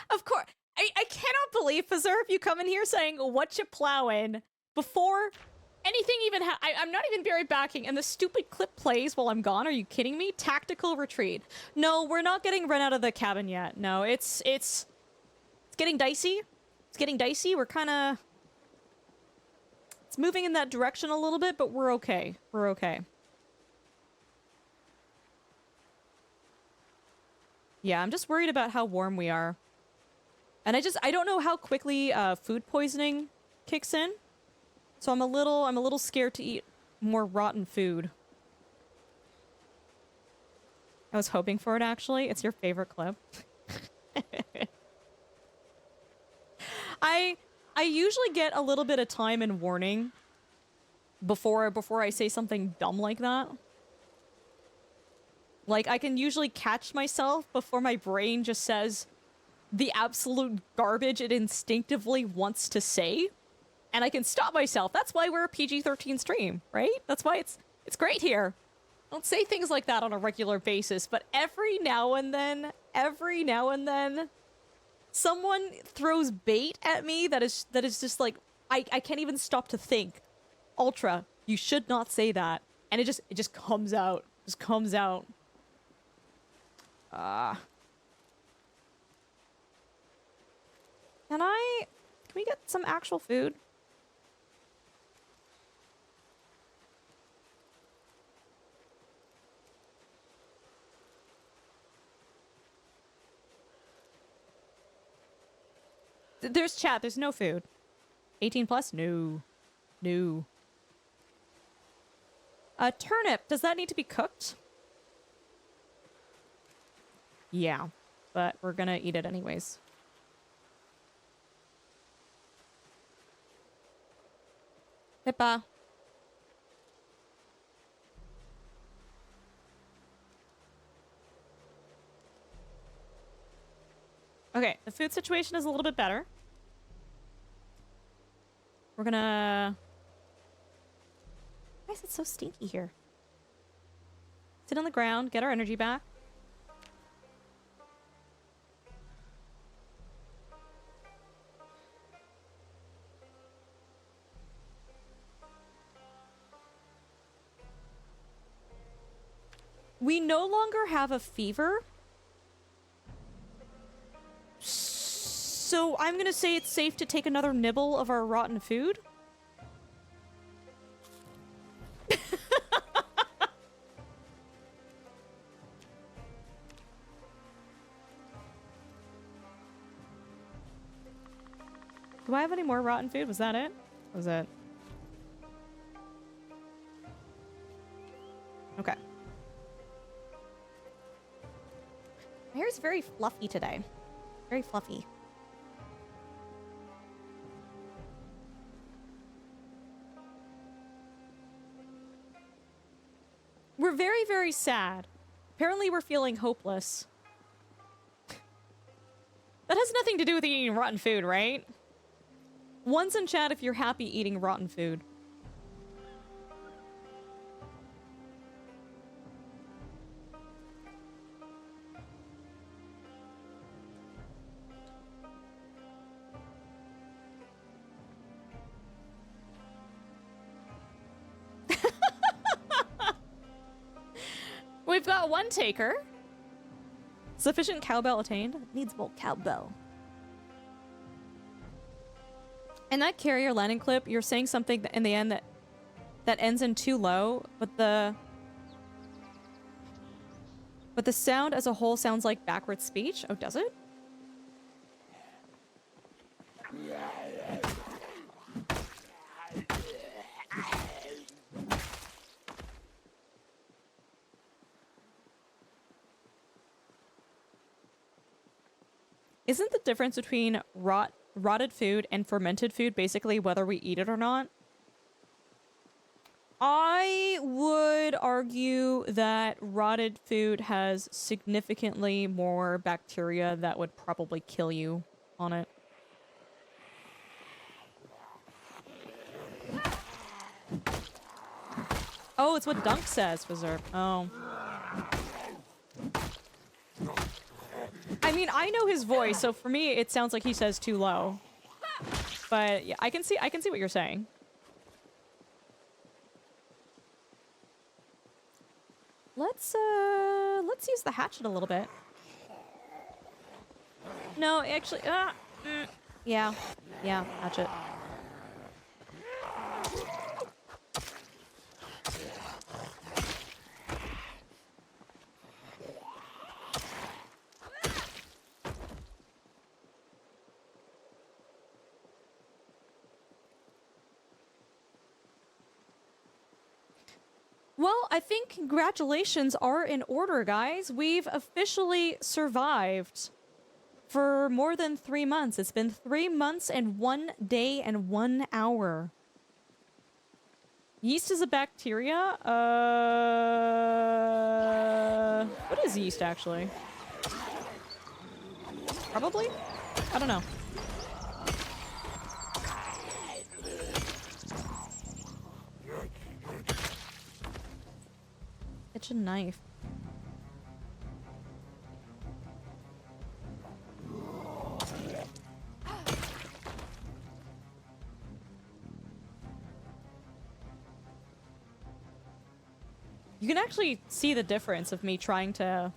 Of course. I cannot believe, Preserve, you come in here saying, what you plowing, before anything even I'm not even buried backing, and the stupid clip plays while I'm gone. Are you kidding me? Tactical retreat. No, we're not getting run out of the cabin yet. No, it's getting dicey. It's getting dicey. We're kind of... It's moving in that direction a little bit, but we're okay. We're okay. Yeah, I'm just worried about how warm we are. And I don't know how quickly food poisoning kicks in. So I'm a little scared to eat more rotten food. I was hoping for it, actually. It's your favorite clip. I usually get a little bit of time and warning before I say something dumb like that. Like, I can usually catch myself before my brain just says the absolute garbage it instinctively wants to say. And I can stop myself. That's why we're a PG-13 stream, right? That's why it's great here. I don't say things like that on a regular basis, but every now and then, someone throws bait at me that is just like, I can't even stop to think. Ultra, you should not say that. And it just comes out. Just comes out. Can we get some actual food? There's chat, there's no food. 18 plus? No. No. Turnip, does that need to be cooked? Yeah, but we're gonna eat it anyways. Pippa. Okay, the food situation is a little bit better. We're gonna... Why is it so stinky here? Sit on the ground, get our energy back. We no longer have a fever. So I'm gonna say it's safe to take another nibble of our rotten food. Do I have any more rotten food? Was that it? Was it? Okay. My hair's very fluffy today. Very fluffy. We're very, very sad. Apparently we're feeling hopeless. That has nothing to do with eating rotten food, right? One's in chat if you're happy eating rotten food. We've got one taker. Sufficient cowbell attained. Needs more cowbell. In that carrier landing clip, you're saying something in the end that ends in too low, but the sound as a whole sounds like backwards speech. Oh, does it? Isn't the difference between rotted food and fermented food basically whether we eat it or not? I would argue that rotted food has significantly more bacteria that would probably kill you on it. Oh, it's what Dunk says, Reserve. Oh. I mean, I know his voice, so for me, it sounds like he says too low. But yeah, I can see what you're saying. Let's use the hatchet a little bit. No, actually, yeah, hatchet. Well, I think congratulations are in order, guys. We've officially survived for more than 3 months. It's been 3 months and 1 day and 1 hour. Yeast is a bacteria? What is yeast, actually? Probably? I don't know. It's a knife. You can actually see the difference of me trying to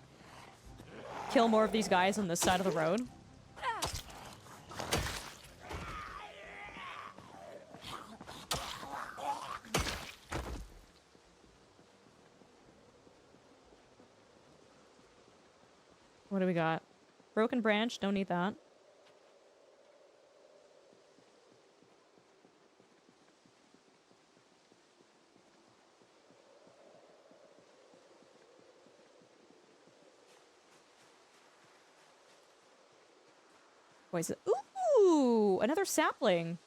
kill more of these guys on this side of the road. What do we got? Broken branch, don't need that. What is it? Ooh, another sapling.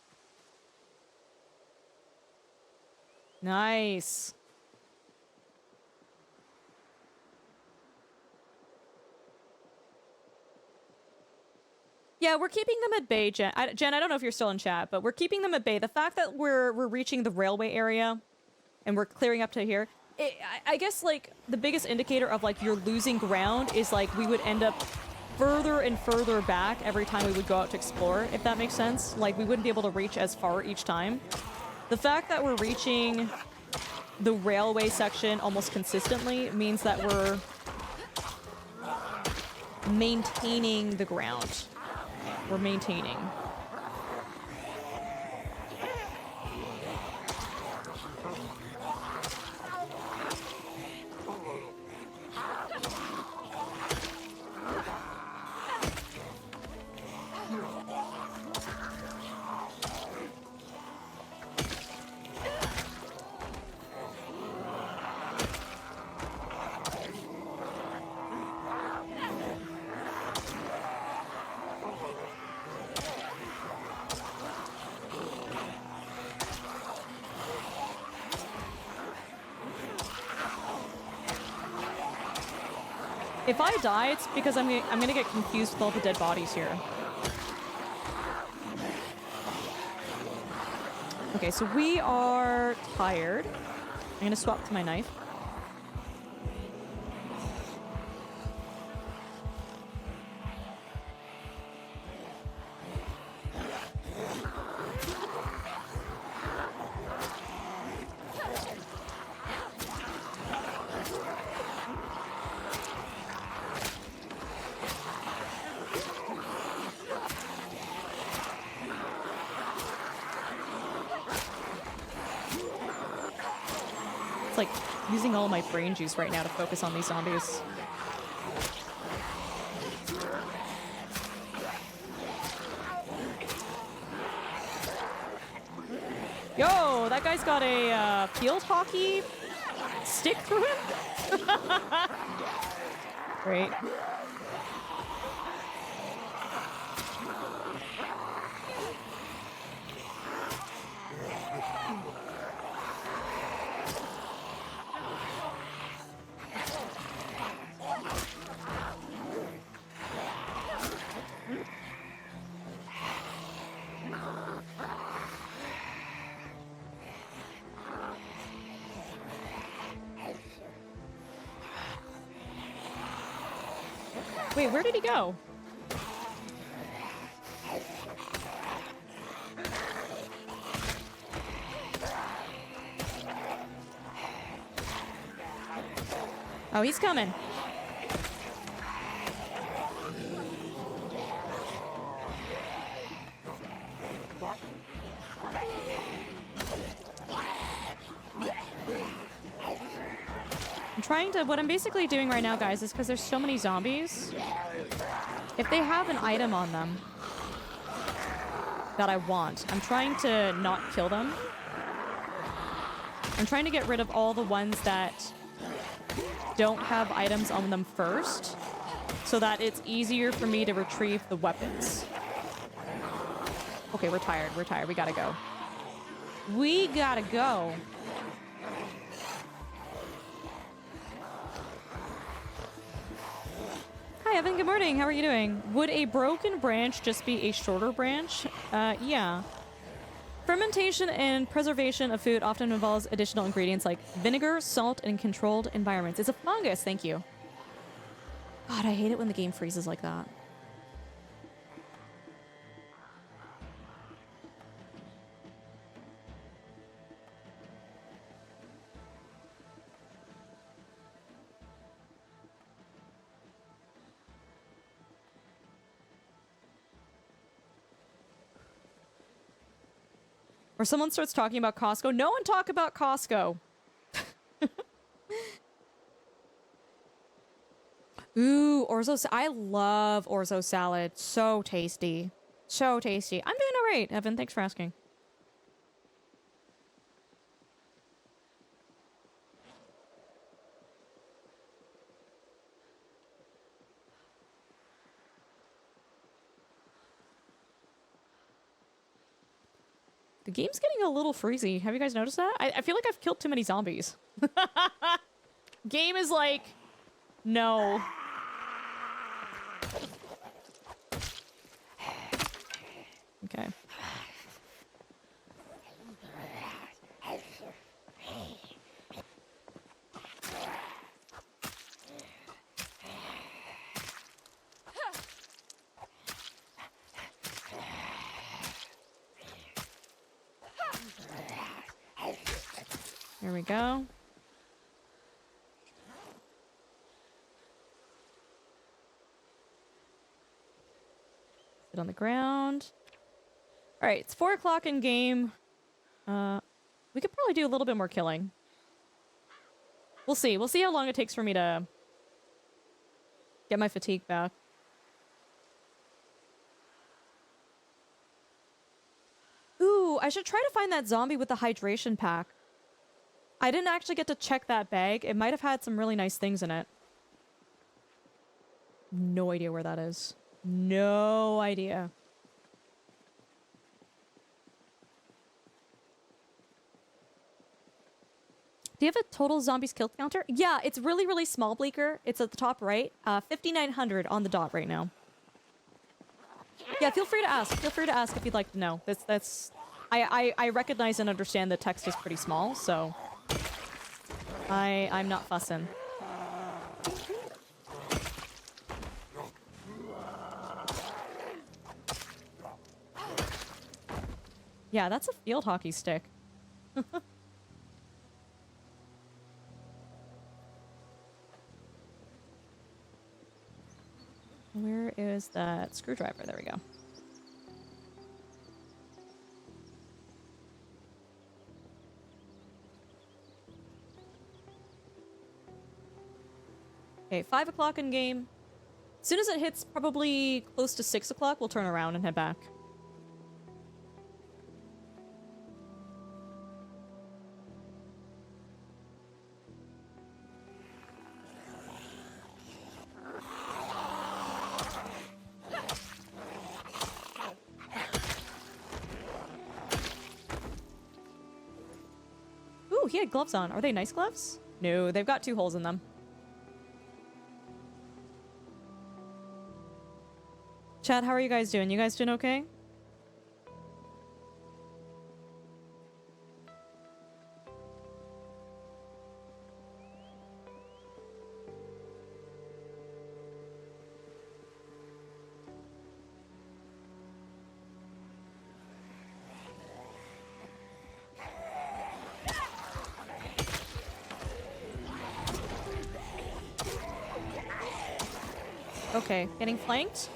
Nice. Yeah, we're keeping them at bay, Jen. Jen, I don't know if you're still in chat, but we're keeping them at bay. The fact that we're reaching the railway area and we're clearing up to here, I guess, like, the biggest indicator of, like, you're losing ground is, like, we would end up further and further back every time we would go out to explore, if that makes sense. Like, we wouldn't be able to reach as far each time. The fact that we're reaching the railway section almost consistently means that we're maintaining the ground. We're maintaining. If I die, it's because I'm gonna get confused with all the dead bodies here. Okay, so we are tired. I'm gonna swap to my knife. Like using all my brain juice right now to focus on these zombies. Yo, that guy's got a field hockey stick through him? Great. Wait, where did he go? Oh, he's coming. What I'm basically doing right now, guys, is because there's so many zombies. If they have an item on them that I want, I'm trying to not kill them. I'm trying to get rid of all the ones that don't have items on them first, so that it's easier for me to retrieve the weapons. Okay, we're tired. We're tired. We gotta go. We gotta go. Hi, Evan. Good morning. How are you doing? Would a broken branch just be a shorter branch? Yeah. Fermentation and preservation of food often involves additional ingredients like vinegar, salt, and controlled environments. It's a fungus. Thank you. God, I hate it when the game freezes like that. Or someone starts talking about Costco. No one talk about Costco. Ooh, orzo. I love orzo salad. So tasty. So tasty. I'm doing all right, Evan. Thanks for asking. The game's getting a little freezy. Have you guys noticed that? I feel like I've killed too many zombies. Game is like, no. Okay. Here we go. Sit on the ground. All right, it's 4 o'clock in game. We could probably do a little bit more killing. We'll see. We'll see how long it takes for me to get my fatigue back. Ooh, I should try to find that zombie with the hydration pack. I didn't actually get to check that bag. It might have had some really nice things in it. No idea where that is. No idea. Do you have a total zombies killed counter? Yeah, it's really, really small, Bleaker. It's at the top right. 5,900 on the dot right now. Yeah, feel free to ask. Feel free to ask if you'd like to know. I recognize and understand the text is pretty small, so I'm not fussing. Yeah, that's a field hockey stick. Where is that screwdriver? There we go. Okay, 5 o'clock in game. As soon as it hits probably close to 6 o'clock, we'll turn around and head back. Ooh, he had gloves on. Are they nice gloves? No, they've got 2 holes in them. Chat, how are you guys doing? You guys doing okay? Okay, getting flanked.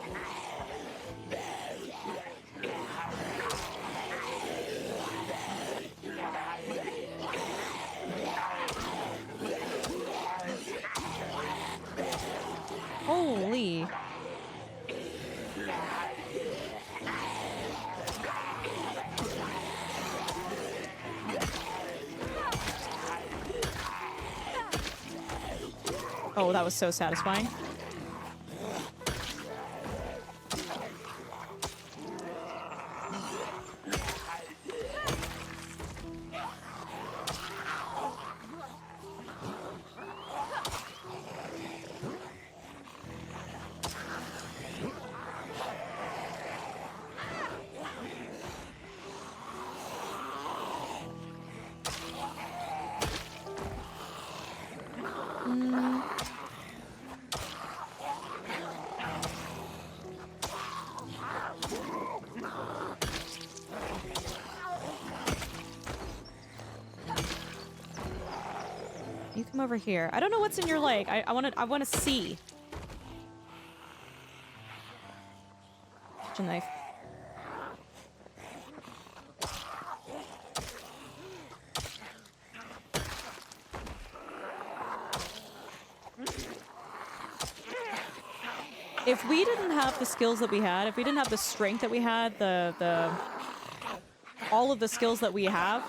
Holy. Oh, that was so satisfying. You come over here. I don't know what's in your leg. I wanna see. Such a knife. If we didn't have the skills that we had, if we didn't have the strength that we had, all of the skills that we have,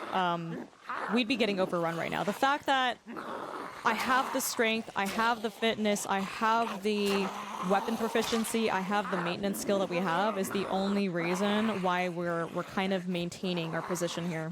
we'd be getting overrun right now. The fact that I have the strength, I have the fitness, I have the weapon proficiency, I have the maintenance skill that we have is the only reason why we're kind of maintaining our position here.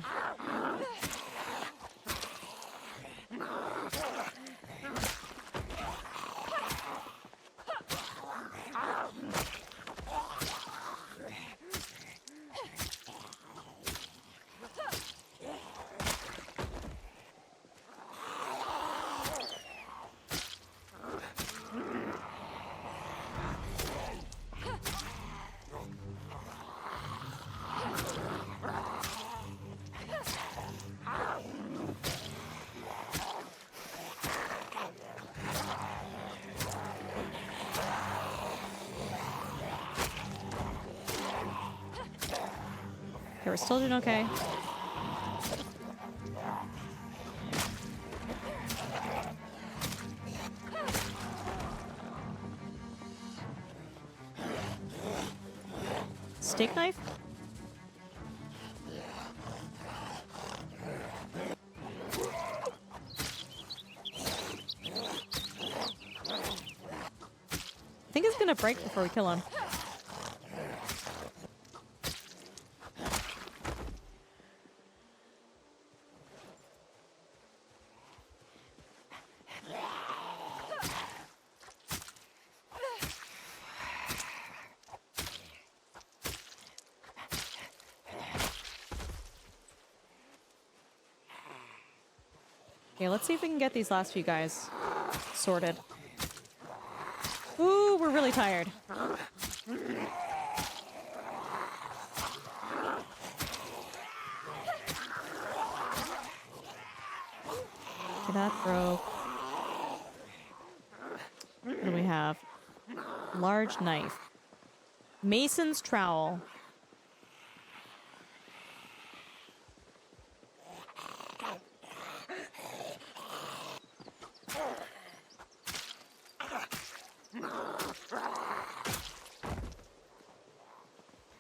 Okay, we're still doing okay. Steak knife? I think it's gonna break before we kill him. Okay, let's see if we can get these last few guys sorted. Ooh, we're really tired. Okay, that broke. What do we have? Large knife. Mason's trowel.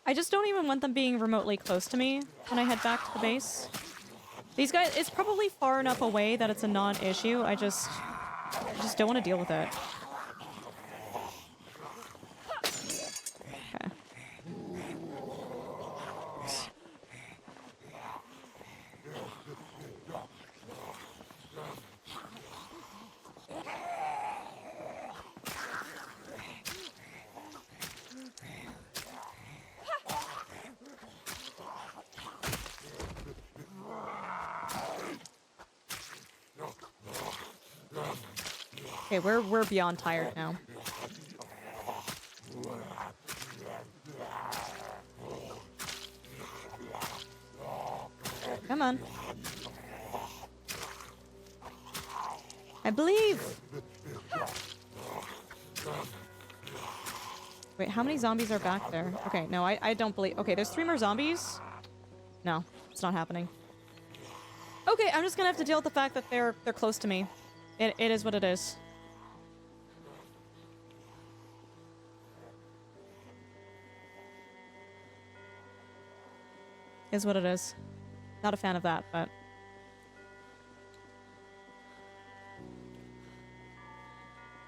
I just don't even want them being remotely close to me when I head back to the base. These guys, it's probably far enough away that it's a non-issue. I just don't want to deal with it. Okay. Okay, we're beyond tired now. Come on. I believe. Wait, how many zombies are back there? Okay, no, I don't believe... Okay, there's 3 more zombies? No, it's not happening. Okay, I'm just gonna have to deal with the fact that they're close to me. It is what it is. Is what it is. Not a fan of that, but...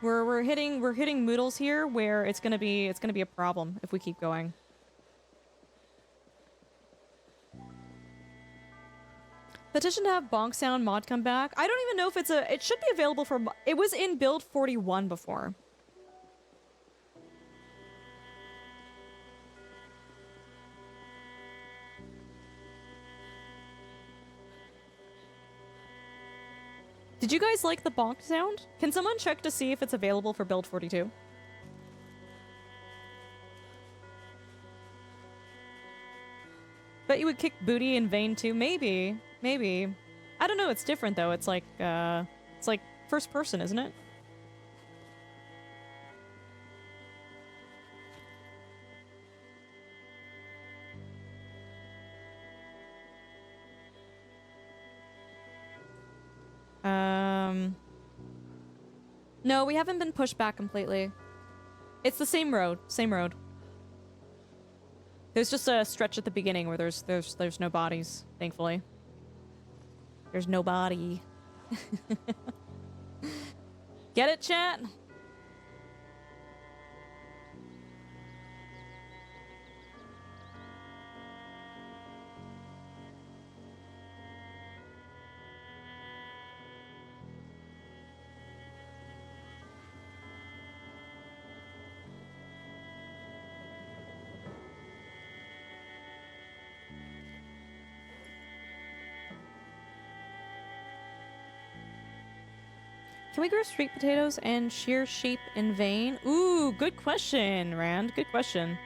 We're hitting moodles here where it's gonna be a problem if we keep going. Petition to have bonk sound mod come back. I don't even know if it should be available for it was in build 41 before. Did you guys like the bonk sound? Can someone check to see if it's available for build 42? Bet you would kick booty in vain too. Maybe. Maybe. I don't know, it's different though. It's like first person, isn't it? No, we haven't been pushed back completely. It's the same road. Same road. There's just a stretch at the beginning where there's no bodies, thankfully. There's no body. Get it, chat? Can we grow sweet potatoes and shear sheep in vain? Ooh, good question, Rand. Good question.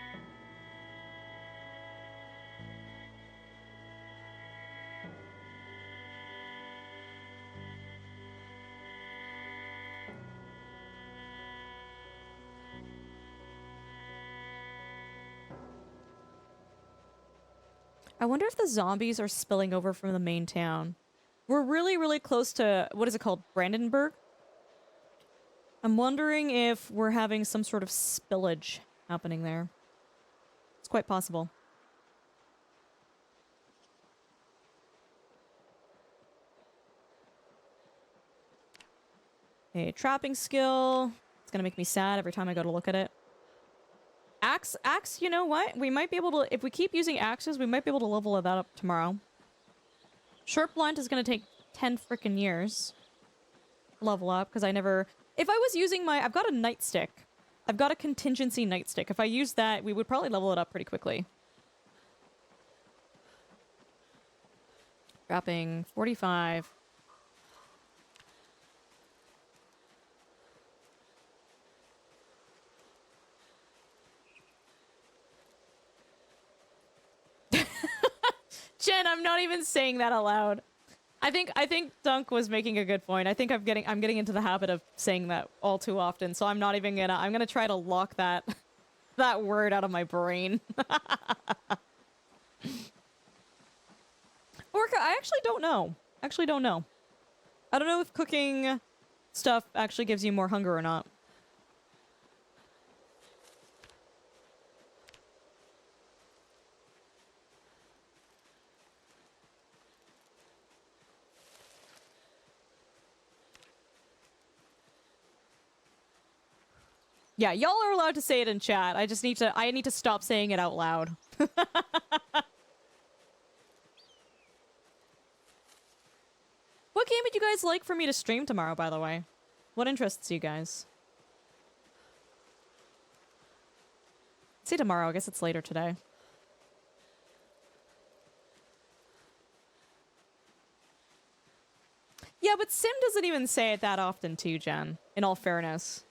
I wonder if the zombies are spilling over from the main town. We're really, really close to, what is it called? Brandenburg? I'm wondering if we're having some sort of spillage happening there. It's quite possible. Okay, trapping skill. It's gonna make me sad every time I go to look at it. Axe, you know what? We might be able to, if we keep using axes, we might be able to level that up tomorrow. Short blunt is gonna take 10 frickin' years. Level up, because I never... If I was using my... I've got a nightstick. I've got a contingency nightstick. If I used that, we would probably level it up pretty quickly. Dropping 45. Jen, I'm not even saying that aloud. I think Dunk was making a good point. I think I'm getting into the habit of saying that all too often, so I'm not even gonna... I'm gonna try to lock that that word out of my brain. Orca, I actually don't know. I don't know if cooking stuff actually gives you more hunger or not. Yeah, y'all are allowed to say it in chat. I need to stop saying it out loud. What game would you guys like for me to stream tomorrow, by the way? What interests you guys? Say tomorrow, I guess it's later today. Yeah, but Sim doesn't even say it that often too, Jen, in all fairness.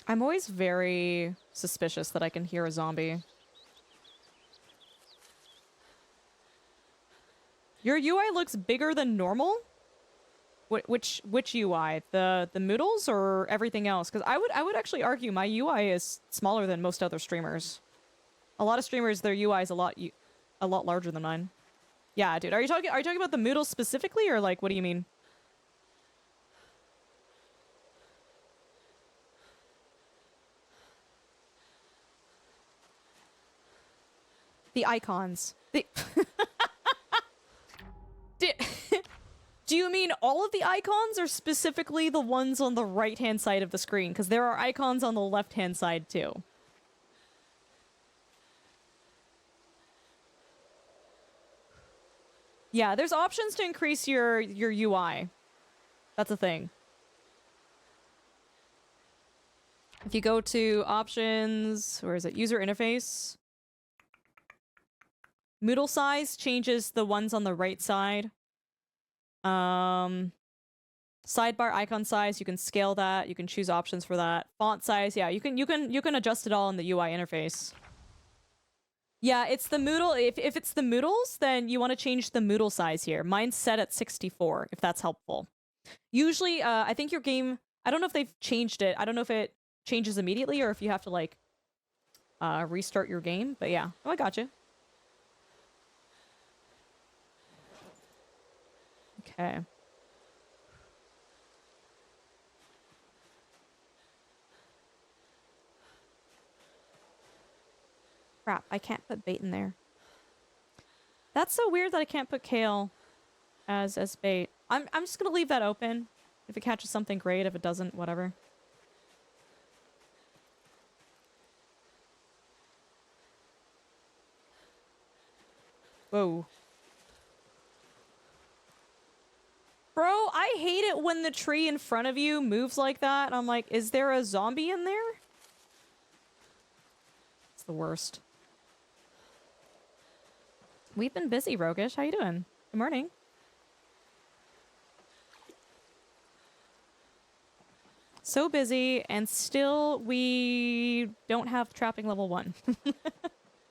I'm always very suspicious that I can hear a zombie. Your UI looks bigger than normal? Which UI? The Moodles or everything else? Because I would actually argue my UI is smaller than most other streamers. A lot of streamers, their UI is a lot larger than mine. Yeah, dude. Are you talking about the Moodles specifically, or like what do you mean? The icons. Do you mean all of the icons, or specifically the ones on the right-hand side of the screen? Because there are icons on the left-hand side, too. Yeah, there's options to increase your UI. That's a thing. If you go to options, where is it? User interface. Moodle size changes the ones on the right side. Sidebar icon size, you can scale that. You can choose options for that. Font size, yeah, you can adjust it all in the UI interface. Yeah, it's the Moodle. If it's the Moodles, then you want to change the Moodle size here. Mine's set at 64, if that's helpful. Usually, I think your game, I don't know if they've changed it. I don't know if it changes immediately or if you have to, like, restart your game. But yeah. Oh, I got you. Okay. Crap, I can't put bait in there. That's so weird that I can't put kale as bait. I'm just gonna leave that open. If it catches something, great. If it doesn't, whatever. Whoa. Bro, I hate it when the tree in front of you moves like that. I'm like, is there a zombie in there? It's the worst. We've been busy, Roguish. How you doing? Good morning. So busy, and still we don't have trapping level 1.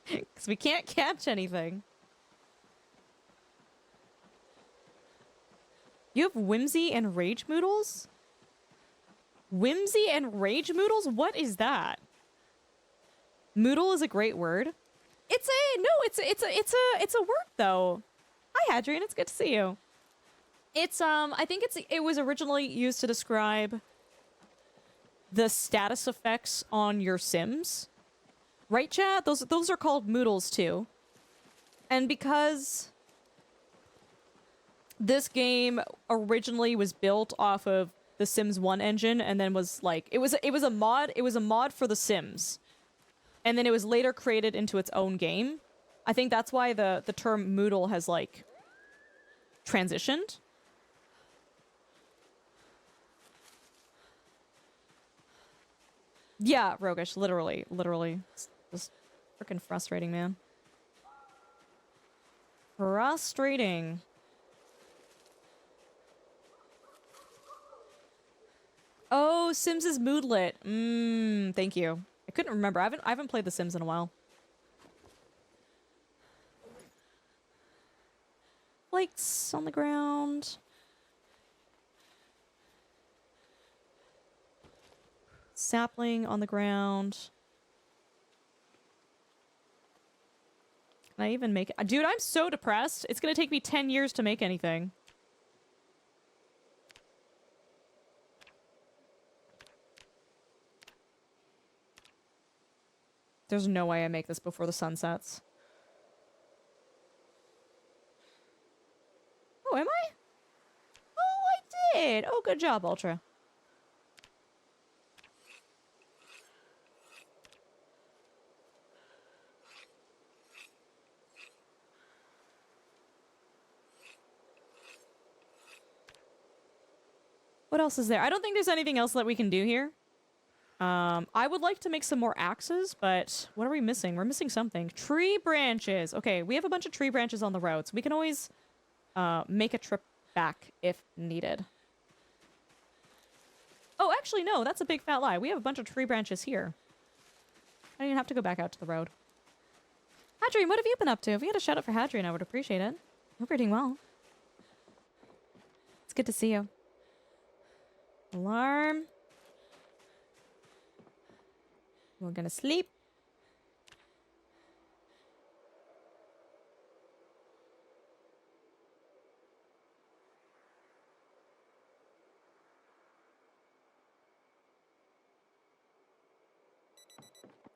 Because we can't catch anything. You have Whimsy and Rage Moodles? Whimsy and Rage Moodles? What is that? Moodle is a great word. It's a word though. Hi Hadrian, it's good to see you. It's I think it was originally used to describe the status effects on your Sims. Right, chat? Those are called Moodles too. And because this game originally was built off of the Sims 1 engine and then was like it was a mod for the Sims. And then it was later created into its own game. I think that's why the term Moodle has like transitioned. Yeah, Roguish, literally. It's just freaking frustrating, man. Frustrating. Oh, Sims is moodlet. Thank you. I couldn't remember. I haven't played The Sims in a while. Flakes on the ground. Sapling on the ground. Can I even make it? Dude, I'm so depressed. It's gonna take me 10 years to make anything. There's no way I make this before the sun sets. Oh, am I? Oh, I did! Oh, good job, Ultra. What else is there? I don't think there's anything else that we can do here. I would like to make some more axes, but what are we missing? We're missing something. Tree branches. Okay, we have a bunch of tree branches on the road, so we can always make a trip back if needed. Oh, actually, no, that's a big fat lie. We have a bunch of tree branches here. I don't even have to go back out to the road. Hadrian, what have you been up to? If you had a shout out for Hadrian, I would appreciate it. Hope you're doing well. It's good to see you. Alarm. We're gonna sleep.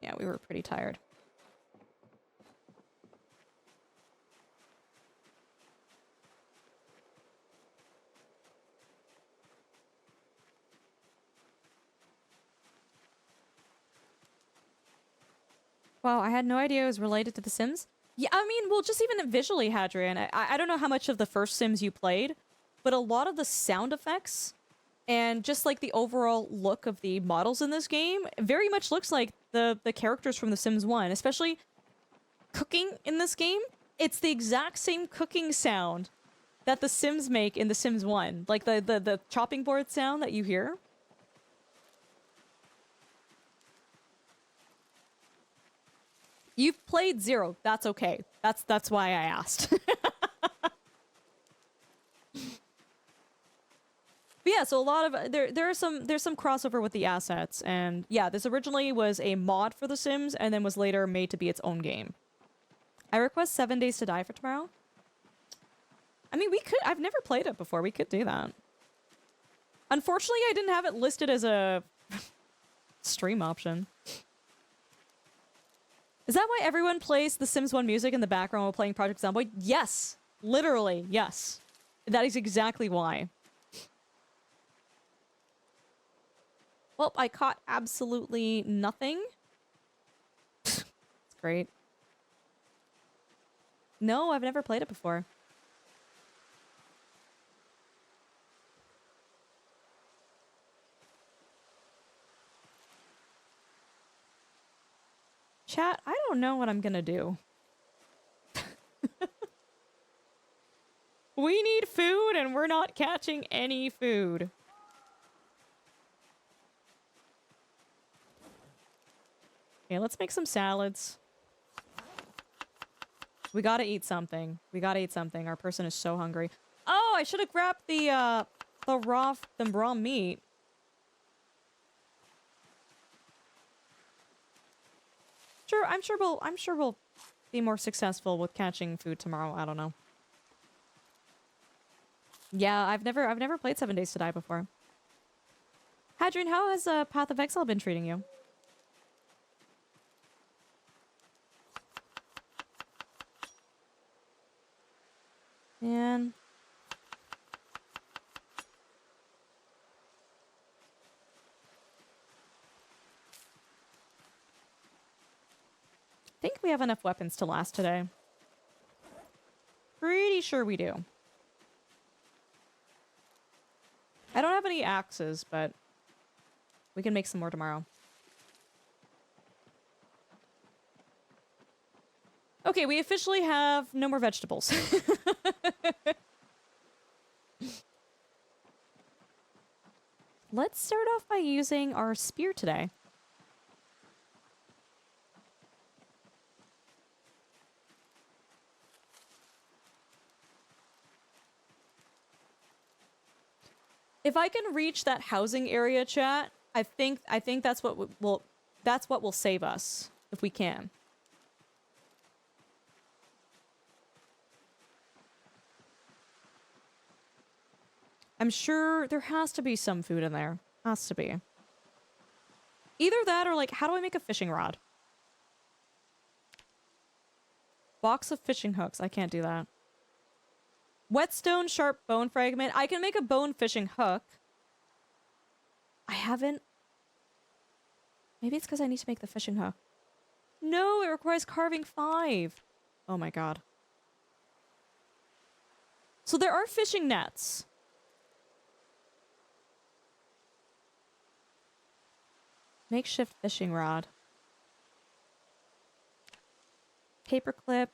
Yeah, we were pretty tired. Wow, I had no idea it was related to The Sims. Yeah, I mean, well, just even visually, Hadrian. I don't know how much of the first Sims you played, but a lot of the sound effects and just like the overall look of the models in this game very much looks like the characters from The Sims 1, especially cooking in this game. It's the exact same cooking sound that the Sims make in The Sims 1. Like the chopping board sound that you hear. You've played 0. That's okay. That's why I asked. But yeah, so a lot of there's some crossover with the assets, and yeah, this originally was a mod for The Sims and then was later made to be its own game. I request 7 Days to Die for tomorrow. I mean, we could. I've never played it before. We could do that. Unfortunately, I didn't have it listed as a stream option. Is that why everyone plays The Sims 1 music in the background while playing Project Zomboid? Yes. Literally, yes. That is exactly why. Well, I caught absolutely nothing. It's great. No, I've never played it before. Chat, I don't know what I'm gonna do. We need food and we're not catching any food. Okay, let's make some salads. We gotta eat something. We gotta eat something. Our person is so hungry. Oh, I should have grabbed the raw meat. Sure, I'm sure we'll be more successful with catching food tomorrow. I don't know. Yeah, I've never played 7 Days to Die before. Hadrian, how has Path of Exile been treating you? Man. I think we have enough weapons to last today. Pretty sure we do. I don't have any axes, but we can make some more tomorrow. Okay, we officially have no more vegetables. Let's start off by using our spear today. If I can reach that housing area, chat, I think that's what will save us if we can. I'm sure there has to be some food in there. Has to be. Either that or like, how do I make a fishing rod? Box of fishing hooks. I can't do that. Whetstone, sharp bone fragment. I can make a bone fishing hook. I haven't. Maybe it's because I need to make the fishing hook. No, it requires carving 5. Oh my god. So there are fishing nets. Makeshift fishing rod. Paperclip.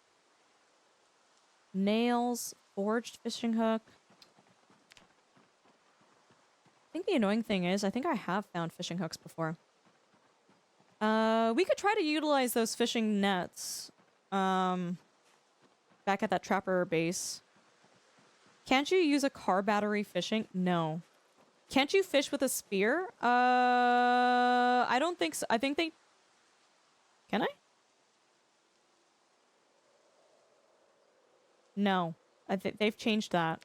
Nails. Forged fishing hook. I think the annoying thing is, I think I have found fishing hooks before. We could try to utilize those fishing nets. Back at that trapper base. Can't you use a car battery fishing? No. Can't you fish with a spear? I don't think so. I think they... Can I? No. I think they've changed that.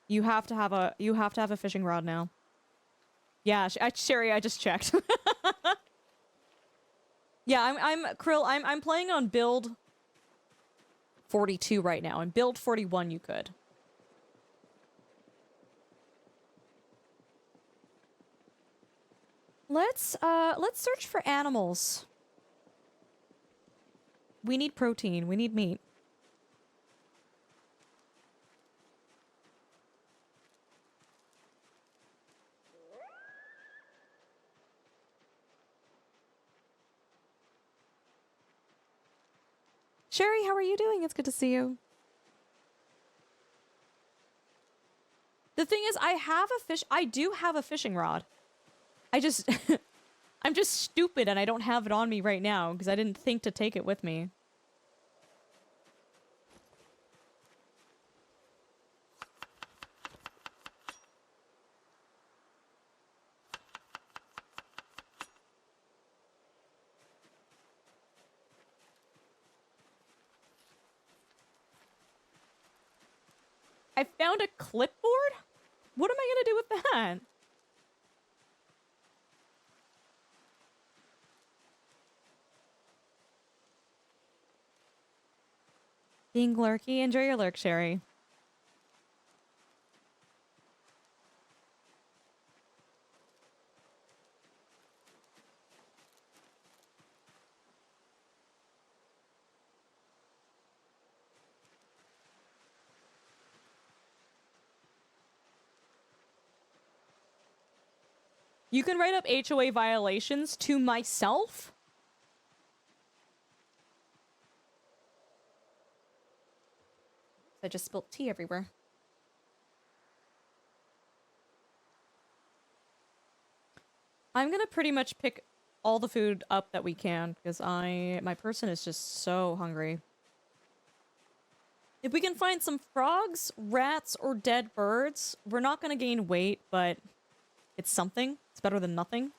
You have to have a fishing rod now. Yeah, Sherry, I just checked. Yeah, I'm playing on build 42 right now, and build 41 you could. Let's search for animals. We need protein, we need meat. Sherry, how are you doing? It's good to see you. The thing is, I do have a fishing rod. I just, I'm just stupid and I don't have it on me right now because I didn't think to take it with me. I found a clipboard? What am I gonna do with that? Being lurky, enjoy your lurk, Sherry. You can write up HOA violations to myself? I just spilt tea everywhere. I'm gonna pretty much pick all the food up that we can, because my person is just so hungry. If we can find some frogs, rats, or dead birds, we're not gonna gain weight, but it's something. It's better than nothing.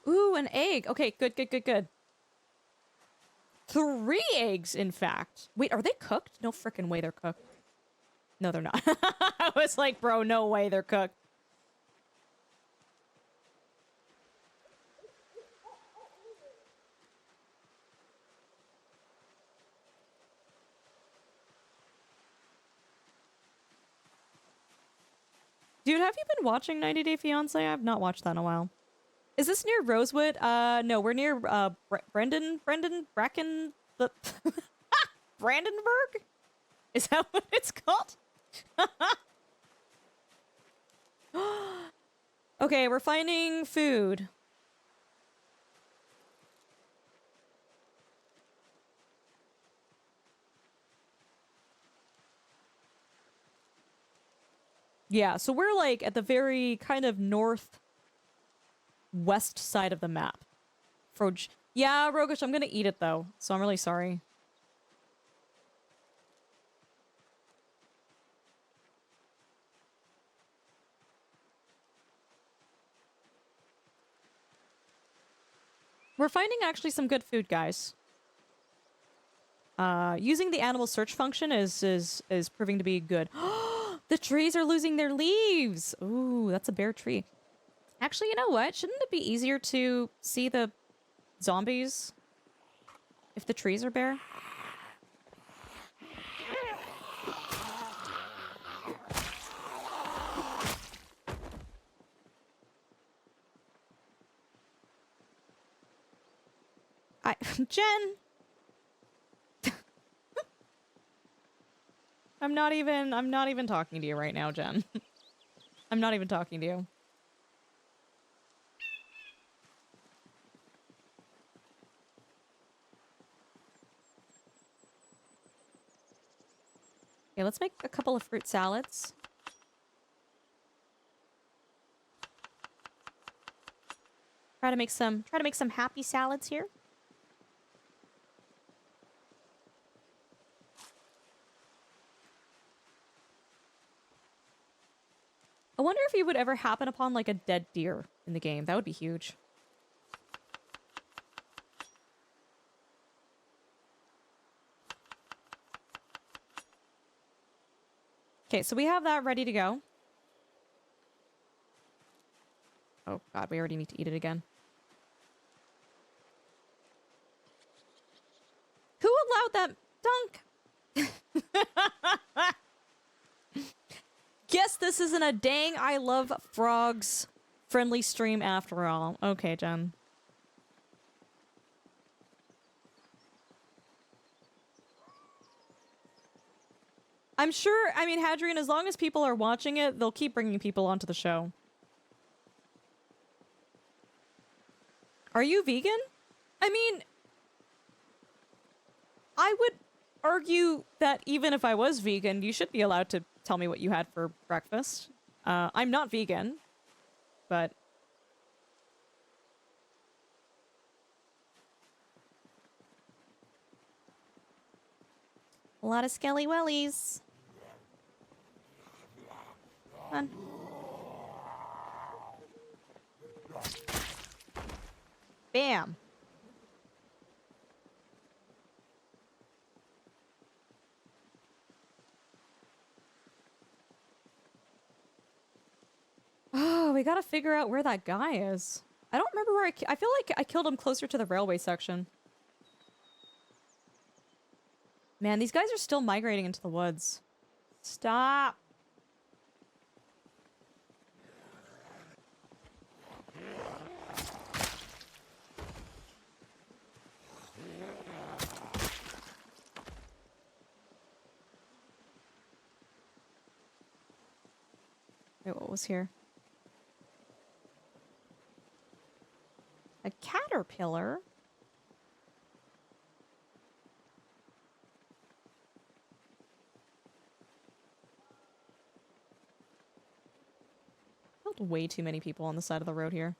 Ooh, an egg. Okay, good, good, good, good. 3 eggs, in fact. Wait, are they cooked? No frickin' way they're cooked. No, they're not. I was like, bro, no way they're cooked. Dude, have you been watching 90 Day Fiancé? I've not watched that in a while. Is this near Rosewood? No, we're near, Bracken, the... Brandenburg? Is that what it's called? Okay, we're finding food. Yeah, so we're like at the very kind of northwest side of the map. Froj. Yeah, Rogish, I'm gonna eat it though, so I'm really sorry. We're finding actually some good food, guys. Using the animal search function is proving to be good. The trees are losing their leaves! Ooh, that's a bare tree. Actually, you know what? Shouldn't it be easier to see the zombies if the trees are bare? Jen! I'm not even talking to you right now, Jen. I'm not even talking to you. Okay, let's make a couple of fruit salads. Try to make some happy salads here. I wonder if you would ever happen upon like a dead deer in the game. That would be huge. Okay, so we have that ready to go. Oh god, we already need to eat it again. Who allowed that dunk? Guess this isn't a dang I love frogs friendly stream after all. Okay, Jen. I'm sure, I mean, Hadrian, as long as people are watching it, they'll keep bringing people onto the show. Are you vegan? I mean, I would argue that even if I was vegan, you should be allowed to tell me what you had for breakfast. I'm not vegan, but... A lot of skelly wellies. Come on. Bam. Oh, we gotta figure out where that guy is. I don't remember where I feel like I killed him closer to the railway section. Man, these guys are still migrating into the woods. Stop. Wait, what was here? A caterpillar? Killed way too many people on the side of the road here.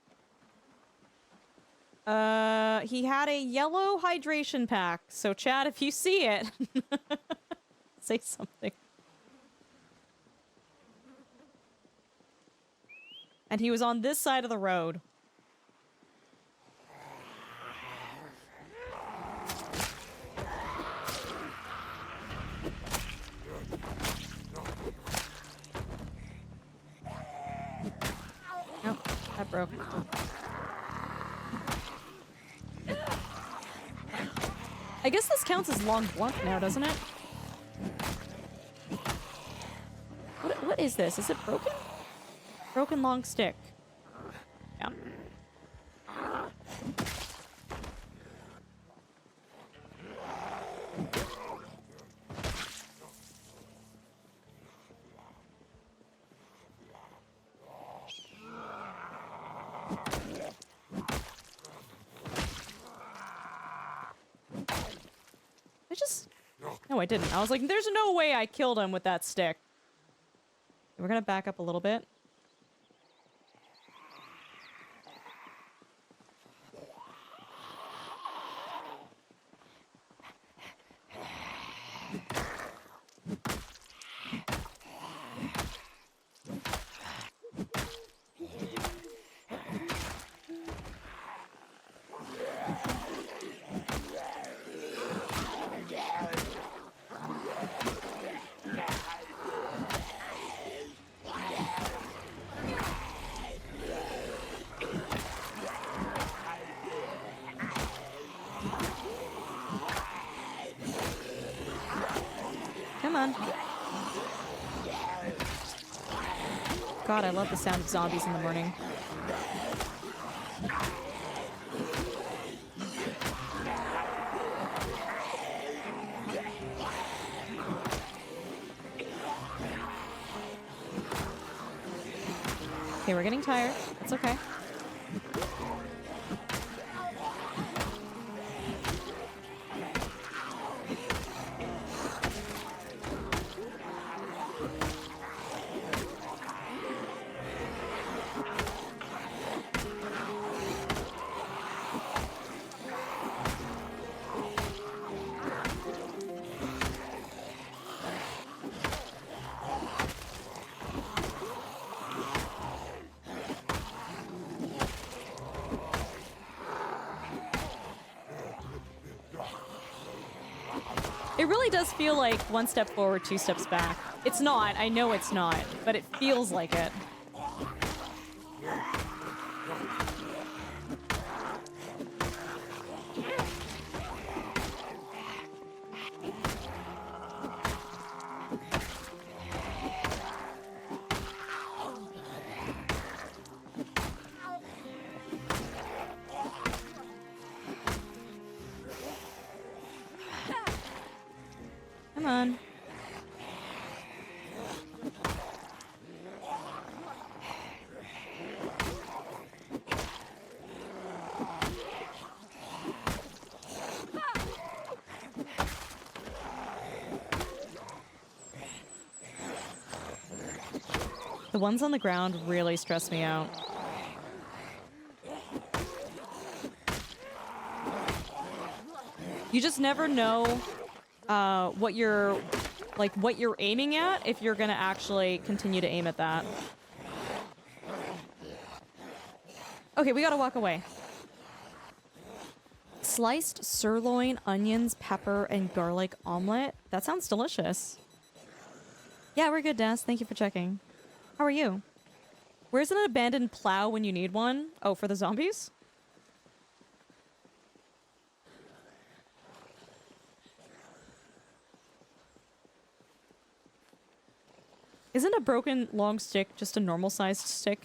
He had a yellow hydration pack. So, Chad, if you see it, say something. And he was on this side of the road. Nope, that broke. I guess this counts as long blunt now, doesn't it? What is this? Is it broken? Broken long stick. Yeah. No, I didn't. I was like, there's no way I killed him with that stick. We're gonna back up a little bit. God, I love the sound of zombies in the morning. Okay, we're getting tired. It's okay. It really does feel like one step forward, two steps back. It's not. I know it's not, but it feels like it. Come on. The ones on the ground really stress me out. You just never know what you're aiming at if you're gonna actually continue to aim at that. Okay, we gotta walk away. Sliced sirloin, onions, pepper, and garlic omelet. That sounds delicious. Yeah, we're good, Des. Thank you for checking. How are you? Where's an abandoned plow when you need one? Oh, for the zombies? Isn't a broken long stick just a normal sized stick?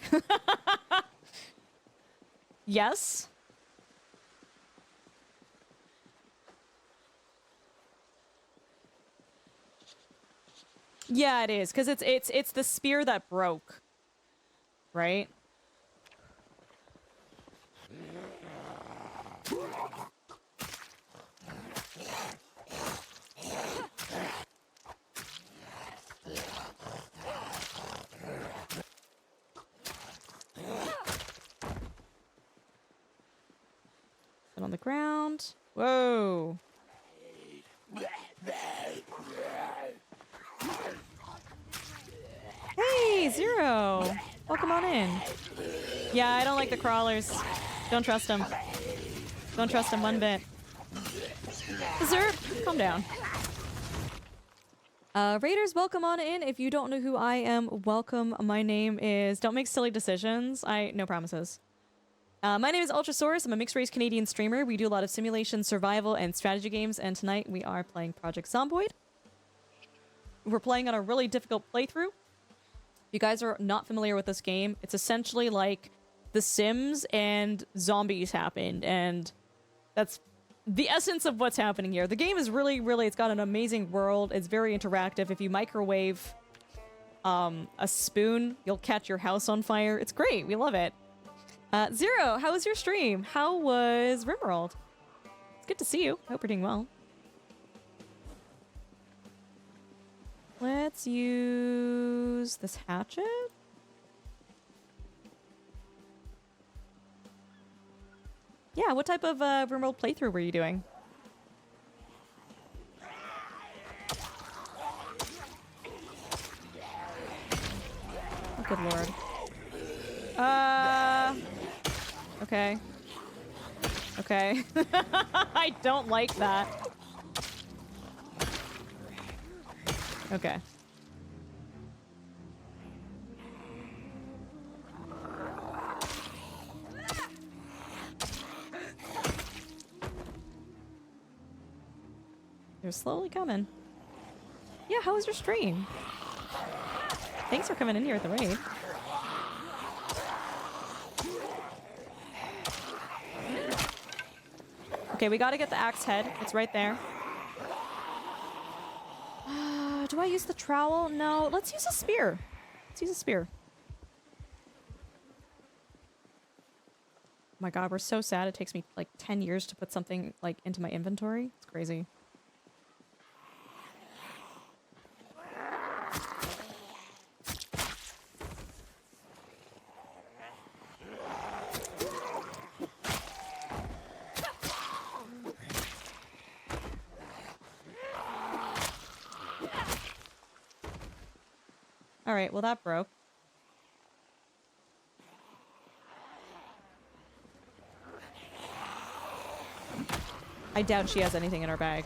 Yes? Yeah, it is, because it's the spear that broke. Right? Sit on the ground. Whoa. Hey, Zero. Welcome on in. Yeah, I don't like the crawlers. Don't trust them. Don't trust them one bit. Zerp, calm down. Raiders, welcome on in. If you don't know who I am, welcome. My name is... Don't make silly decisions. No promises. My name is Ultrasaurus. I'm a mixed-race Canadian streamer. We do a lot of simulation, survival, and strategy games, and tonight we are playing Project Zomboid. We're playing on a really difficult playthrough. If you guys are not familiar with this game, it's essentially like The Sims and zombies happened, and that's the essence of what's happening here. The game is really, it's got an amazing world. It's very interactive. If you microwave a spoon, you'll catch your house on fire. It's great. We love it. Zero, how was your stream? How was Rimworld? It's good to see you. Hope you're doing well. Let's use this hatchet. Yeah, what type of Rimworld playthrough were you doing? Oh, good lord. Okay. Okay. I don't like that. Okay. They're slowly coming. Yeah, how was your stream? Thanks for coming in here at the raid. Okay, we gotta get the axe head. It's right there. Do I use the trowel? No, let's use a spear. Let's use a spear. Oh my god, we're so sad. It takes me like 10 years to put something like into my inventory. It's crazy. All right, well that broke. I doubt she has anything in her bag.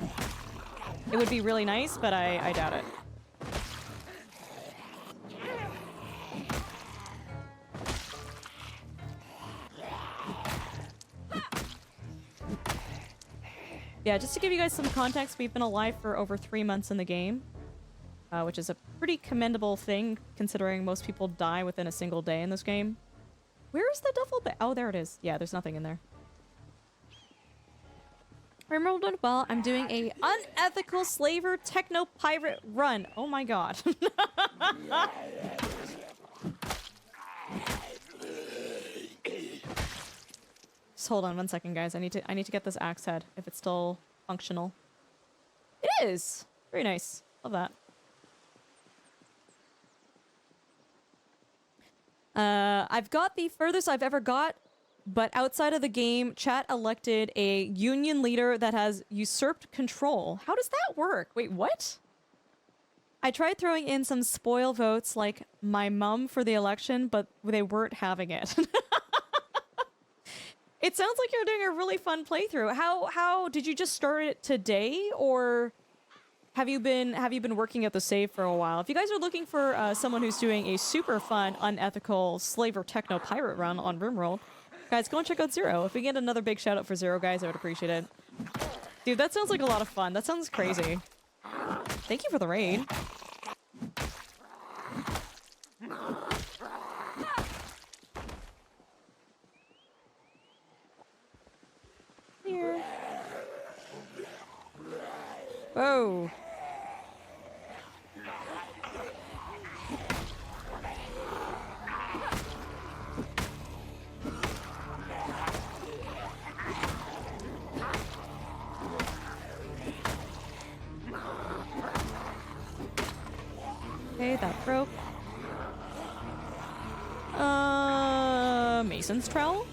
It would be really nice, but I doubt it. Yeah, just to give you guys some context, we've been alive for over 3 months in the game, which is a pretty commendable thing considering most people die within a single day in this game. Where is the duffel bag? Oh, there it is. Yeah, there's nothing in there. Rimworld went well. I'm doing a unethical slaver techno pirate run. Oh my god. Just hold on 1 second, guys. I need to get this axe head if it's still functional. It is. Very nice. Love that. I've got the furthest I've ever got, but outside of the game, chat elected a union leader that has usurped control. How does that work? Wait, what? I tried throwing in some spoil votes like my mum for the election, but they weren't having it. It sounds like you're doing a really fun playthrough. How did you just start it today, or have you been working at the save for a while? If you guys are looking for someone who's doing a super fun, unethical slaver techno pirate run on Rimworld, guys, go and check out Zero. If we get another big shout out for Zero, guys, I would appreciate it. Dude, that sounds like a lot of fun. That sounds crazy. Thank you for the raid. Here. Whoa. Okay, that broke. Mason's trowel?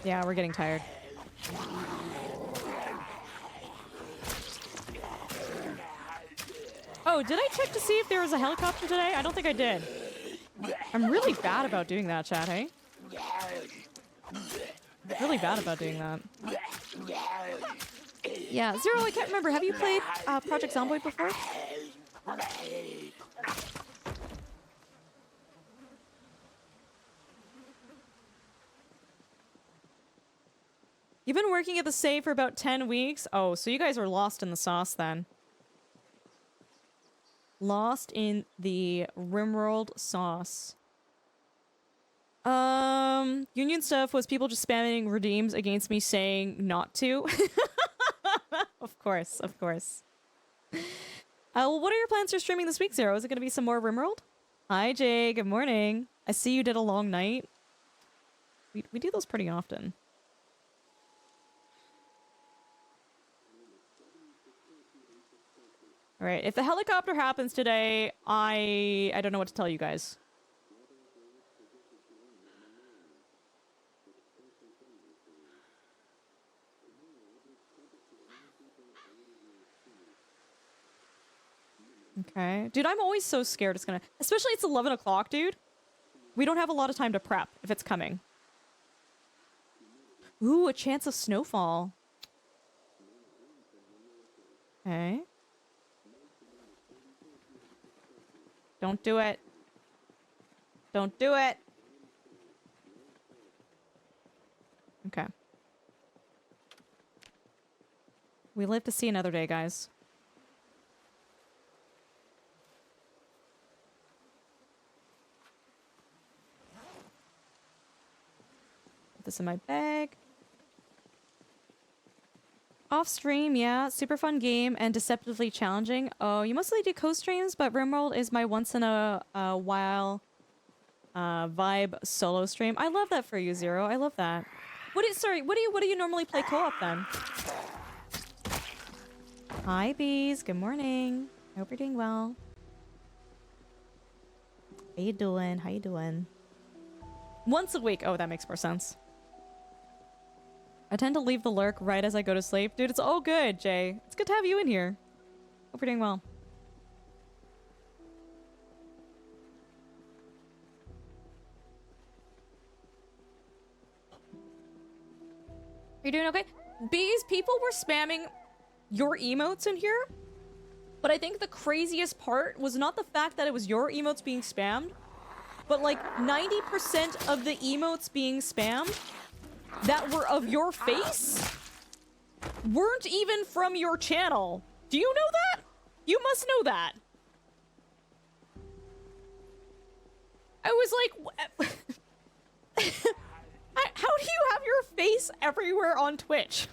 Yeah, we're getting tired. Oh, did I check to see if there was a helicopter today? I don't think I did. I'm really bad about doing that, chat, hey? Really bad about doing that. Yeah, Zero, I can't remember. Have you played Project Zomboid before? You've been working at the save for about 10 weeks? Oh, so you guys are lost in the sauce then. Lost in the Rimworld sauce. Union stuff was people just spamming redeems against me saying not to. Of course, of course. Well, what are your plans for streaming this week, Zero? Is it going to be some more Rimworld? Hi, Jay. Good morning. I see you did a long night. We do those pretty often. All right, if the helicopter happens today, I don't know what to tell you guys. Okay. Dude, I'm always so scared it's gonna... Especially it's 11 o'clock, dude. We don't have a lot of time to prep if it's coming. Ooh, a chance of snowfall. Okay. Don't do it. Don't do it. Okay. We live to see another day, guys. Put this in my bag. Off stream, yeah. Super fun game and deceptively challenging. Oh, you mostly do co-streams, but Rimworld is my once in a while vibe solo stream. I love that for you, Zero. I love that. What do you normally play co-op then? Hi, bees. Good morning. I hope you're doing well. How you doing? How you doing? Once a week. Oh, that makes more sense. I tend to leave the lurk right as I go to sleep. Dude, it's all good, Jay. It's good to have you in here. Hope you're doing well. You're doing okay? Bees, people were spamming your emotes in here, but I think the craziest part was not the fact that it was your emotes being spammed, but like 90% of the emotes being spammed that were of your face weren't even from your channel. Do you know that? You must know that. I was like, how do you have your face everywhere on Twitch?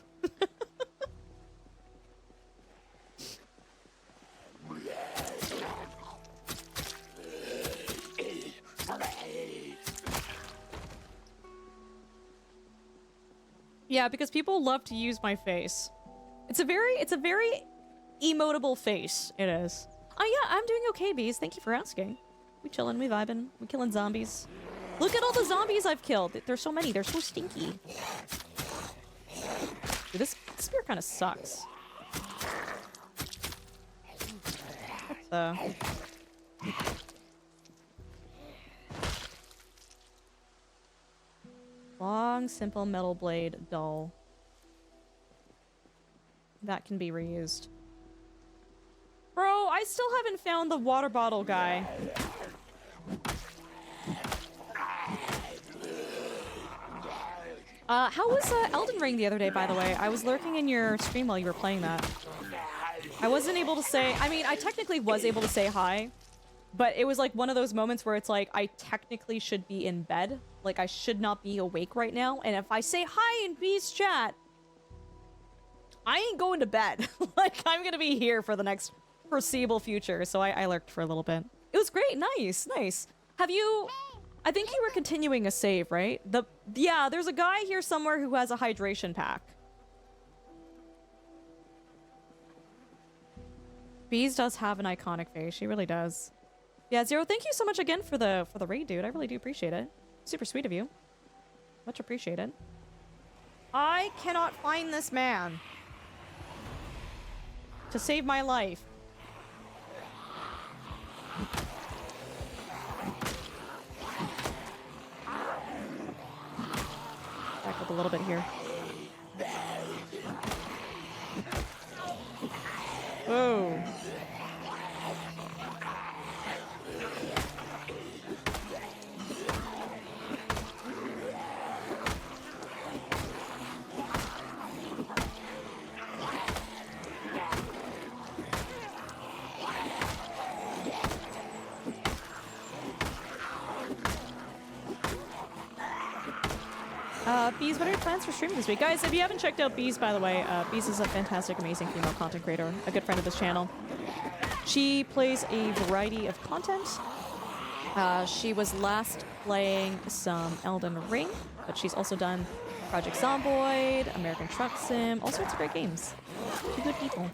Yeah, because people love to use my face. It's a very emotable face. It is. Oh yeah, I'm doing okay, Bees. Thank you for asking. We chillin', we vibin', we killing zombies. Look at all the zombies I've killed. There's so many. They're so stinky. Dude, this spear kind of sucks. What the? Long, simple metal blade, dull. That can be reused. Bro, I still haven't found the water bottle guy. How was Elden Ring the other day, by the way? I was lurking in your stream while you were playing that. I wasn't able to say... I mean, I technically was able to say hi, but it was like one of those moments where it's like, I technically should be in bed. Like, I should not be awake right now. And if I say hi in Bee's chat, I ain't going to bed. Like, I'm gonna be here for the next foreseeable future. So I lurked for a little bit. It was great. Nice, nice. Have you... I think you were continuing a save, right? Yeah, there's a guy here somewhere who has a hydration pack. Bees does have an iconic face. She really does. Yeah, Zero, thank you so much again for the raid, dude. I really do appreciate it. Super sweet of you. Much appreciated. I cannot find this man to save my life. Back up a little bit here. Whoa. Bees, what are your plans for streaming this week? Guys, if you haven't checked out Bees, by the way, Bees is a fantastic, amazing female content creator, a good friend of this channel. She plays a variety of content. She was last playing some Elden Ring, but she's also done Project Zomboid, American Truck Sim, all sorts of great games. Two good people.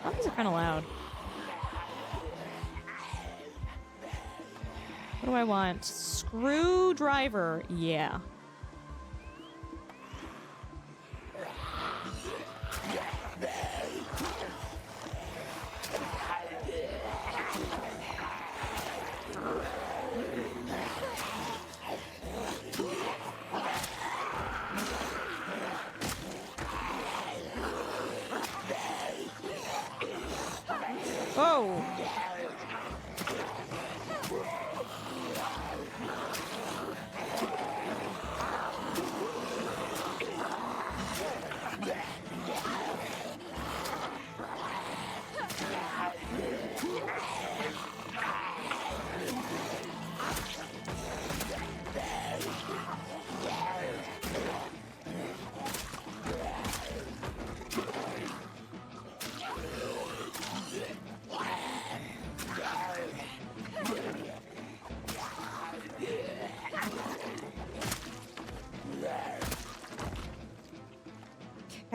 Zombies are kind of loud. What do I want? Screwdriver. Yeah. Oh.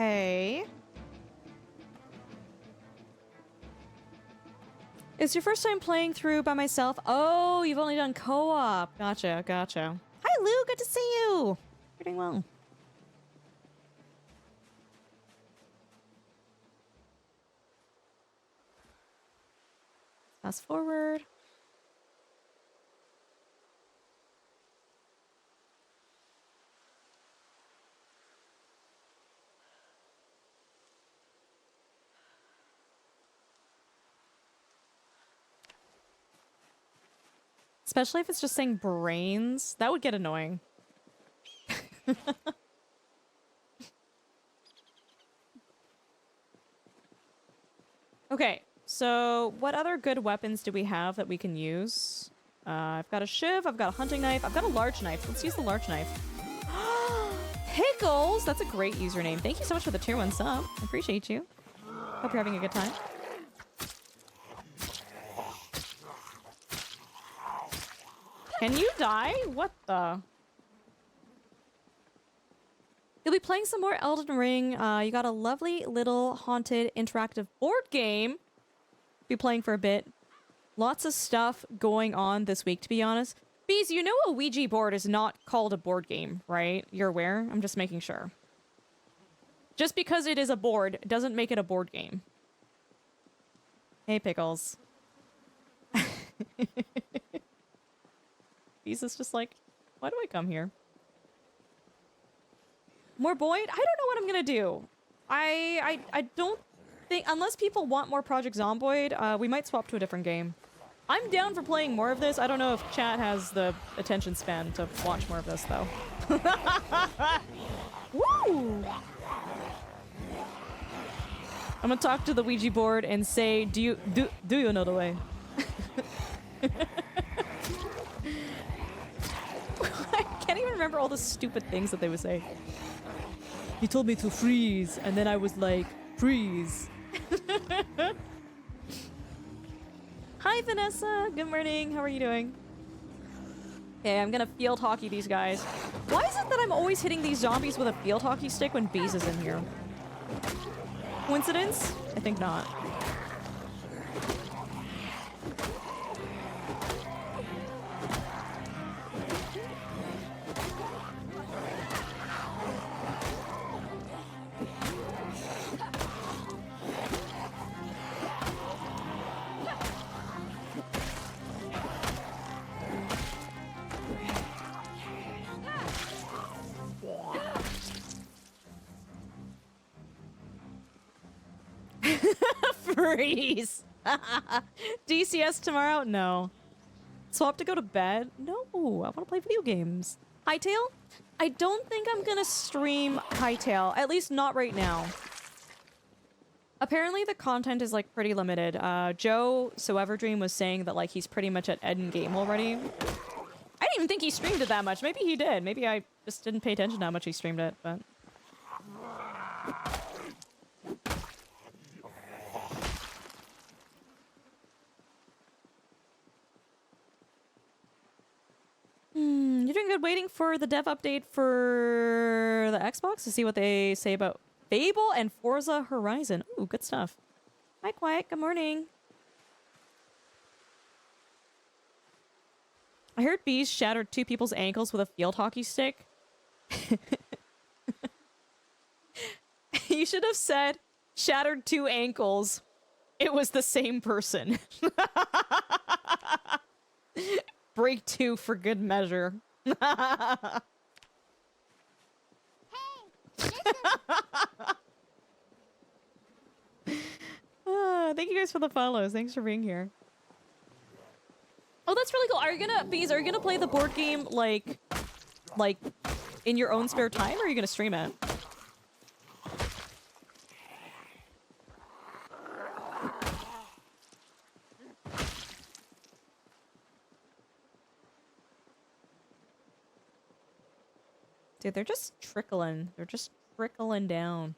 Okay. It's your first time playing through by myself? Oh, you've only done co-op. Gotcha, gotcha. Hi, Lou. Good to see you. You're doing well. Fast forward. Especially if it's just saying brains. That would get annoying. Okay, so what other good weapons do we have that we can use? I've got a shiv, I've got a hunting knife, I've got a large knife. Let's use the large knife. Pickles! That's a great username. Thank you so much for the tier 1 sub. I appreciate you. Hope you're having a good time. Can you die? What the? You'll be playing some more Elden Ring. You got a lovely little haunted interactive board game. Be playing for a bit. Lots of stuff going on this week, to be honest. Bees, you know a Ouija board is not called a board game, right? You're aware? I'm just making sure. Just because it is a board doesn't make it a board game. Hey, Pickles. Bees is just like, why do I come here? More Boyd? I don't know what I'm gonna do. I don't think, unless people want more Project Zomboid, we might swap to a different game. I'm down for playing more of this. I don't know if chat has the attention span to watch more of this, though. Woo! I'm gonna talk to the Ouija board and say, do you know the way? I can't even remember all the stupid things that they would say. He told me to freeze, and then I was like, freeze. Hi, Vanessa. Good morning. How are you doing? Okay, I'm gonna field hockey these guys. Why is it that I'm always hitting these zombies with a field hockey stick when Bees is in here? Coincidence? I think not. Freeze! DCS tomorrow? No. Swap to go to bed? No, I want to play video games. Hightail? I don't think I'm gonna stream Hightail, at least not right now. Apparently the content is like pretty limited. Joe, So Everdream, was saying that like he's pretty much at end game already. I didn't even think he streamed it that much. Maybe he did. Maybe I just didn't pay attention to how much he streamed it, but... You're doing good waiting for the dev update for the Xbox to see what they say about Fable and Forza Horizon. Ooh, good stuff. Hi, Quiet. Good morning. I heard Bees shattered 2 people's ankles with a field hockey stick. You should have said shattered 2 ankles. It was the same person. Break 2 for good measure. Hey, thank you guys for the follows. Thanks for being here. Oh, that's really cool. Are you gonna, Bees, are you gonna play the board game like in your own spare time, or are you gonna stream it? Dude, they're just trickling. They're just trickling down.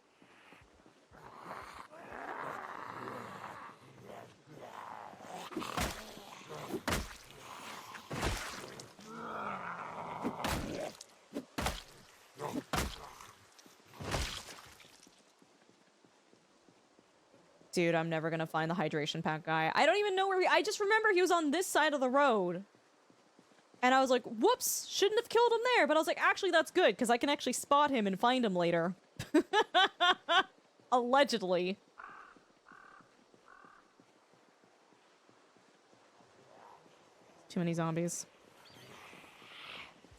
Dude, I'm never gonna find the hydration pack guy. I don't even know where I just remember he was on this side of the road. And I was like, whoops, shouldn't have killed him there. But I was like, actually, that's good, because I can actually spot him and find him later. Allegedly. Too many zombies.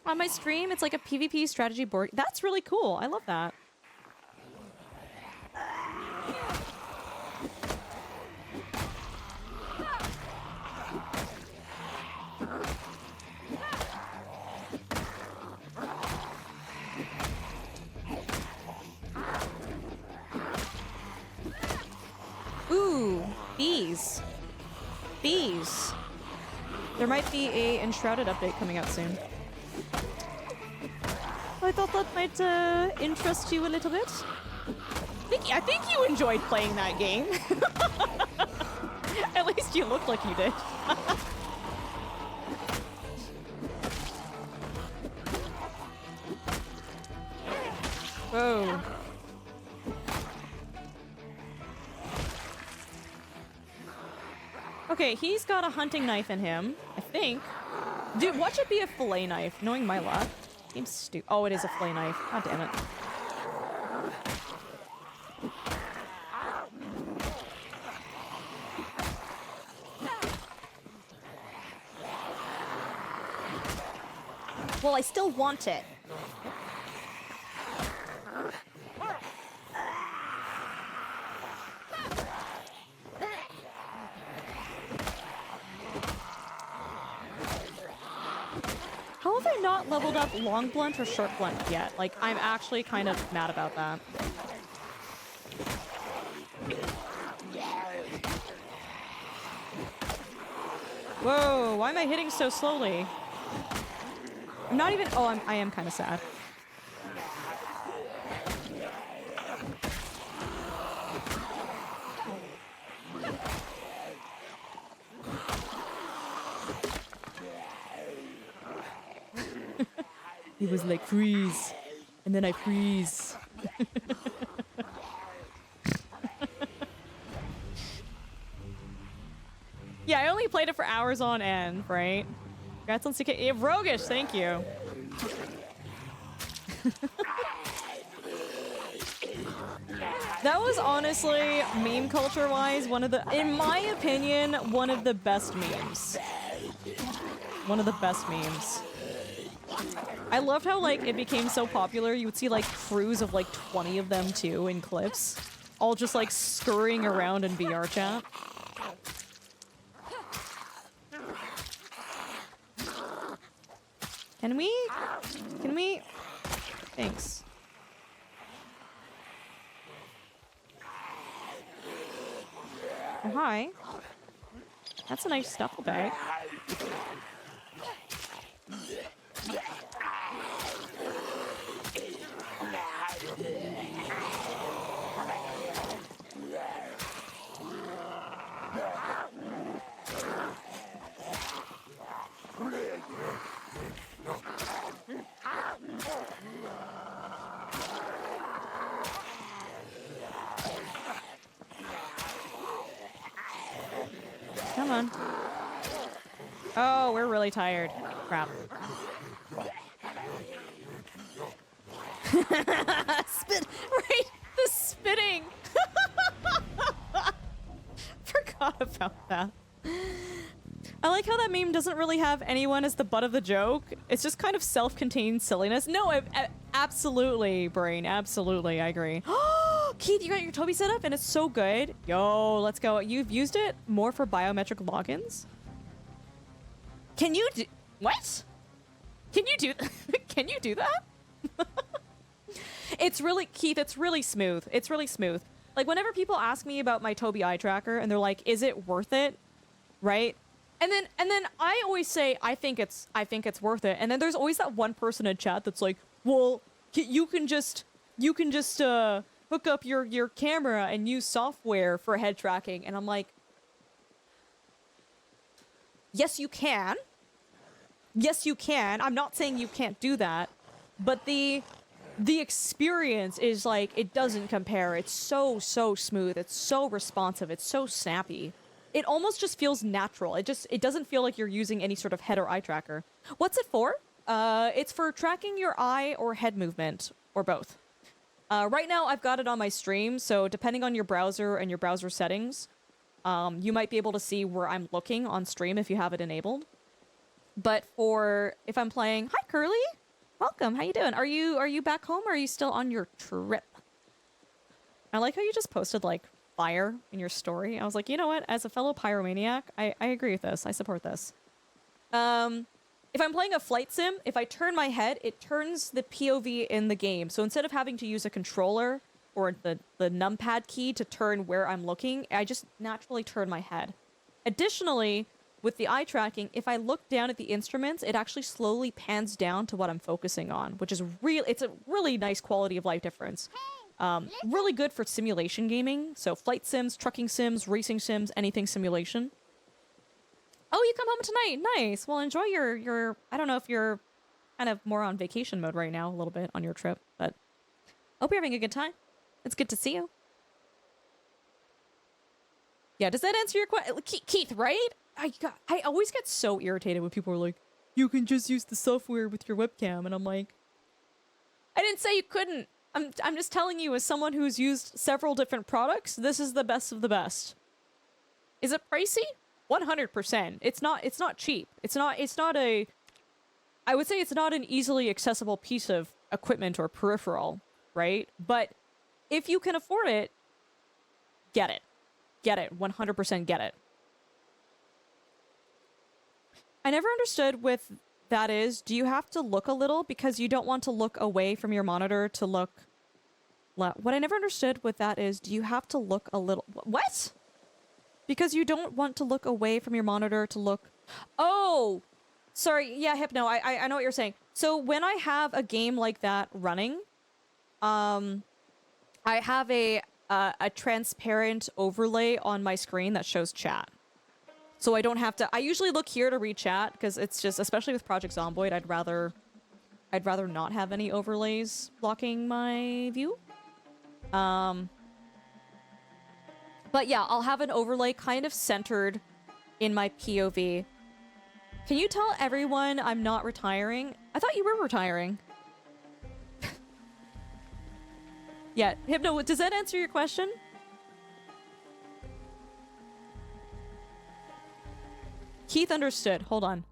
On my stream, it's like a PvP strategy board. That's really cool. I love that. Ooh, bees. Bees. There might be a Enshrouded update coming out soon. I thought that might interest you a little bit. I think you enjoyed playing that game. At least you looked like you did. Whoa. Okay, he's got a hunting knife in him, I think. Dude, watch it be a fillet knife, knowing my luck. Seems stupid. Oh, it is a fillet knife. God damn it. Well, I still want it. How have I not leveled up long blunt or short blunt yet? Like, I'm actually kind of mad about that. Whoa, why am I hitting so slowly? I'm not even... Oh, I am kind of sad. He was like, freeze. And then I freeze. Yeah, I only played it for hours on end, right? Congrats on CK. Yeah, Roguish, thank you. That was honestly, meme culture-wise, one of the, in my opinion, one of the best memes. One of the best memes. I loved how, like, it became so popular, you would see, like, crews of, like, 20 of them, too, in clips. All just, like, scurrying around in VR chat. Can we? Thanks. Oh, hi. That's a nice duffel bag. Come on. Oh, we're really tired. Crap. Spit. Right. The spitting. Forgot about that. I like how that meme doesn't really have anyone as the butt of the joke. It's just kind of self-contained silliness. No, absolutely, Brain. Absolutely, I agree. Keith, you got your Toby set up and it's so good. Yo, let's go. You've used it more for biometric logins? Can you do... What? Can you do... Can you do that? It's really... Keith, it's really smooth. It's really smooth. Like, whenever people ask me about my Toby eye tracker and they're like, is it worth it? Right? And then I always say, I think it's worth it. And then there's always that one person in chat that's like, well, you can just hook up your camera and use software for head tracking. And I'm like, yes, you can. Yes, you can. I'm not saying you can't do that. But the experience is like, it doesn't compare. It's so smooth. It's so responsive. It's so snappy. It almost just feels natural. It doesn't feel like you're using any sort of head or eye tracker. What's it for? It's for tracking your eye or head movement, or both. Right now, I've got it on my stream, so depending on your browser and your browser settings, you might be able to see where I'm looking on stream if you have it enabled. But for if I'm playing, hi Curly, welcome. How you doing? Are you back home or are you still on your trip? I like how you just posted like fire in your story. I was like, you know what? As a fellow pyromaniac, I agree with this. I support this. If I'm playing a flight sim, if I turn my head, it turns the POV in the game. So instead of having to use a controller or the numpad key to turn where I'm looking, I just naturally turn my head. Additionally, with the eye tracking, if I look down at the instruments, it actually slowly pans down to what I'm focusing on, which is it's a really nice quality of life difference. Really good for simulation gaming. So flight sims, trucking sims, racing sims, anything simulation. Oh, you come home tonight. Nice. Well, enjoy your I don't know if you're kind of more on vacation mode right now, a little bit on your trip, but hope you're having a good time. It's good to see you. Yeah, does that answer your question? Keith, right? I always get so irritated when people are like, you can just use the software with your webcam. And I'm like, I didn't say you couldn't. I'm just telling you, as someone who's used several different products, this is the best of the best. Is it pricey? 100%. It's not cheap. It's not I would say it's not an easily accessible piece of equipment or peripheral, right? But if you can afford it, get it. Get it. 100% get it. I never understood with that is, do you have to look a little because you don't want to look away from your monitor to look left? What I never understood with that is, do you have to look a little... What? Because you don't want to look away from your monitor to look... Oh! Sorry, yeah, Hypno, I know what you're saying. So when I have a game like that running, I have a transparent overlay on my screen that shows chat. So I don't have to... I usually look here to read chat, because it's just, especially with Project Zomboid, I'd rather not have any overlays blocking my view. But yeah, I'll have an overlay kind of centered in my POV. Can you tell everyone I'm not retiring? I thought you were retiring. Yeah, Hypno, does that answer your question? Keith understood. Hold on.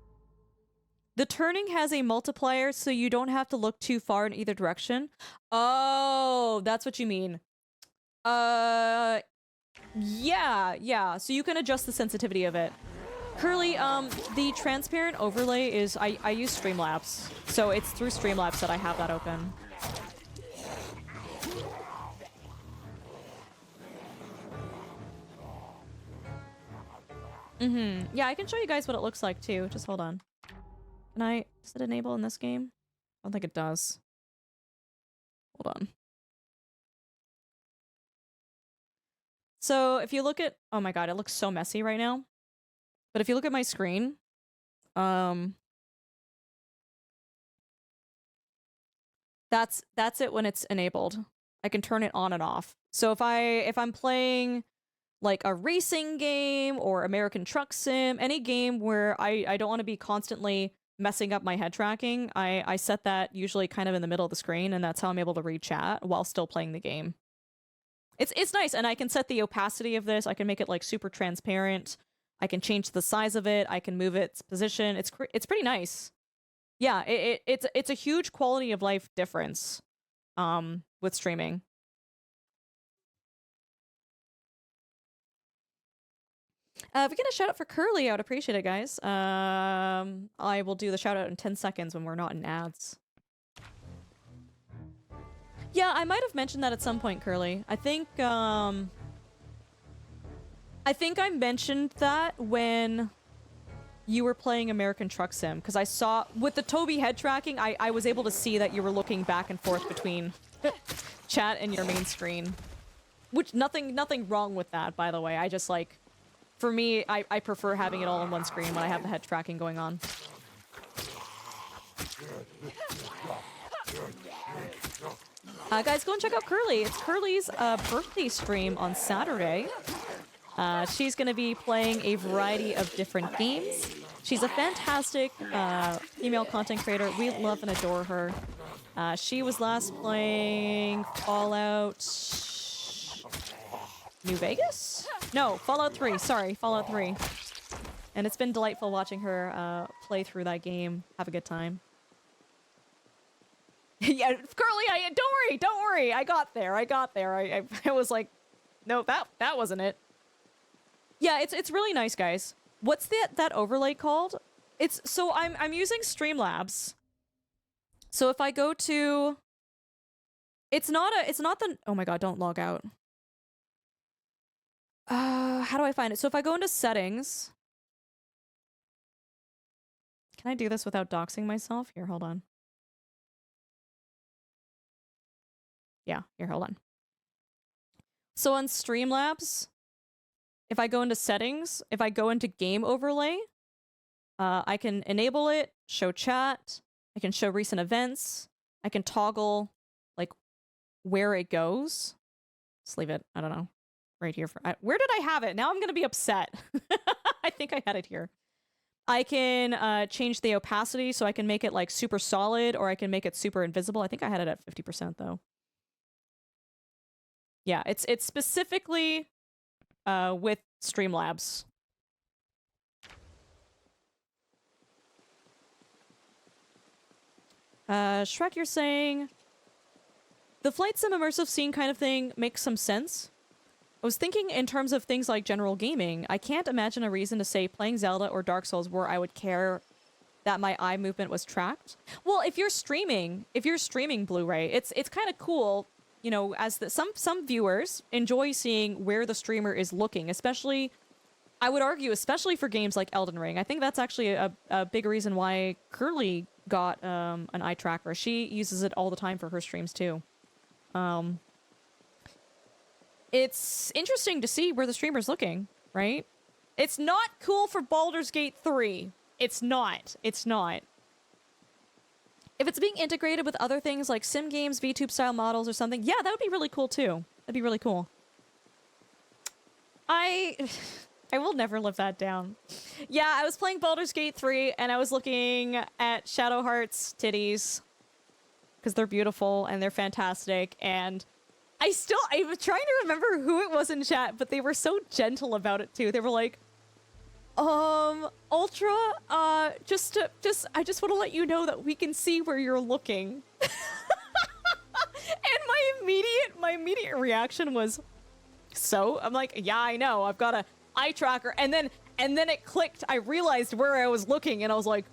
The turning has a multiplier, so you don't have to look too far in either direction. Oh, that's what you mean. Yeah. So you can adjust the sensitivity of it. Curly, the transparent overlay is... I use Streamlabs. So it's through Streamlabs that I have that open. Yeah, I can show you guys what it looks like, too. Just hold on. Does it enable in this game? I don't think it does. Hold on. So, if you look at... Oh my god, it looks so messy right now. But if you look at my screen... That's it when it's enabled. I can turn it on and off. So if I'm playing... like a racing game or American Truck Sim, any game where I don't want to be constantly messing up my head tracking, I set that usually kind of in the middle of the screen, and that's how I'm able to read chat while still playing the game. It's nice, and I can set the opacity of this. I can make it like super transparent. I can change the size of it. I can move its position. It's pretty nice. Yeah, it's a huge quality of life difference with streaming. If we get a shout out for Curly, I would appreciate it, guys. I will do the shout out in 10 seconds when we're not in ads. Yeah, I might have mentioned that at some point, Curly. I think I mentioned that when you were playing American Truck Sim, because I saw with the Toby head tracking, I was able to see that you were looking back and forth between chat and your main screen. Which nothing wrong with that, by the way. I just like... For me, I prefer having it all on one screen when I have the head tracking going on. Guys, go and check out Curly. It's Curly's birthday stream on Saturday. She's going to be playing a variety of different games. She's a fantastic female content creator. We love and adore her. She was last playing Fallout... New Vegas? No, Fallout 3. Sorry, Fallout 3. And it's been delightful watching her play through that game. Have a good time. Yeah, Curly, don't worry. I got there. I was like, no, that wasn't it. Yeah, it's really nice, guys. What's that overlay called? So I'm using Streamlabs. So if I go to, it's not the, oh my god, don't log out. How do I find it? So if I go into settings, can I do this without doxing myself? Here, hold on. Yeah, here, hold on. So on Streamlabs, if I go into settings, if I go into game overlay, I can enable it, show chat, I can show recent events, I can toggle like where it goes. Just leave it, I don't know, right here. Where did I have it? Now I'm gonna be upset. I think I had it here. I can change the opacity so I can make it like super solid, or I can make it super invisible. I think I had it at 50% though. Yeah, it's specifically with Streamlabs. Shrek, you're saying the flight sim immersive scene kind of thing makes some sense. I was thinking in terms of things like general gaming. I can't imagine a reason to say playing Zelda or Dark Souls where I would care that my eye movement was tracked. Well, if you're streaming Blu-ray, it's kind of cool, you know, as some viewers enjoy seeing where the streamer is looking, especially, I would argue, especially for games like Elden Ring. I think that's actually a big reason why Curly got an eye tracker. She uses it all the time for her streams too. It's interesting to see where the streamer's looking, right? It's not cool for Baldur's Gate 3. It's not. It's not. If it's being integrated with other things like sim games, VTube style models or something, yeah, that would be really cool too. That'd be really cool. I will never live that down. Yeah, I was playing Baldur's Gate 3 and I was looking at Shadowheart's titties because they're beautiful and they're fantastic, and I was trying to remember who it was in chat, but they were so gentle about it too. They were like, Ultra, I just want to let you know that we can see where you're looking. And my immediate reaction was, so? I'm like, yeah, I know, I've got a eye tracker. And then it clicked. I realized where I was looking and I was like,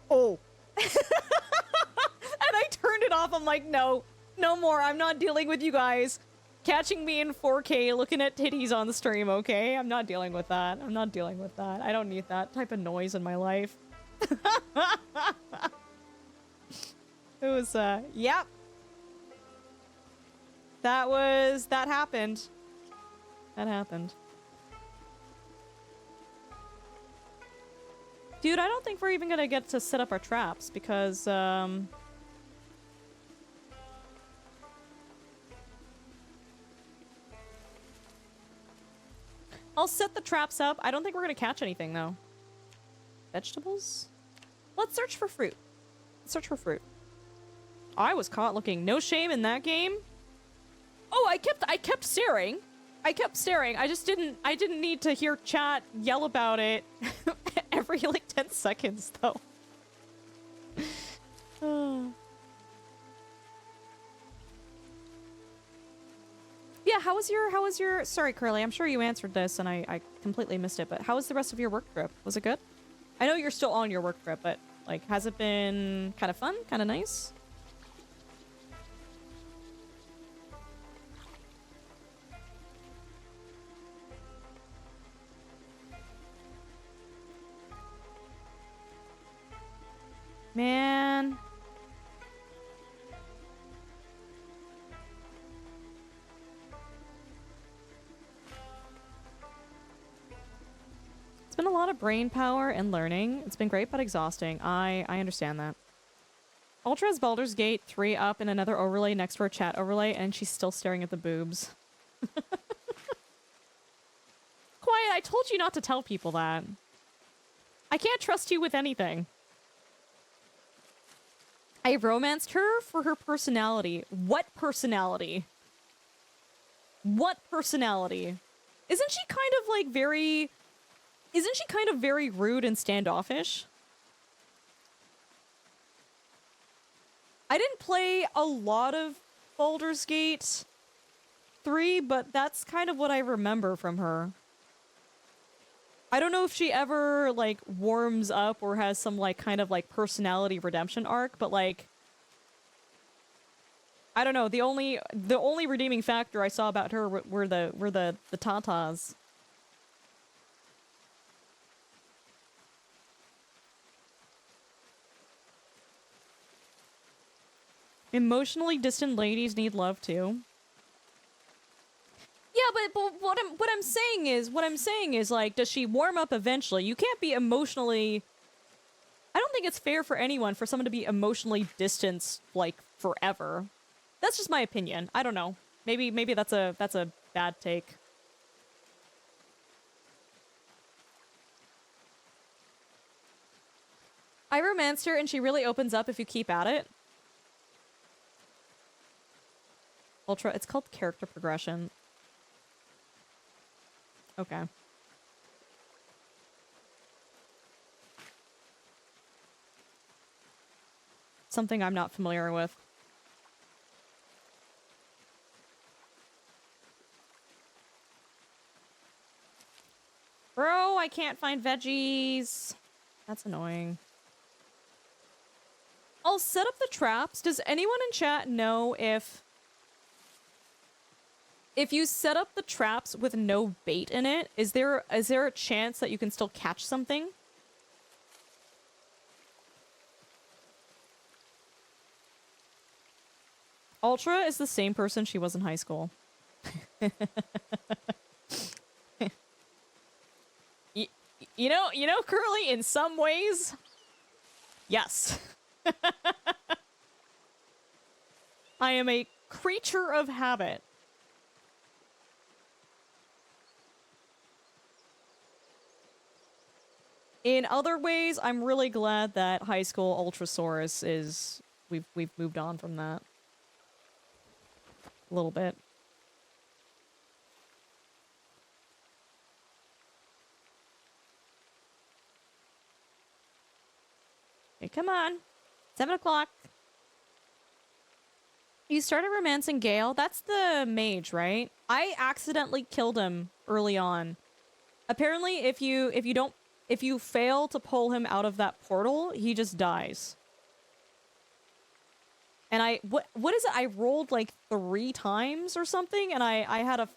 oh. And I turned it off. I'm like, no more. I'm not dealing with you guys catching me in 4K looking at titties on the stream, okay? I'm not dealing with that. I'm not dealing with that. I don't need that type of noise in my life. It was, yep. That happened. That happened. Dude, I don't think we're even gonna get to set up our traps because, I'll set the traps up. I don't think we're gonna catch anything, though. Vegetables? Let's search for fruit. Let's search for fruit. I was caught looking. No shame in that game. Oh, I kept staring. I kept staring. I didn't need to hear chat yell about it every, like, 10 seconds, though. Yeah, how was your, sorry, Curly, I'm sure you answered this and I completely missed it, but how was the rest of your work trip? Was it good? I know you're still on your work trip, but, like, has it been kind of fun? Kind of nice? Man. It's been a lot of brain power and learning. It's been great but exhausting. I understand that. Ultra's Baldur's Gate 3 up in another overlay next to her chat overlay, and she's still staring at the boobs. Quiet, I told you not to tell people that. I can't trust you with anything. I romanced her for her personality. What personality? What personality? Isn't she kind of like very... Isn't she kind of very rude and standoffish? I didn't play a lot of Baldur's Gate 3, but that's kind of what I remember from her. I don't know if she ever, like, warms up or has some, like, kind of, like, personality redemption arc, but, like, I don't know, the only redeeming factor I saw about her were the tatas. Emotionally distant ladies need love too. Yeah, but what I'm saying is like, does she warm up eventually? You can't be emotionally. I don't think it's fair for anyone for someone to be emotionally distanced like forever. That's just my opinion. I don't know. Maybe that's a bad take. I romanced her and she really opens up if you keep at it. Ultra, it's called character progression. Okay. Something I'm not familiar with. Bro, I can't find veggies. That's annoying. I'll set up the traps. Does anyone in chat know if you set up the traps with no bait in it, is there a chance that you can still catch something? Ultra is the same person she was in high school. You know, Curly, in some ways, yes. I am a creature of habit. In other ways, I'm really glad that high school Ultrasaurus is... We've moved on from that. A little bit. Hey, come on. 7 o'clock. You started romancing Gale? That's the mage, right? I accidentally killed him early on. Apparently, if you fail to pull him out of that portal, he just dies. And what is it? I rolled like 3 times or something, and I had a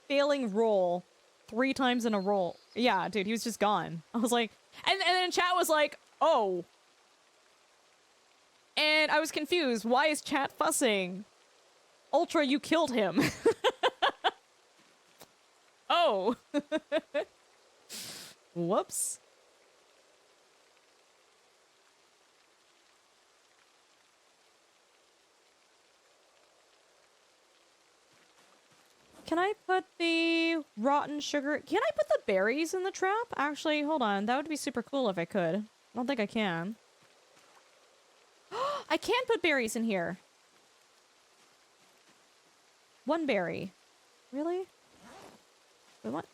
failing roll 3 times in a row. Yeah, dude, he was just gone. I was like, and then chat was like, oh. And I was confused. Why is chat fussing? Ultra, you killed him. Oh. Whoops. Can I put the rotten sugar... Can I put the berries in the trap? Actually, hold on. That would be super cool if I could. I don't think I can. I can put berries in here. 1 berry. Really? Wait, what?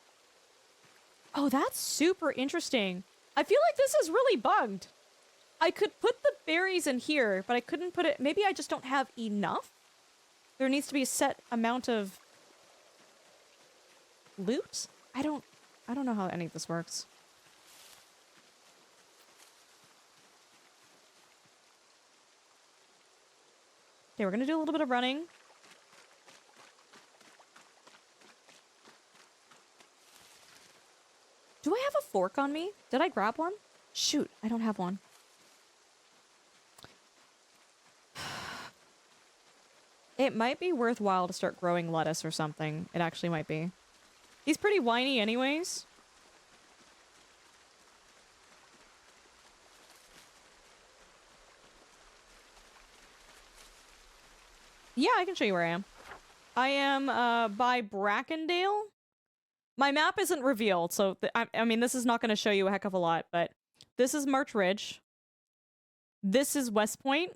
Oh, that's super interesting. I feel like this is really bugged. I could put the berries in here, but I couldn't put it... Maybe I just don't have enough? There needs to be a set amount of... loot? I don't know how any of this works. Okay, we're gonna do a little bit of running. Do I have a fork on me? Did I grab one? Shoot, I don't have one. It might be worthwhile to start growing lettuce or something. It actually might be. He's pretty whiny anyways. Yeah, I can show you where I am. I am by Brackendale. My map isn't revealed, so I mean, this is not going to show you a heck of a lot, but this is March Ridge. This is West Point.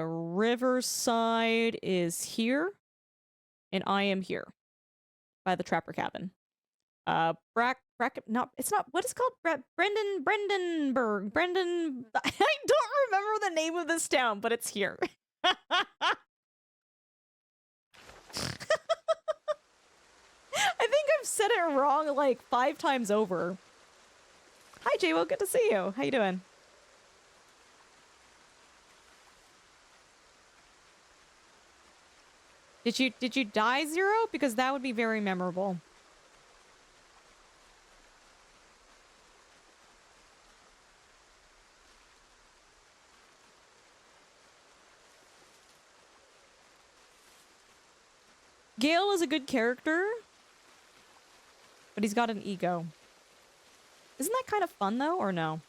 Riverside is here. And I am here. By the Trapper Cabin. No, it's not, what is it called? Brendenburg. I don't remember the name of this town, but it's here. I think I've said it wrong like 5 times over. Hi, J-Will, good to see you. How you doing? Did you die, Zero? Because that would be very memorable. Gale is a good character, but he's got an ego. Isn't that kind of fun, though, or no?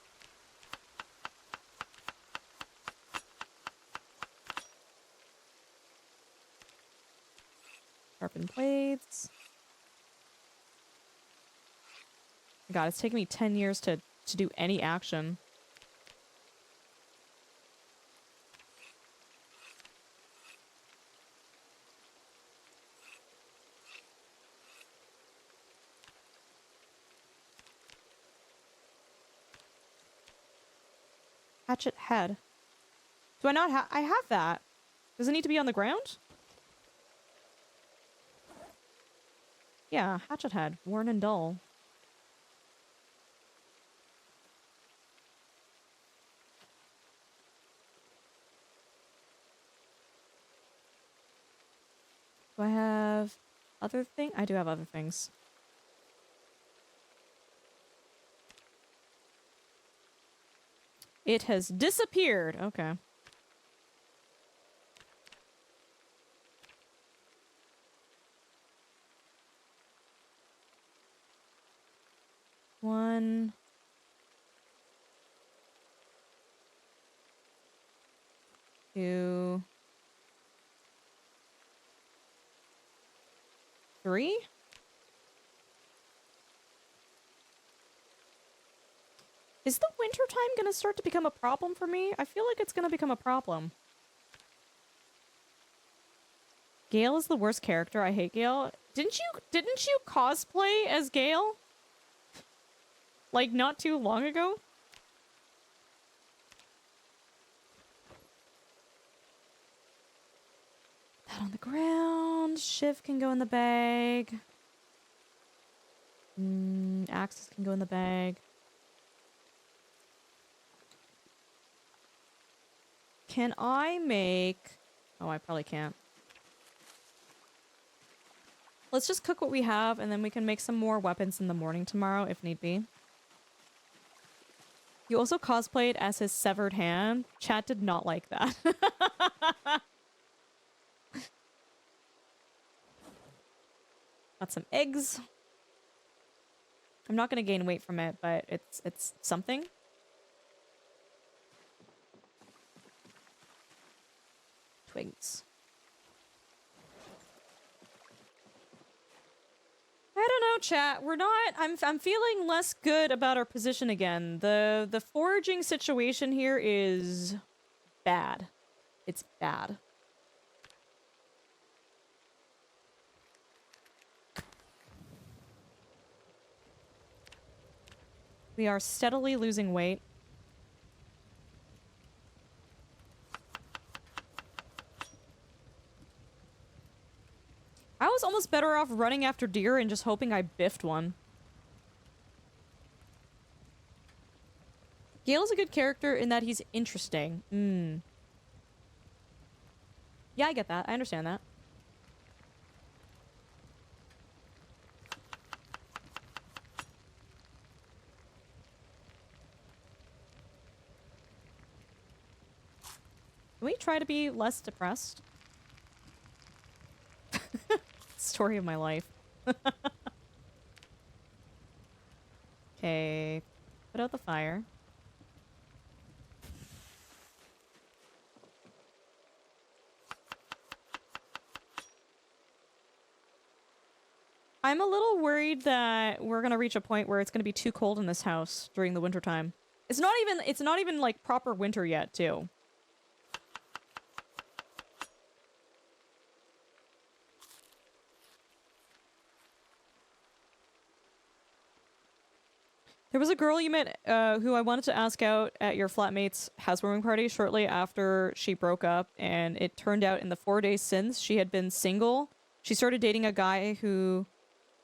Sharpen blades. God, it's taken me 10 years to do any action. Hatchet head. Do I not have? I have that. Does it need to be on the ground? Yeah, hatchet head. Worn and dull. Do I have other thing? I do have other things. It has disappeared. Okay. One. Two. 3? Is the winter time gonna start to become a problem for me? I feel like it's gonna become a problem. Gale is the worst character. I hate Gale. Didn't you cosplay as Gale? Like, not too long ago? That on the ground. Shiv can go in the bag. Axes can go in the bag. Can I make... Oh, I probably can't. Let's just cook what we have, and then we can make some more weapons in the morning tomorrow, if need be. You also cosplayed as his severed hand. Chat did not like that. Got some eggs. I'm not gonna gain weight from it, but it's something. Twigs. I don't know, chat. We're not... I'm feeling less good about our position again. The foraging situation here is bad. It's bad. We are steadily losing weight. I was almost better off running after deer and just hoping I biffed one. Gale's a good character in that he's interesting. Yeah, I get that. I understand that. Can we try to be less depressed? Story of my life. Okay. Put out the fire. I'm a little worried that we're gonna reach a point where it's gonna be too cold in this house during the wintertime. It's not even like proper winter yet, too. There was a girl you met who I wanted to ask out at your flatmate's housewarming party shortly after she broke up, and it turned out in the 4 days since she had been single, she started dating a guy who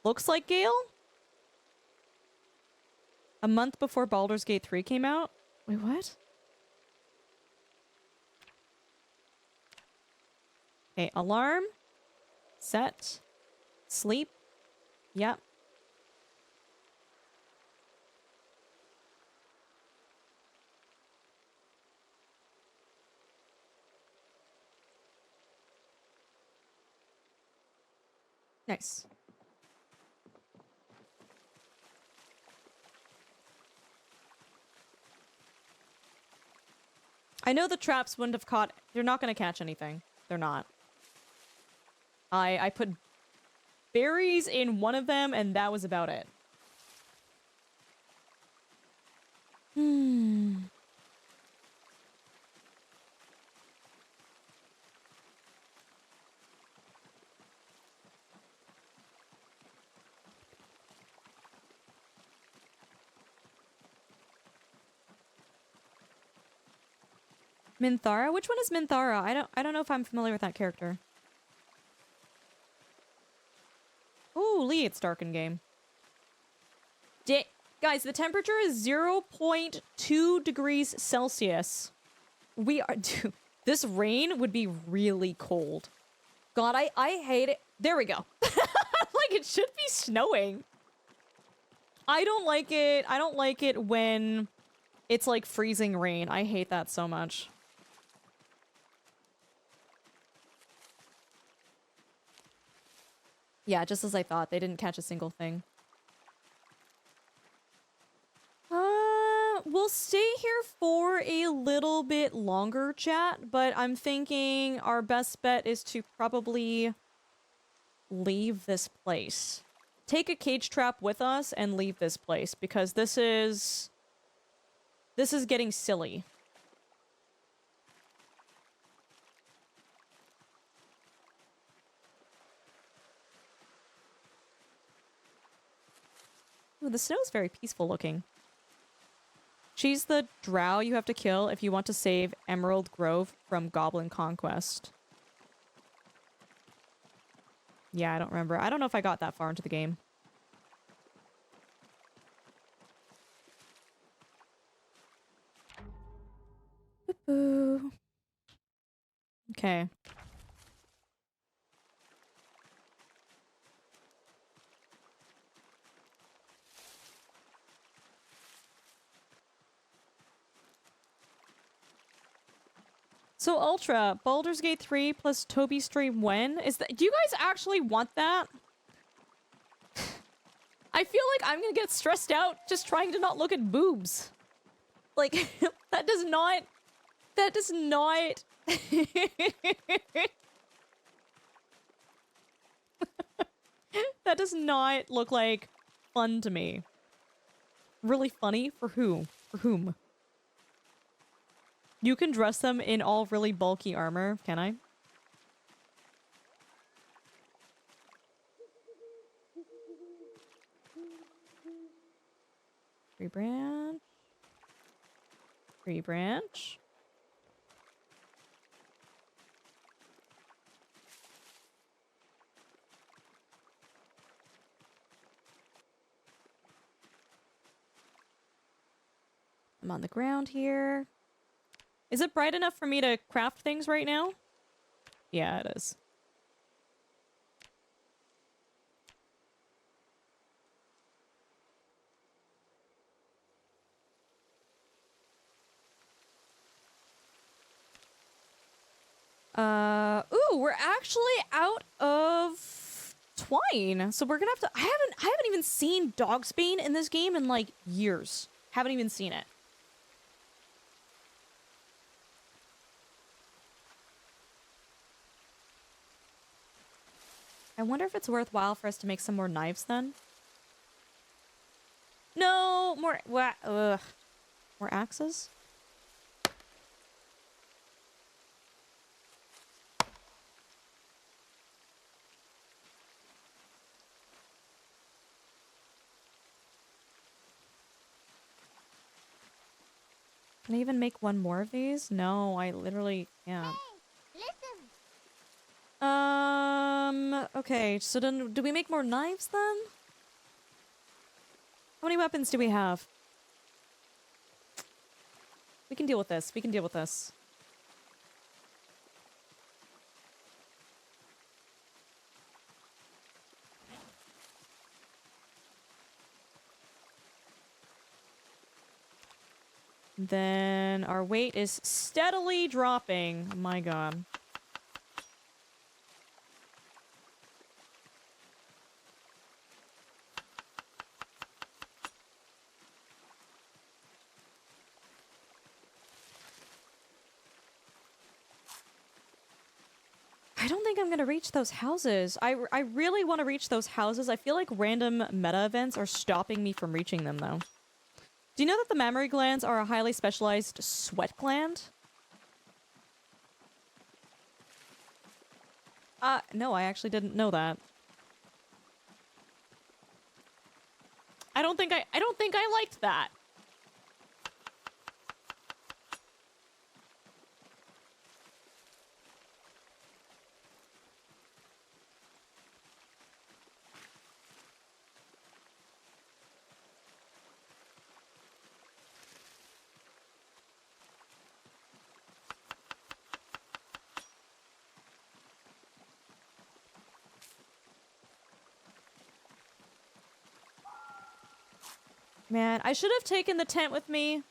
looks like Gale? A month before Baldur's Gate 3 came out? Wait, what? Okay, alarm. Set. Sleep. Yep. Nice. I know the traps wouldn't have caught... They're not going to catch anything. They're not. I put berries in one of them, and that was about it. Minthara? Which one is Minthara? I don't know if I'm familiar with that character. Ooh, Lee, it's dark in game. Guys, the temperature is 0.2 degrees Celsius. We are... Dude, this rain would be really cold. God, I hate it. There we go. Like, it should be snowing. I don't like it. I don't like it when it's like freezing rain. I hate that so much. Yeah, just as I thought. They didn't catch a single thing. We'll stay here for a little bit longer, chat, but I'm thinking our best bet is to probably leave this place. Take a cage trap with us and leave this place, because this is getting silly. Ooh, the snow's very peaceful looking. She's the drow you have to kill if you want to save Emerald Grove from Goblin Conquest. Yeah, I don't remember. I don't know if I got that far into the game. Boo-boo. Okay. So Ultra, Baldur's Gate 3 plus Toby stream when? Is that, do you guys actually want that? I feel like I'm gonna get stressed out just trying to not look at boobs. Like, that does not... That does not... That does not look like fun to me. Really funny? For who? For whom? You can dress them in all really bulky armor, can I? Tree branch. Tree branch. I'm on the ground here. Is it bright enough for me to craft things right now? Yeah, it is. Ooh, we're actually out of twine. So we're gonna have to... I haven't even seen Dogsbane in this game in, like, years. Haven't even seen it. I wonder if it's worthwhile for us to make some more knives then. No, more more axes? Can I even make one more of these? No, I literally can't. Hey, Okay, so then do we make more knives then? How many weapons do we have? We can deal with this. We can deal with this. Then our weight is steadily dropping. Oh my god. I don't think I'm gonna reach those houses. I really want to reach those houses. I feel like random meta events are stopping me from reaching them, though. Do you know that the mammary glands are a highly specialized sweat gland? No, I actually didn't know that. I don't think I liked that. Man, I should have taken the tent with me.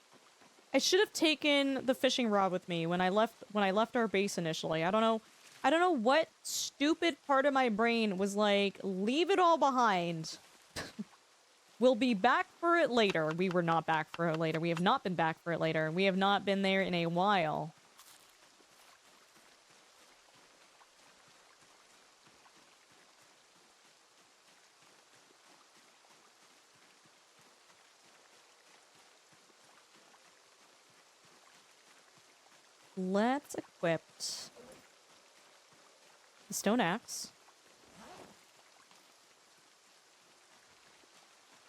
I should have taken the fishing rod with me when I left our base initially. I don't know what stupid part of my brain was like, leave it all behind. We'll be back for it later. We were not back for it later. We have not been back for it later. We have not been there in a while. Let's equip the stone axe.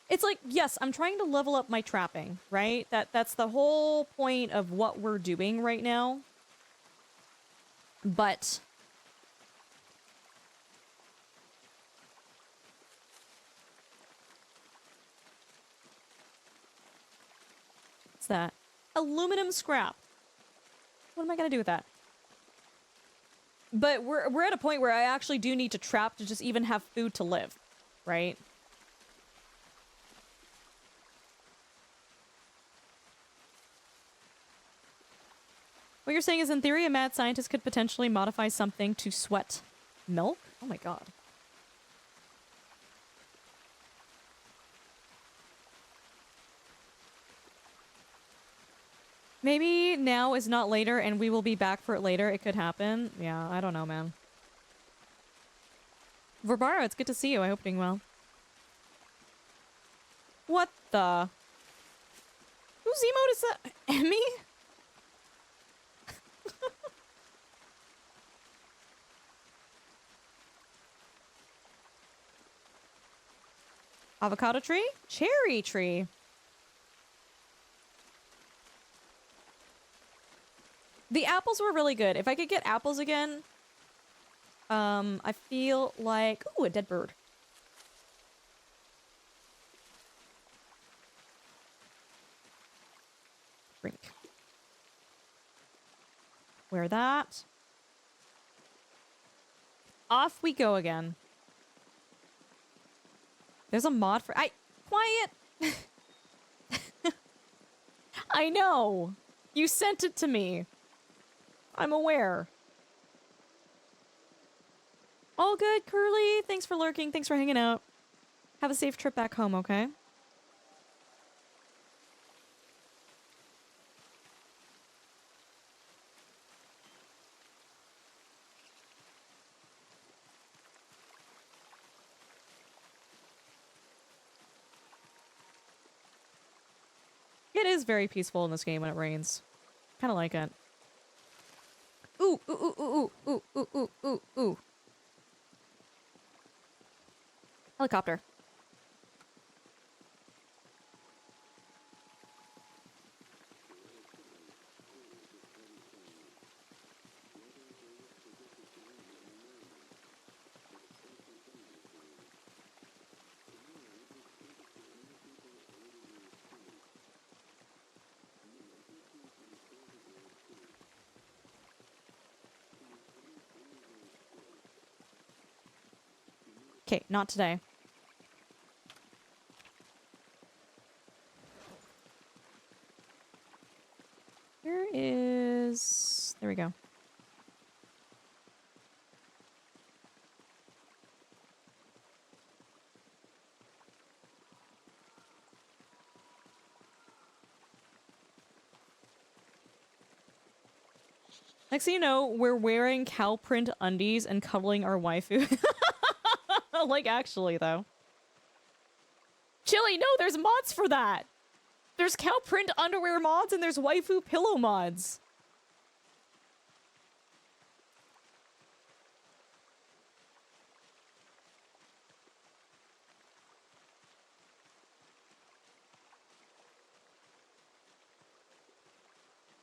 It's like, yes, I'm trying to level up my trapping, right? That's the whole point of what we're doing right now. But what's that? Aluminum scrap. What am I gonna do with that? But we're at a point where I actually do need to trap to just even have food to live, right? What you're saying is, in theory, a mad scientist could potentially modify something to sweat milk? Oh my god. Maybe now is not later and we will be back for it later. It could happen. Yeah, I don't know, man. Verbaro, it's good to see you. I hope you're doing well. What the? Whose emote is that? Emmy? Avocado tree? Cherry tree. The apples were really good. If I could get apples again, I feel like... Ooh, a dead bird. Drink. Wear that. Off we go again. There's a mod for... Quiet! I know! You sent it to me. I'm aware. All good, Curly. Thanks for lurking. Thanks for hanging out. Have a safe trip back home, okay? It is very peaceful in this game when it rains. Kind of like it. Ooh, ooh, ooh, ooh, ooh, ooh, ooh, ooh, ooh. Helicopter. Okay, not today. Here is... There we go. Next thing you know, we're wearing cow print undies and cuddling our waifu. Like, actually, though. Chili, no, there's mods for that! There's cow print underwear mods and there's waifu pillow mods.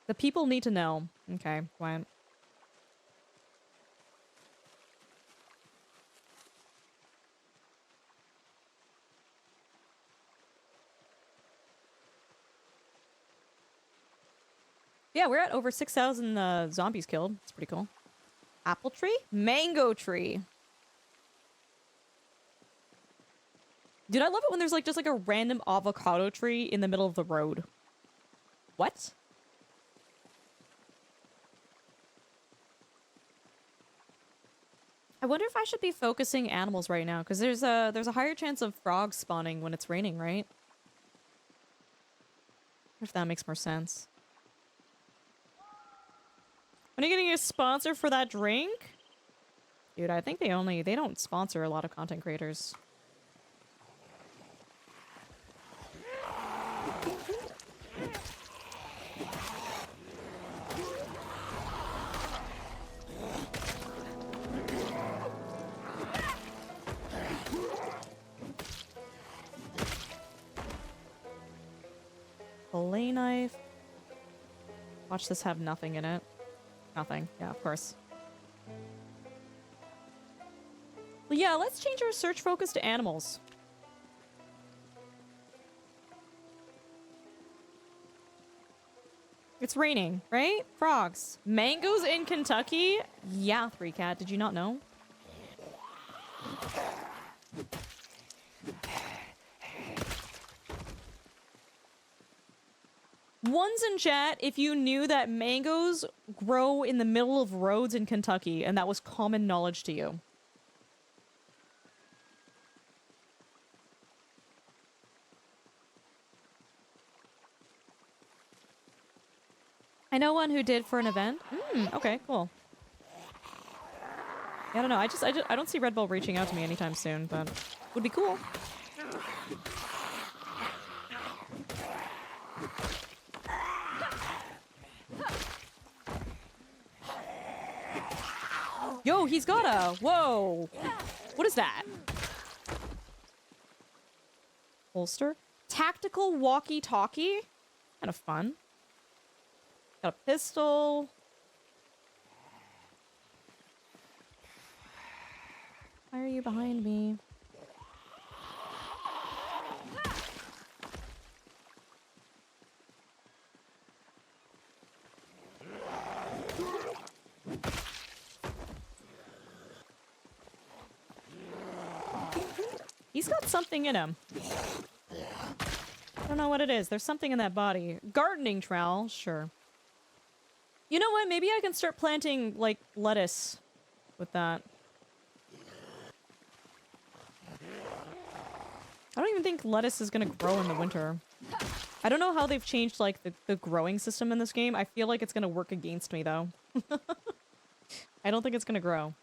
The people need to know. Okay, quiet. Yeah, we're at over 6,000 zombies killed. It's pretty cool. Apple tree? Mango tree. Dude, I love it when there's like just like a random avocado tree in the middle of the road. What? I wonder if I should be focusing animals right now, because there's a higher chance of frogs spawning when it's raining, right? If that makes more sense. When are you getting a sponsor for that drink? Dude, I think they don't sponsor a lot of content creators. Fillet knife. Watch this have nothing in it. Nothing. Yeah, of course. Well, yeah, let's change our search focus to animals. It's raining, right? Frogs. Mangoes in Kentucky? Yeah, 3Cat. Did you not know? Ones in chat if you knew that mangoes grow in the middle of roads in Kentucky and that was common knowledge to you. I know one who did for an event. Okay, cool. Yeah, I don't know. I don't see Red Bull reaching out to me anytime soon, but would be cool. Yo, he's got a... Whoa. What is that? Holster? Tactical walkie-talkie? Kind of fun. Got a pistol. Why are you behind me? He's got something in him. I don't know what it is. There's something in that body. Gardening trowel, sure. You know what? Maybe I can start planting, like, lettuce with that. I don't even think lettuce is gonna grow in the winter. I don't know how they've changed, like, the growing system in this game. I feel like it's gonna work against me, though. I don't think it's gonna grow.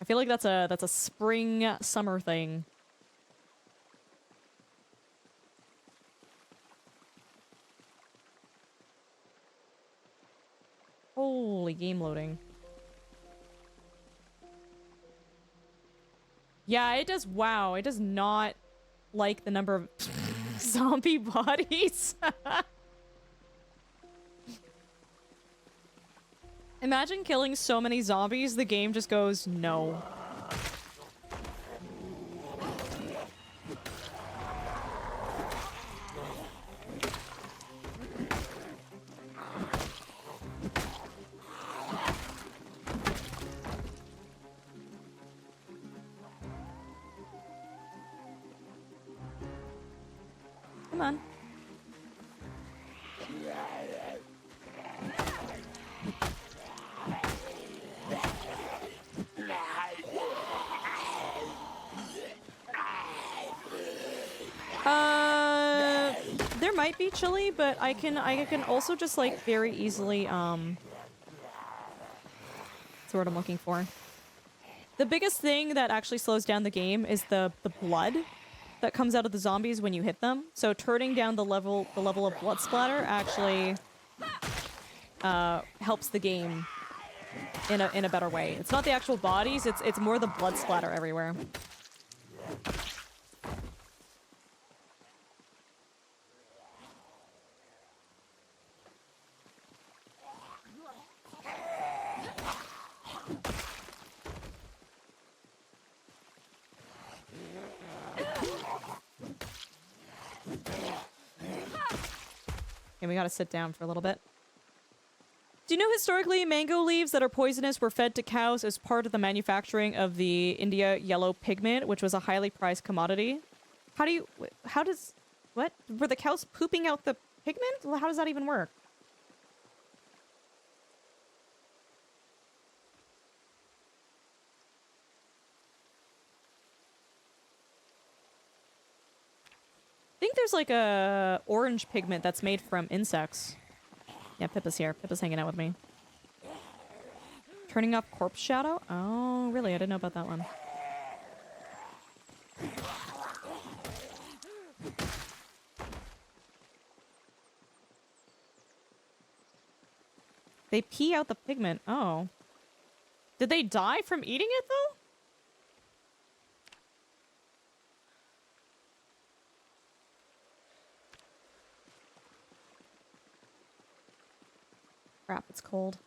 I feel like that's a spring, summer thing. Holy game loading. Yeah, it does. Wow, it does not like the number of zombie bodies. Imagine killing so many zombies, the game just goes, no. might be chilly, but I can also just like very easily that's what I'm looking for. The biggest thing that actually slows down the game is the blood that comes out of the zombies when you hit them. So turning down the level of blood splatter actually helps the game in a better way. It's not the actual bodies, it's more the blood splatter everywhere. Okay, we gotta sit down for a little bit. Do you know historically mango leaves that are poisonous were fed to cows as part of the manufacturing of the India yellow pigment, which was a highly prized commodity? What? Were the cows pooping out the pigment? Well, how does that even work? I think there's like a orange pigment that's made from insects. Yeah, Pippa's here. Pippa's hanging out with me. Turning off corpse shadow? Oh, really? I didn't know about that one. They pee out the pigment. Oh. Did they die from eating it, though? Crap, it's cold.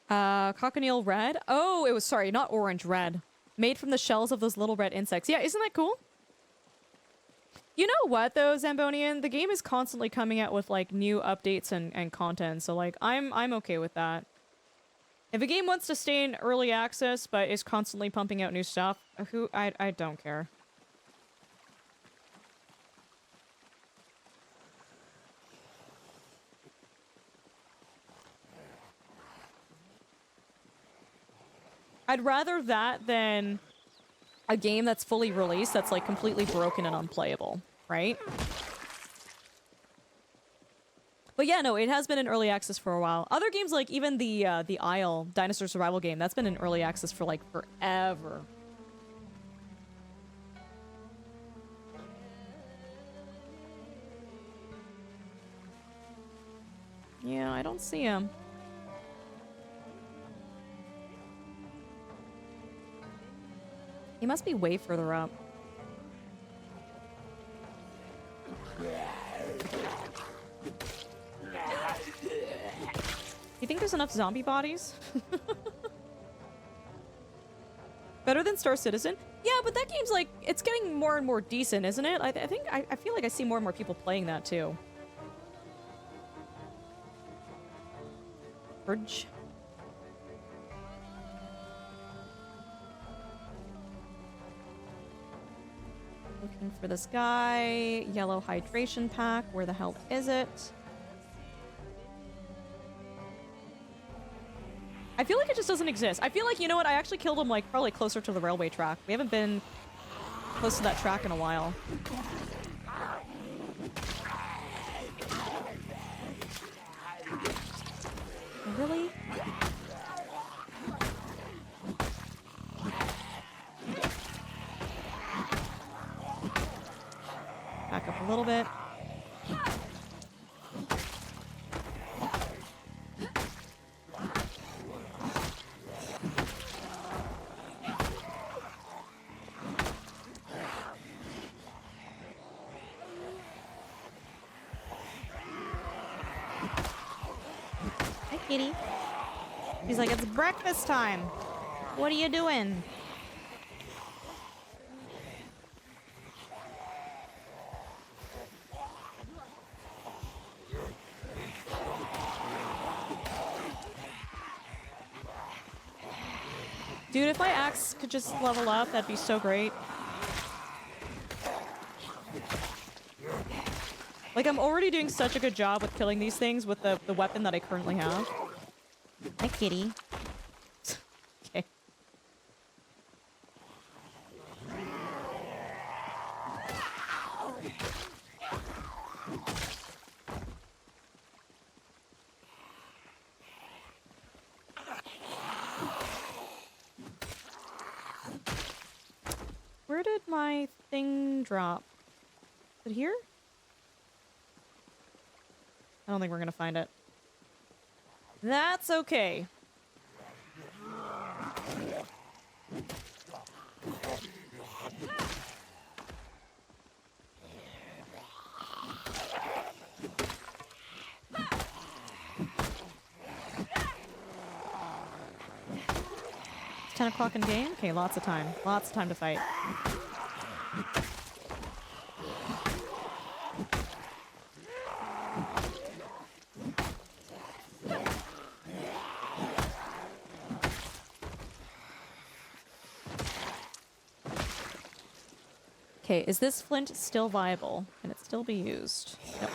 Cochineal red? Oh, it was, sorry, not orange, red. Made from the shells of those little red insects. Yeah, isn't that cool? You know what, though, Zambonian? The game is constantly coming out with, like, new updates and content, so, like, I'm okay with that. If a game wants to stay in early access, but is constantly pumping out new stuff, I don't care. I'd rather that than a game that's fully released that's like completely broken and unplayable, right? But yeah, no, it has been in early access for a while. Other games like even the Isle dinosaur survival game, that's been in early access for like forever. Yeah, I don't see him. He must be way further up. You think there's enough zombie bodies? Better than Star Citizen? Yeah, but that game's like, it's getting more and more decent, isn't it? I feel like I see more and more people playing that too. Bridge. Looking for this guy. Yellow hydration pack. Where the hell is it? I feel like it just doesn't exist. I feel like, you know what? I actually killed him, like, probably closer to the railway track. We haven't been close to that track in a while. Really? Back up a little bit. Hi, kitty. He's like, it's breakfast time. What are you doing? Dude, if my axe could just level up, that'd be so great. Like, I'm already doing such a good job with killing these things with the weapon that I currently have. Hi, kitty. Okay. Where did my thing drop? Is it here? I don't think we're gonna find it. That's okay. It's 10 o'clock in game? Okay, lots of time. Lots of time to fight. Okay, is this flint still viable? Can it still be used? Nope.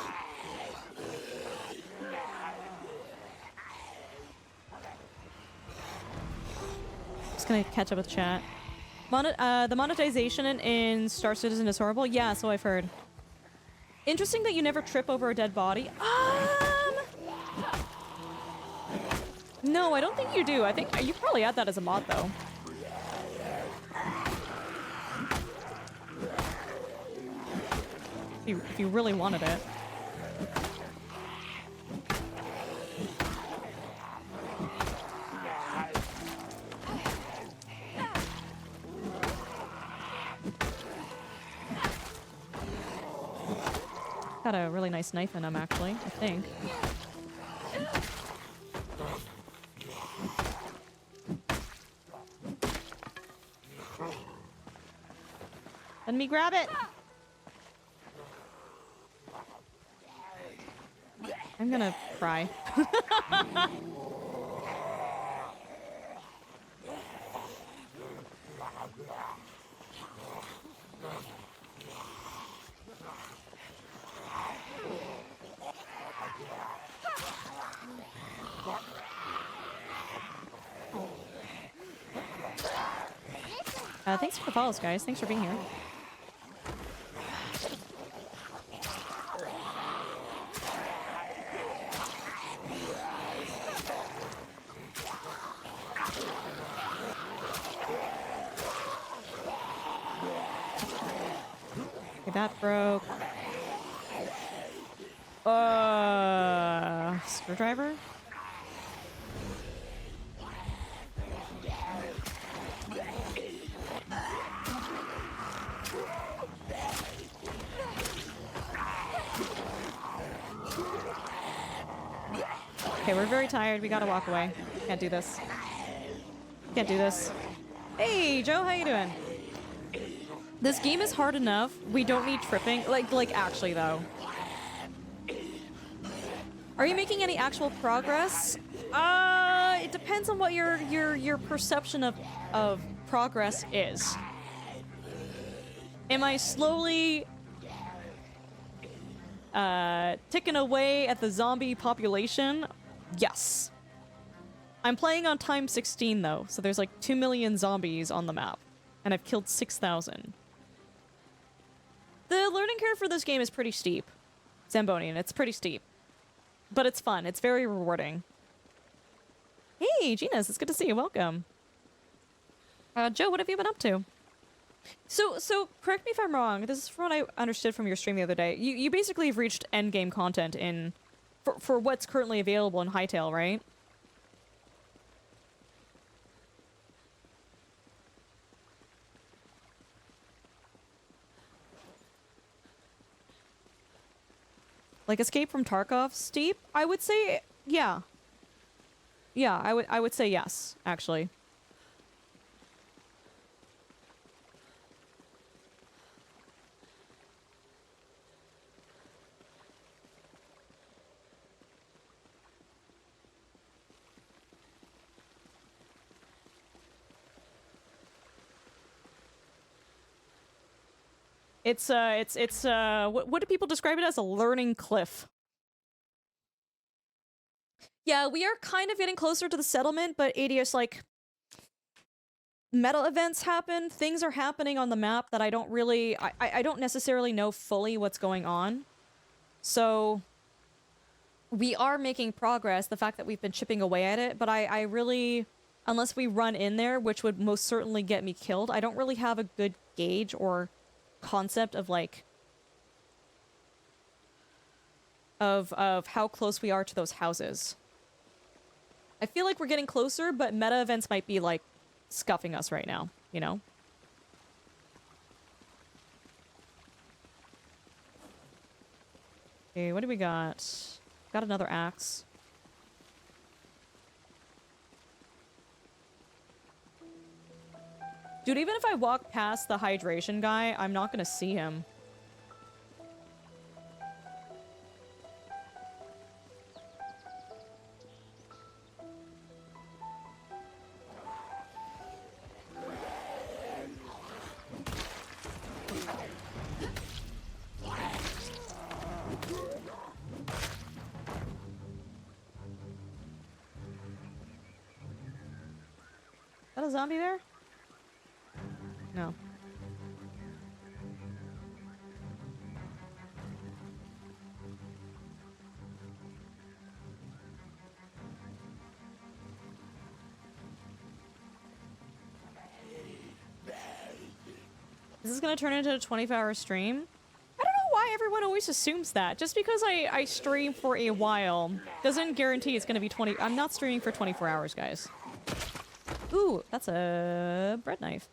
Just gonna catch up with chat. The monetization in Star Citizen is horrible? Yeah, so I've heard. Interesting that you never trip over a dead body. No, I don't think you do. I think you probably add that as a mod, though. If you really wanted it. Got a really nice knife in him, actually, I think. Let me grab it! I'm gonna cry. Thanks for the follows, guys. Thanks for being here. Okay, that broke. Screwdriver? Okay, we're very tired. We gotta walk away. Can't do this. Can't do this. Hey, Joe, how you doing? This game is hard enough. We don't need tripping. Like actually, though. Are you making any actual progress? It depends on what your perception of progress is. Am I slowly ticking away at the zombie population? Yes. I'm playing on time 16 though, so there's like 2 million zombies on the map, and I've killed 6,000. The learning curve for this game is pretty steep. Zambonian, it's pretty steep. But it's fun, it's very rewarding. Hey, Genus, it's good to see you, welcome. Joe, what have you been up to? So correct me if I'm wrong, this is from what I understood from your stream the other day. You basically have reached endgame content for what's currently available in Hytale, right? Like Escape from Tarkov steep? I would say yeah. Yeah, I would say yes, actually. It's what do people describe it as? A learning cliff. Yeah, we are kind of getting closer to the settlement, but ADS, like, meta events happen, things are happening on the map that I don't really, I don't necessarily know fully what's going on. So we are making progress, the fact that we've been chipping away at it, but I really, unless we run in there, which would most certainly get me killed, I don't really have a good gauge or concept of, like, of how close we are to those houses. I feel like we're getting closer, but meta events might be, like, scuffing us right now, you know? Okay, what do we got? Got another axe. Dude, even if I walk past the hydration guy, I'm not gonna see him. Is that a zombie there? No. Is this gonna turn into a 24-hour stream? I don't know why everyone always assumes that. Just because I stream for a while doesn't guarantee it's gonna be 20. I'm not streaming for 24 hours, guys. Ooh, that's a bread knife.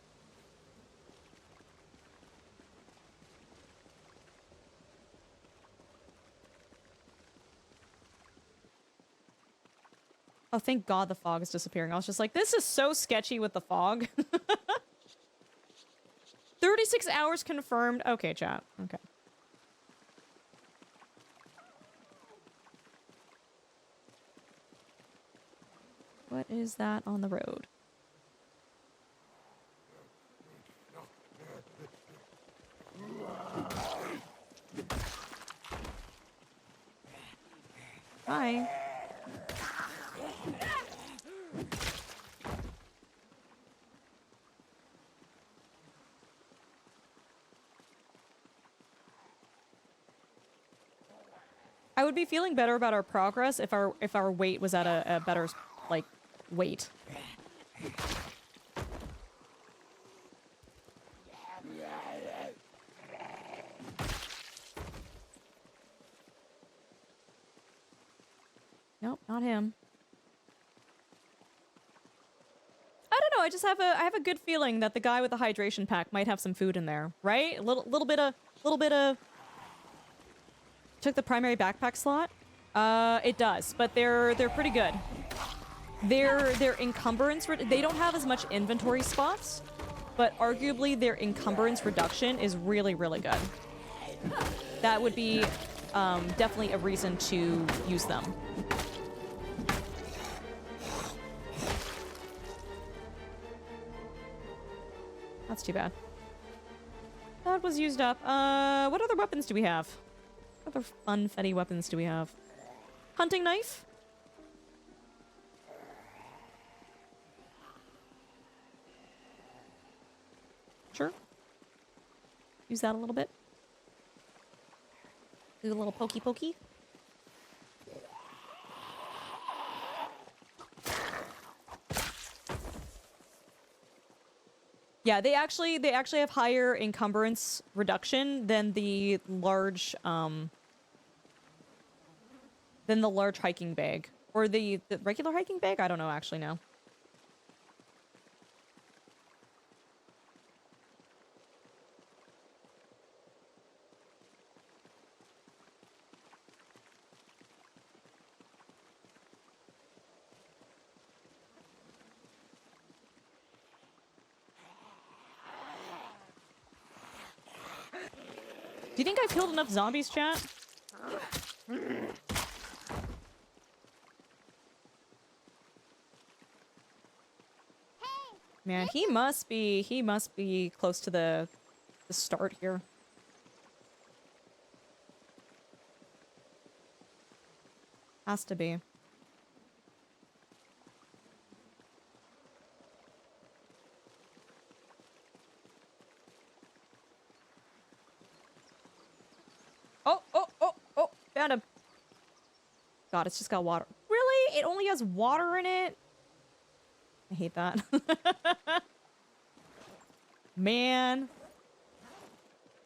Oh, thank God the fog is disappearing. I was just like, this is so sketchy with the fog. 36 hours confirmed. Okay, chat. Okay. What is that on the road? Hi. I would be feeling better about our progress if our weight was at a better, like, weight. Nope, not him. I don't know. I just have I have a good feeling that the guy with the hydration pack might have some food in there, right? A little bit of. Took the primary backpack slot. It does, but they're pretty good. Their encumbrance, they don't have as much inventory spots, but arguably their encumbrance reduction is really, really good. That would be definitely a reason to use them. That's too bad. That was used up. What other weapons do we have? What other funfetti weapons do we have? Hunting knife? Sure. Use that a little bit. Do a little pokey pokey. Yeah, they actually have higher encumbrance reduction than the large hiking bag. Or the regular hiking bag? I don't know actually now. Do you think I've killed enough zombies, chat? Man, he must be close to the start here. Has to be. Found him. God, it's just got water. Really? It only has water in it? I hate that. Man.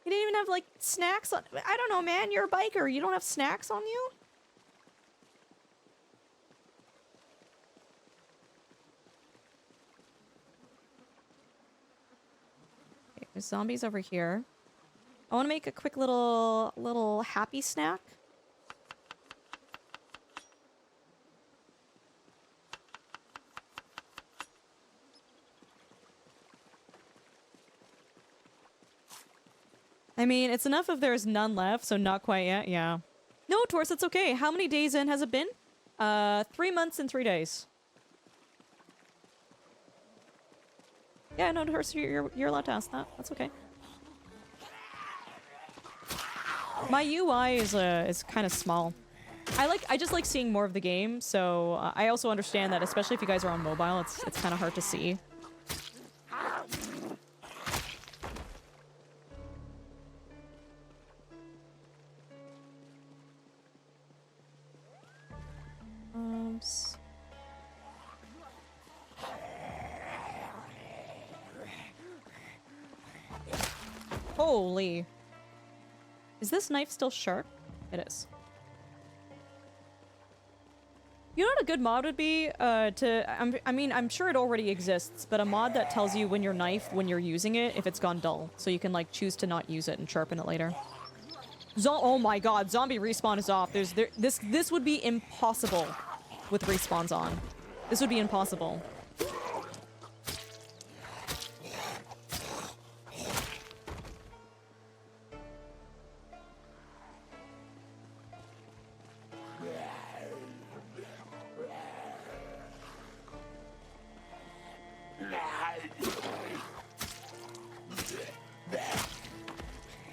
You didn't even have, like, snacks on... I don't know, man. You're a biker. You don't have snacks on you? Okay, there's zombies over here. I want to make a quick little happy snack. I mean, it's enough if there's none left, so not quite yet, yeah. No, Torse, it's okay. How many days in has it been? 3 months and 3 days. Yeah, no, Torse, you're allowed to ask that. That's okay. My UI is kind of small. I just like seeing more of the game, so I also understand that, especially if you guys are on mobile, it's kind of hard to see. Holy. Is this knife still sharp? It is. You know what a good mod would be? I mean, I'm sure it already exists, but a mod that tells you when your knife, when you're using it, if it's gone dull. So you can, like, choose to not use it and sharpen it later. Oh my god, zombie respawn is off. This would be impossible with respawns on. This would be impossible.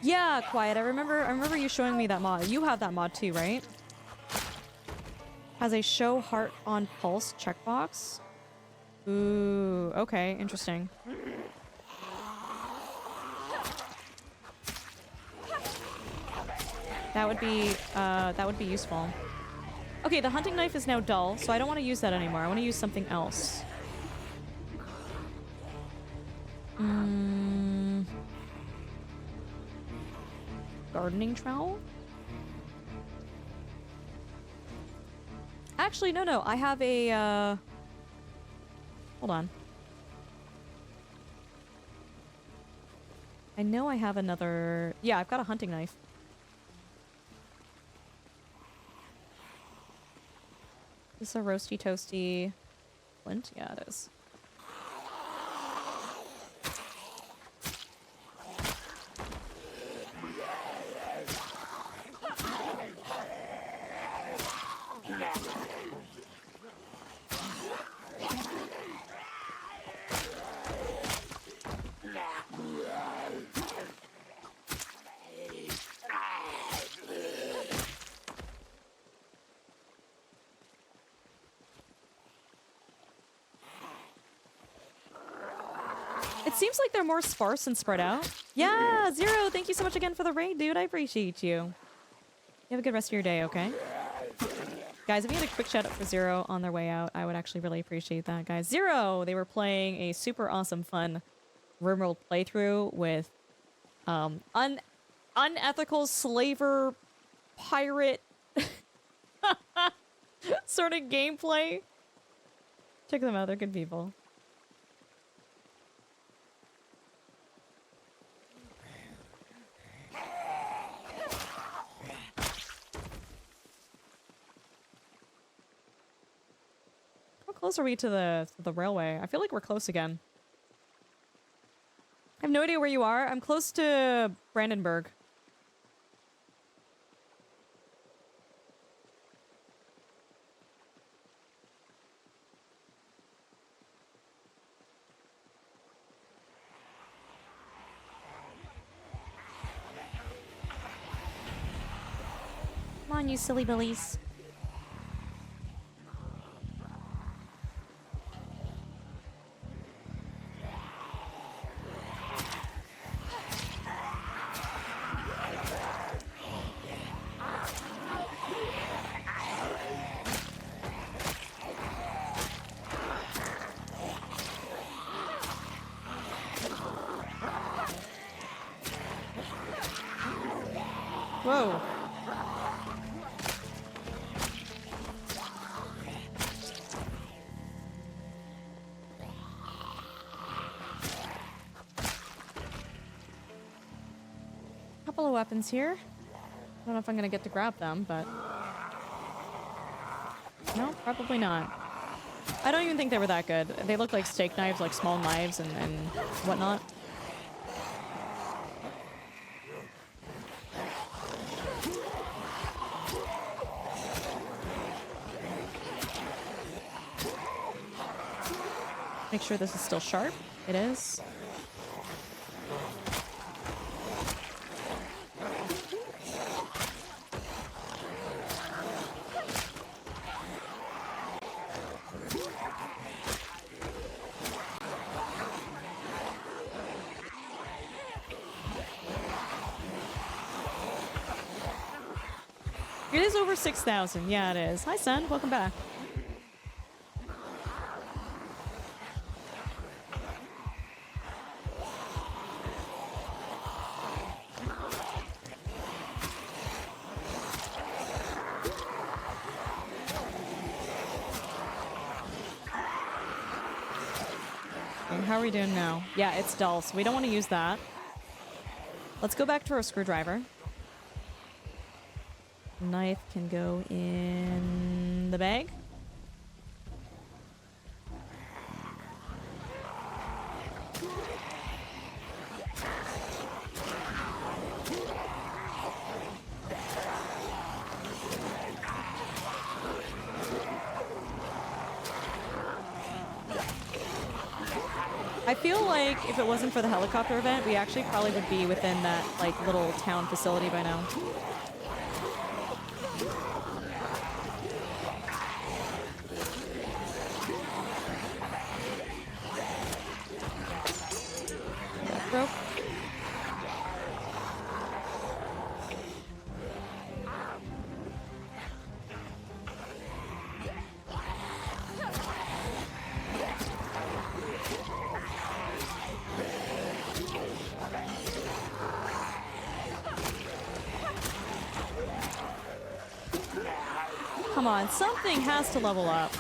Yeah, Quiet. I remember you showing me that mod. You have that mod too, right? Has a show heart on pulse checkbox. Ooh, okay, interesting. That would be useful. Okay, the hunting knife is now dull, so I don't want to use that anymore. I want to use something else. Gardening trowel? Actually, no. I have a, hold on. I know I have another... Yeah, I've got a hunting knife. Is this a roasty toasty flint? Yeah, it is. It seems like they're more sparse and spread out. Yeah, Zero, thank you so much again for the raid, dude. I appreciate you. You have a good rest of your day, okay? Guys, if you had a quick shout out for Zero on their way out, I would actually really appreciate that, guys. Zero! They were playing a super awesome, fun RimWorld playthrough with unethical slaver pirate sort of gameplay. Check them out, they're good people. How close are we to the railway? I feel like we're close again. I have no idea where you are. I'm close to Brandenburg. Come on, you silly billies. Whoa. Couple of weapons here. I don't know if I'm gonna get to grab them, but... No, probably not. I don't even think they were that good. They look like steak knives, like small knives and whatnot. Make sure this is still sharp. It is. It is over 6,000. Yeah, it is. Hi, son. Welcome back. How are we doing now? Yeah, it's dull, so we don't want to use that. Let's go back to our screwdriver. Knife can go in the bag. I feel like if it wasn't for the helicopter event, we actually probably would be within that like little town facility by now. Rope. Come on, something has to level up.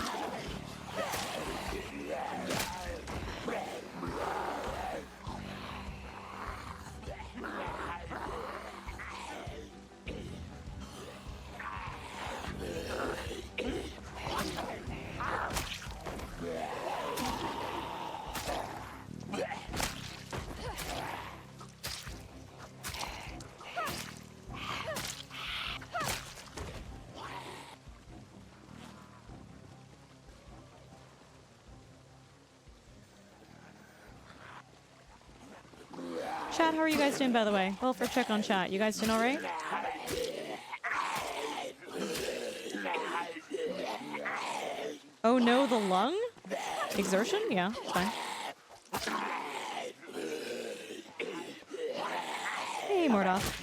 Chat, how are you guys doing, by the way? Well, for check on chat. You guys doing all right? Oh no, the lung? Exertion? Yeah, fine. Hey, Mordoth.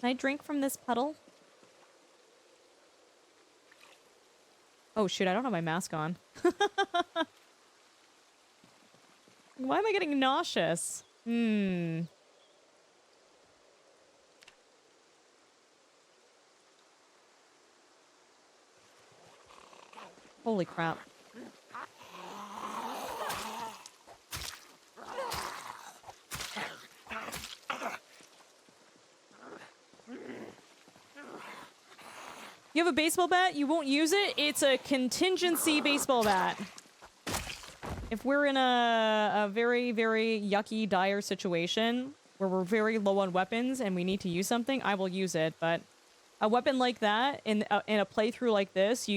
Can I drink from this puddle? Oh shoot, I don't have my mask on. Why am I getting nauseous? Holy crap. You have a baseball bat? You won't use it? It's a contingency baseball bat. If we're in a very, very yucky, dire situation where we're very low on weapons and we need to use something, I will use it. But a weapon like that, in a playthrough like this,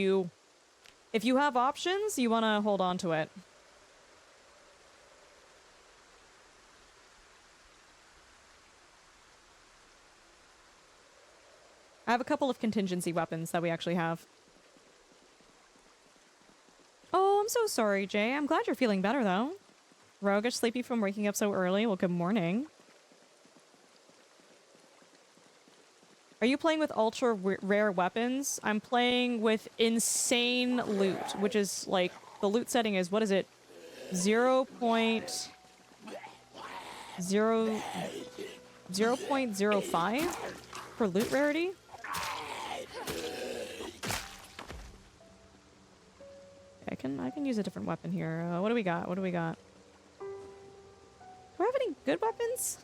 if you have options, you want to hold on to it. I have a couple of contingency weapons that we actually have. Oh, I'm so sorry, Jay. I'm glad you're feeling better, though. Roguish, sleepy from waking up so early. Well, good morning. Are you playing with ultra rare weapons? I'm playing with insane loot, which is, like, the loot setting is, what is it? 0.05 for loot rarity? I can use a different weapon here. What do we got? What do we got? Do I have any good weapons?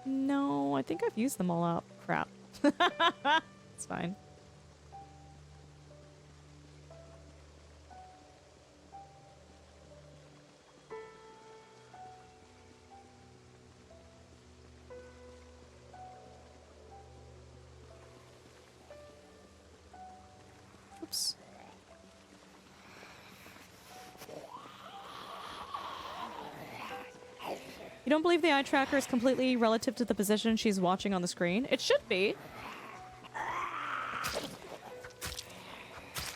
No, I think I've used them all up. Crap. It's fine. Oops. You don't believe the eye tracker is completely relative to the position she's watching on the screen? It should be.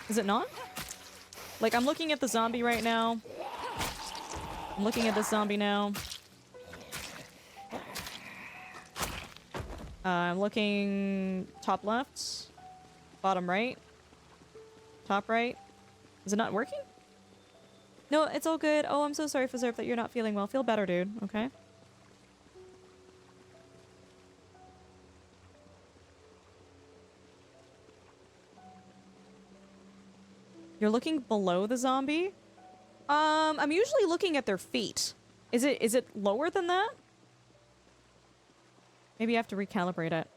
Is it not? Like, I'm looking at the zombie right now. I'm looking at this zombie now. I'm looking top left, bottom right, top right. Is it not working? No, it's all good. Oh, I'm so sorry, Fazerp, that you're not feeling well. Feel better, dude. Okay? You're looking below the zombie? I'm usually looking at their feet. Is it lower than that? Maybe I have to recalibrate it.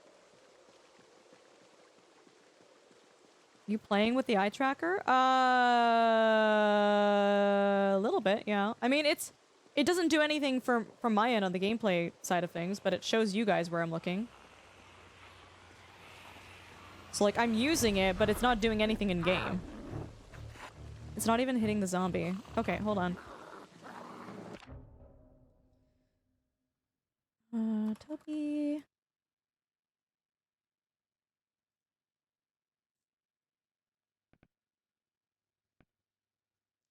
You playing with the eye tracker? A little bit, yeah. I mean, it doesn't do anything from my end on the gameplay side of things, but it shows you guys where I'm looking. So, like, I'm using it, but it's not doing anything in game. It's not even hitting the zombie. Okay, hold on. Toby.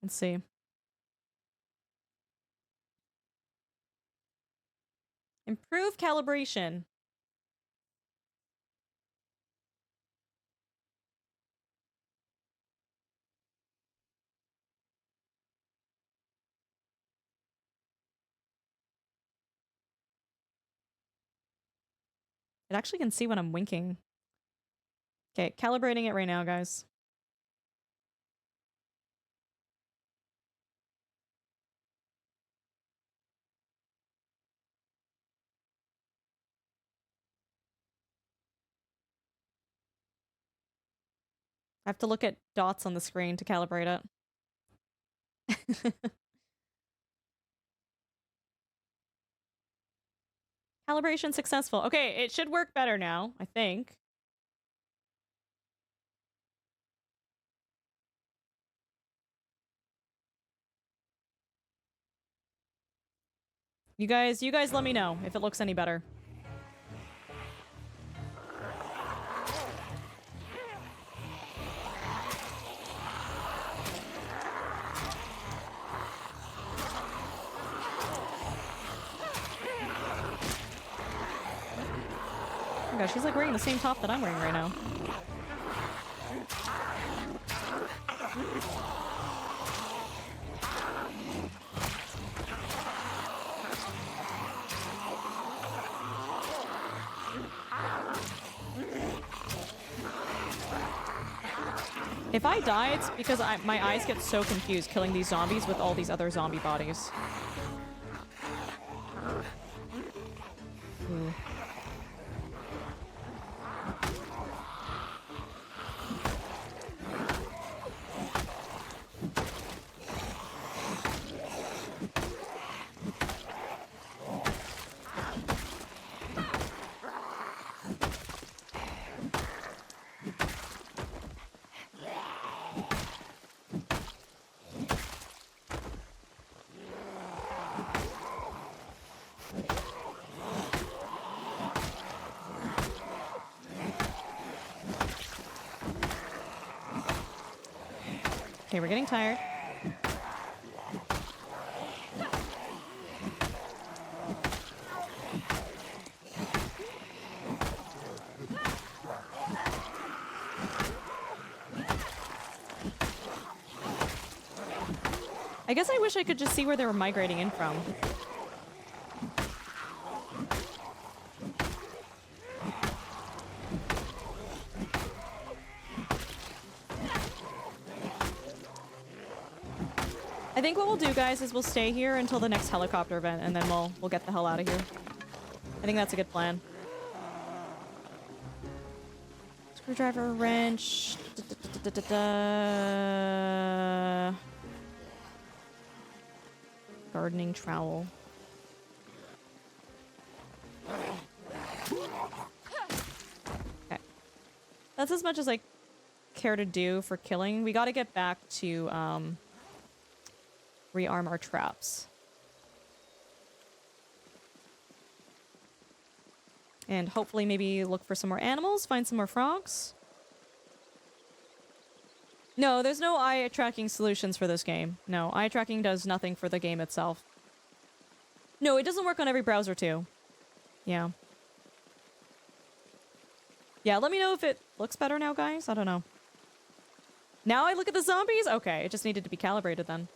Let's see. Improve calibration. It actually can see when I'm winking. Okay, calibrating it right now, guys. I have to look at dots on the screen to calibrate it. Calibration successful. Okay, it should work better now, I think. You guys let me know if it looks any better. Oh my gosh, she's like wearing the same top that I'm wearing right now. If I die, it's because my eyes get so confused killing these zombies with all these other zombie bodies. Ooh. Okay, we're getting tired. I guess I wish I could just see where they were migrating in from. I think what we'll do, guys, is we'll stay here until the next helicopter event, and then we'll get the hell out of here. I think that's a good plan. Screwdriver, wrench. Gardening trowel. Okay. That's as much as I care to do for killing. We gotta get back to, rearm our traps. And hopefully maybe look for some more animals, find some more frogs. No, there's no eye tracking solutions for this game. No, eye tracking does nothing for the game itself. No, it doesn't work on every browser too. Yeah. Yeah, let me know if it looks better now, guys. I don't know. Now I look at the zombies? Okay, it just needed to be calibrated then.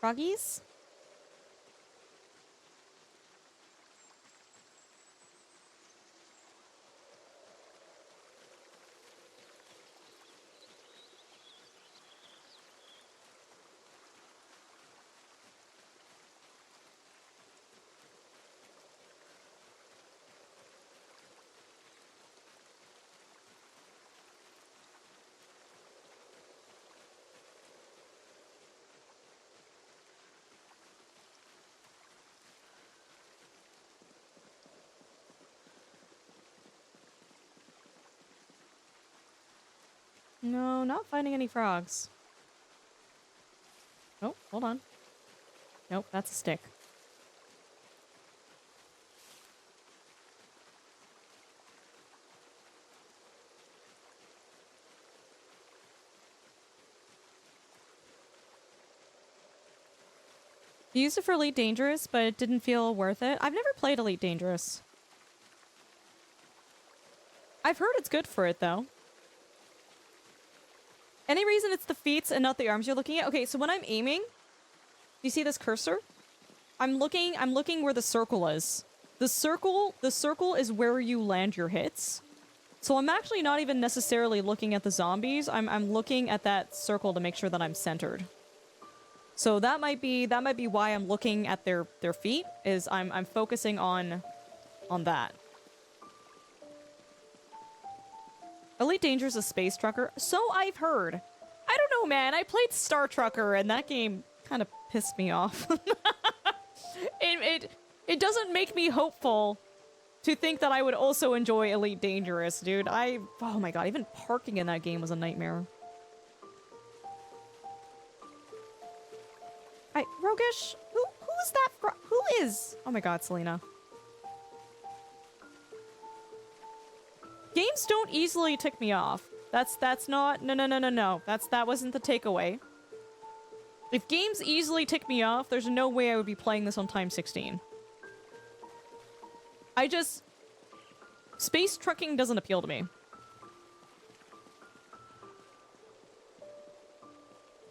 Froggies? No, not finding any frogs. Oh, hold on. Nope, that's a stick. I used it for Elite Dangerous, but it didn't feel worth it. I've never played Elite Dangerous. I've heard it's good for it, though. Any reason it's the feet and not the arms you're looking at? Okay, so when I'm aiming, do you see this cursor? I'm looking where the circle is. The circle is where you land your hits. So I'm actually not even necessarily looking at the zombies. I'm looking at that circle to make sure that I'm centered. So that might be why I'm looking at their feet, is I'm focusing on that. Elite Danger's a space trucker. So I've heard. I don't know, man. I played Star Trucker and that game kind of pissed me off. It doesn't make me hopeful to think that I would also enjoy Elite Dangerous, dude. Oh my god, even parking in that game was a nightmare. Rogish? Who is that? Who is? Oh my god, Selena. Games don't easily tick me off. That's not... No. That wasn't the takeaway. If games easily tick me off, there's no way I would be playing this on time 16. Space trucking doesn't appeal to me.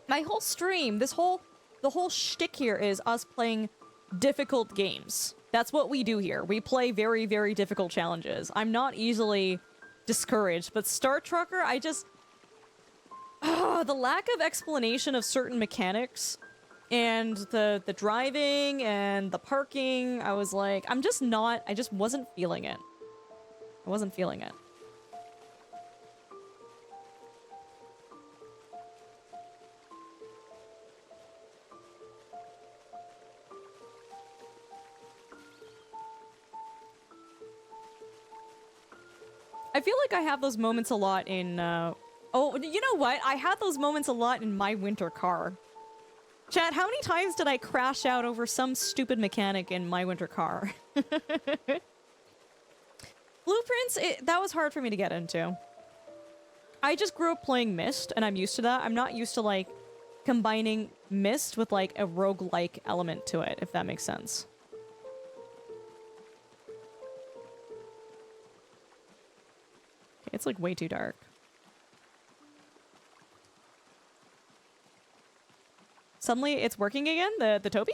My whole stream, the whole shtick here is us playing difficult games. That's what we do here. We play very, very difficult challenges. I'm not easily discouraged, but Star Trucker, the lack of explanation of certain mechanics and the driving and the parking, I was like, I just wasn't feeling it. I wasn't feeling it. I feel like I have those moments a lot in, oh, you know what? I had those moments a lot in My Winter Car. Chat, how many times did I crash out over some stupid mechanic in my winter car? Blueprints, that was hard for me to get into. I just grew up playing Myst, and I'm used to that. I'm not used to, like, combining Myst with, like, a roguelike element to it, if that makes sense. Okay, it's, like, way too dark. Suddenly, it's working again? The Toby?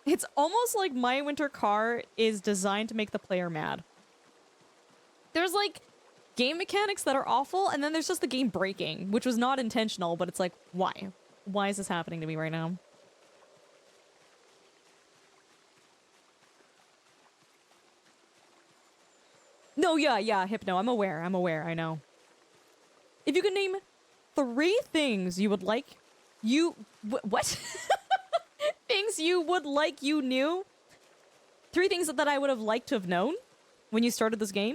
It's almost like my winter car is designed to make the player mad. There's, like, game mechanics that are awful, and then there's just the game breaking, which was not intentional, but it's like, why? Why is this happening to me right now? No, yeah, Hypno, I'm aware, I know. If you could name 3 things you would like what? Things you would like you knew? 3 things that I would have liked to have known when you started this game?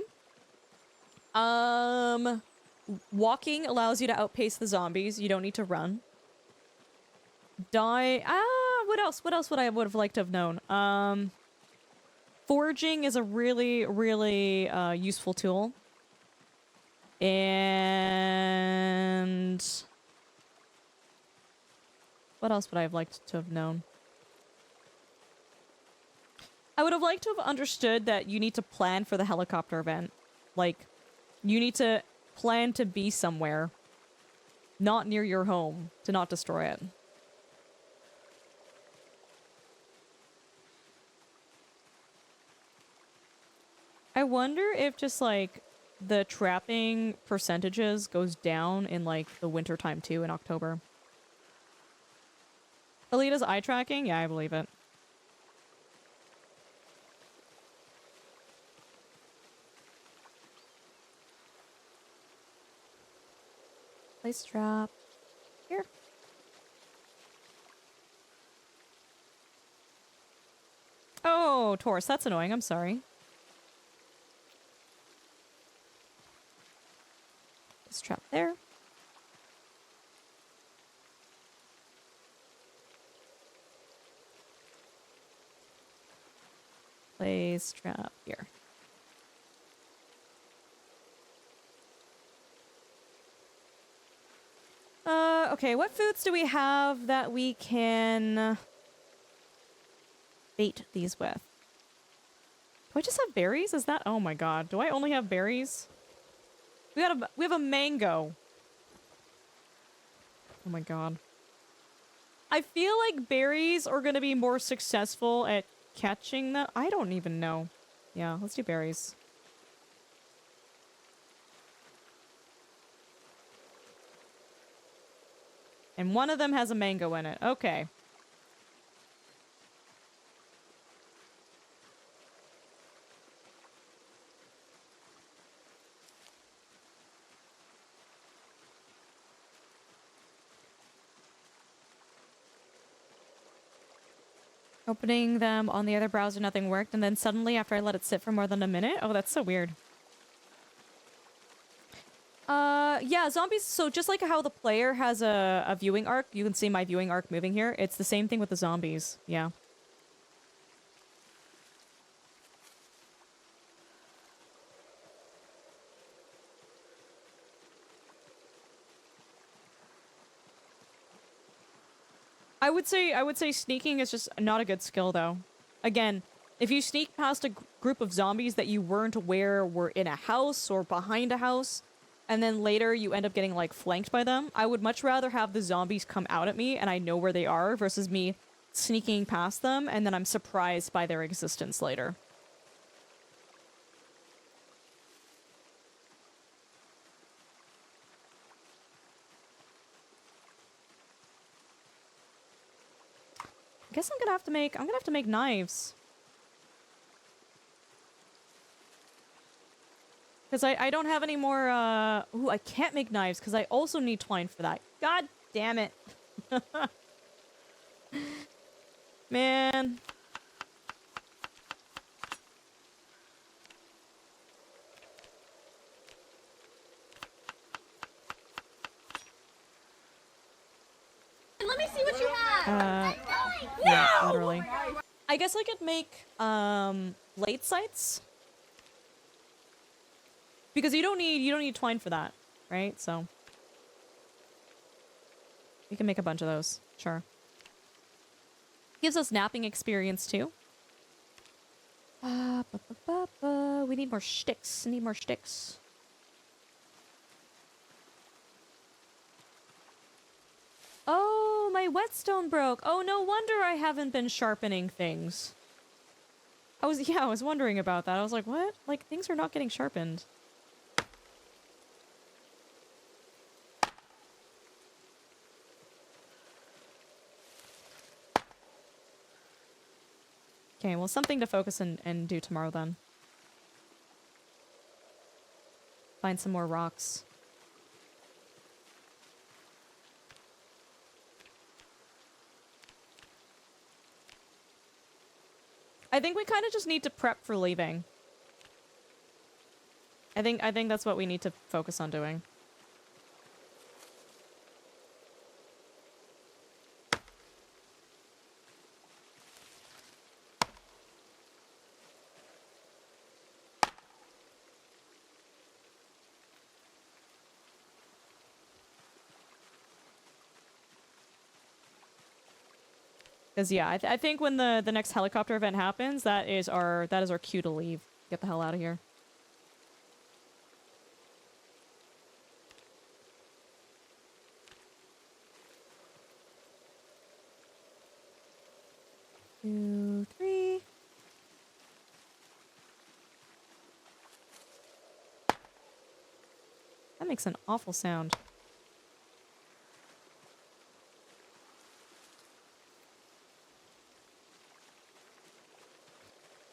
Walking allows you to outpace the zombies. You don't need to run. What else? What else would I would have liked to have known? Foraging is a really, really useful tool. And what else would I have liked to have known? I would have liked to have understood that you need to plan for the helicopter event. Like, you need to plan to be somewhere, not near your home, to not destroy it. I wonder if just, like, the trapping percentages goes down in, like, the winter time too, in October. Alita's eye tracking? Yeah, I believe it. Place trap. Here. Oh, Taurus, that's annoying. I'm sorry. Place trap there. Place trap here. Okay, what foods do we have that we can bait these with? Do I just have berries? Is that— oh my god, do I only have berries? We have a mango. Oh my god. I feel like berries are gonna be more successful at catching them. I don't even know. Yeah, let's do berries. And one of them has a mango in it. Okay. Opening them on the other browser, nothing worked, and then suddenly after I let it sit for more than a minute? Oh, that's so weird. Yeah, zombies, so just like how the player has a viewing arc, you can see my viewing arc moving here, it's the same thing with the zombies, yeah. I would say sneaking is just not a good skill, though. Again, if you sneak past a group of zombies that you weren't aware were in a house or behind a house, and then later you end up getting, like, flanked by them, I would much rather have the zombies come out at me and I know where they are versus me sneaking past them and then I'm surprised by their existence later. I guess I'm gonna have to make knives. Because I don't have any more, ooh, I can't make knives because I also need twine for that. God damn it. Man. And let me Yeah, literally. I guess I could make, blade sights. Because you don't need twine for that, right? So. You can make a bunch of those, sure. Gives us napping experience, too. We need more sticks. Need more sticks. Oh, my whetstone broke. Oh, no wonder I haven't been sharpening things. I was wondering about that. I was like, what? Like, things are not getting sharpened. Okay, well, something to focus and do tomorrow, then. Find some more rocks. I think we kind of just need to prep for leaving. I think that's what we need to focus on doing. Because yeah, I think when the next helicopter event happens, that is our cue to leave. Get the hell out of here. Two, three. That makes an awful sound.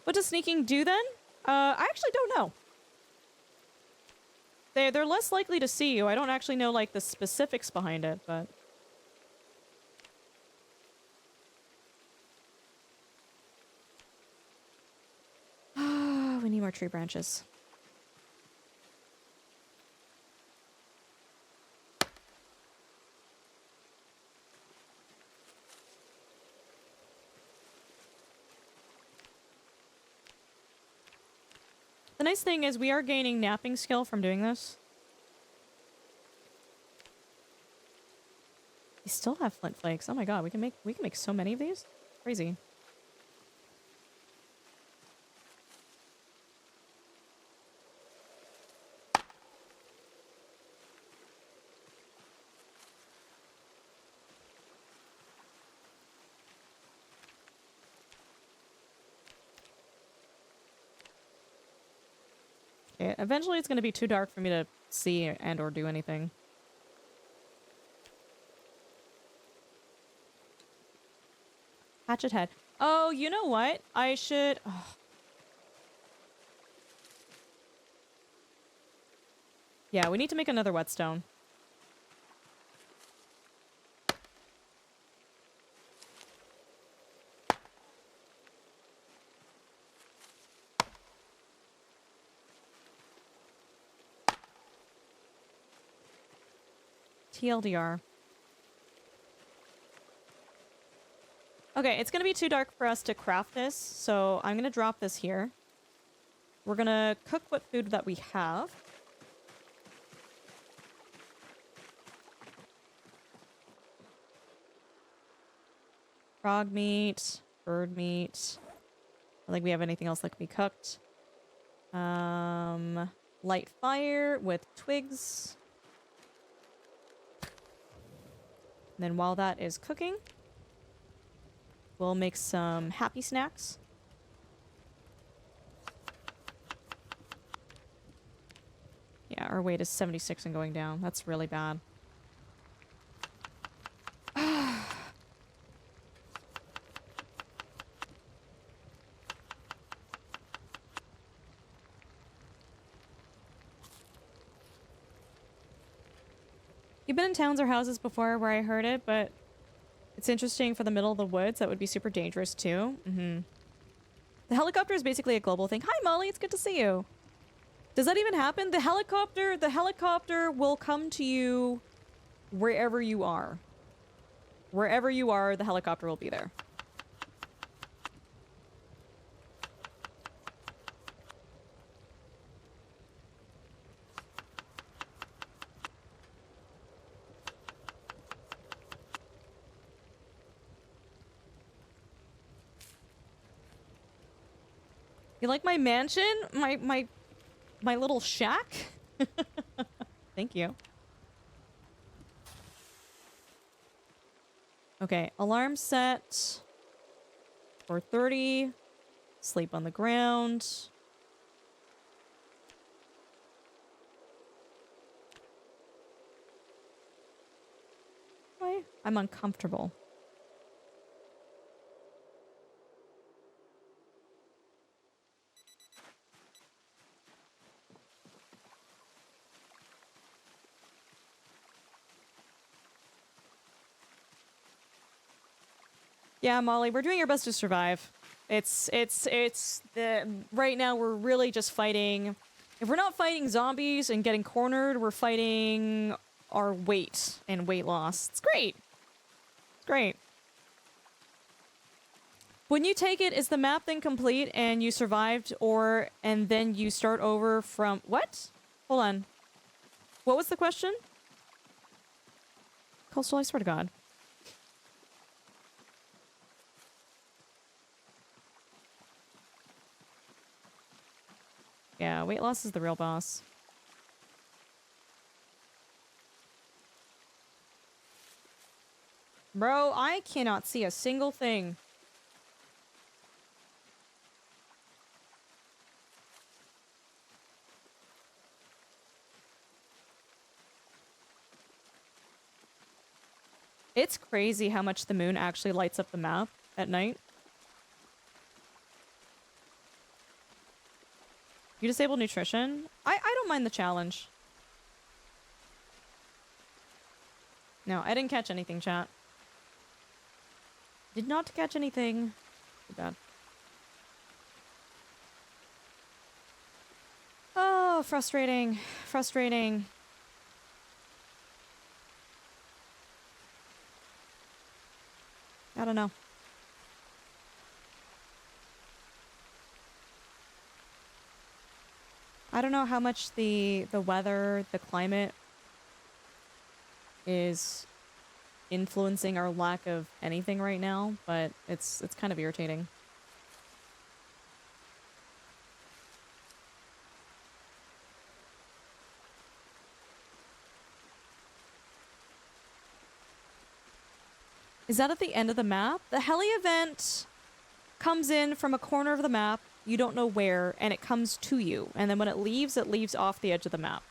What does sneaking do then? I actually don't know. They're less likely to see you. I don't actually know, like, the specifics behind it, but... we need more tree branches. The nice thing is we are gaining napping skill from doing this. We still have flint flakes. Oh my god, we can make so many of these? Crazy. Okay, eventually it's going to be too dark for me to see and or do anything. Hatchet head. Oh, you know what? I should... Oh. Yeah, we need to make another whetstone. TLDR. Okay, it's gonna be too dark for us to craft this, so I'm gonna drop this here. We're gonna cook what food that we have. Frog meat, bird meat. I don't think we have anything else that can be cooked. Light fire with twigs. And then while that is cooking, we'll make some happy snacks. Yeah, our weight is 76 and going down. That's really bad. You've been in towns or houses before where I heard it, but it's interesting for the middle of the woods. That would be super dangerous too. The helicopter is basically a global thing. Hi, Molly. It's good to see you. Does that even happen? The helicopter will come to you wherever you are. Wherever you are, the helicopter will be there. You like my mansion? My little shack? Thank you. Okay, alarm set. 4:30. Sleep on the ground. Why? I'm uncomfortable. Yeah, Molly, we're doing our best to survive. It's the right now we're really just fighting. If we're not fighting zombies and getting cornered, we're fighting our weight and weight loss. It's great. It's great. When you take it, is the map then complete and you survived, or and then you start over from what? Hold on. What was the question? Coastal, I swear to God. Yeah, weight loss is the real boss. Bro, I cannot see a single thing. It's crazy how much the moon actually lights up the map at night. You disable nutrition? I don't mind the challenge. No, I didn't catch anything, chat. Did not catch anything. Too bad. Oh, frustrating. Frustrating. I don't know. I don't know how much the weather, the climate is influencing our lack of anything right now, but it's kind of irritating. Is that at the end of the map? The heli event comes in from a corner of the map, you don't know where, and it comes to you. And then when it leaves off the edge of the map.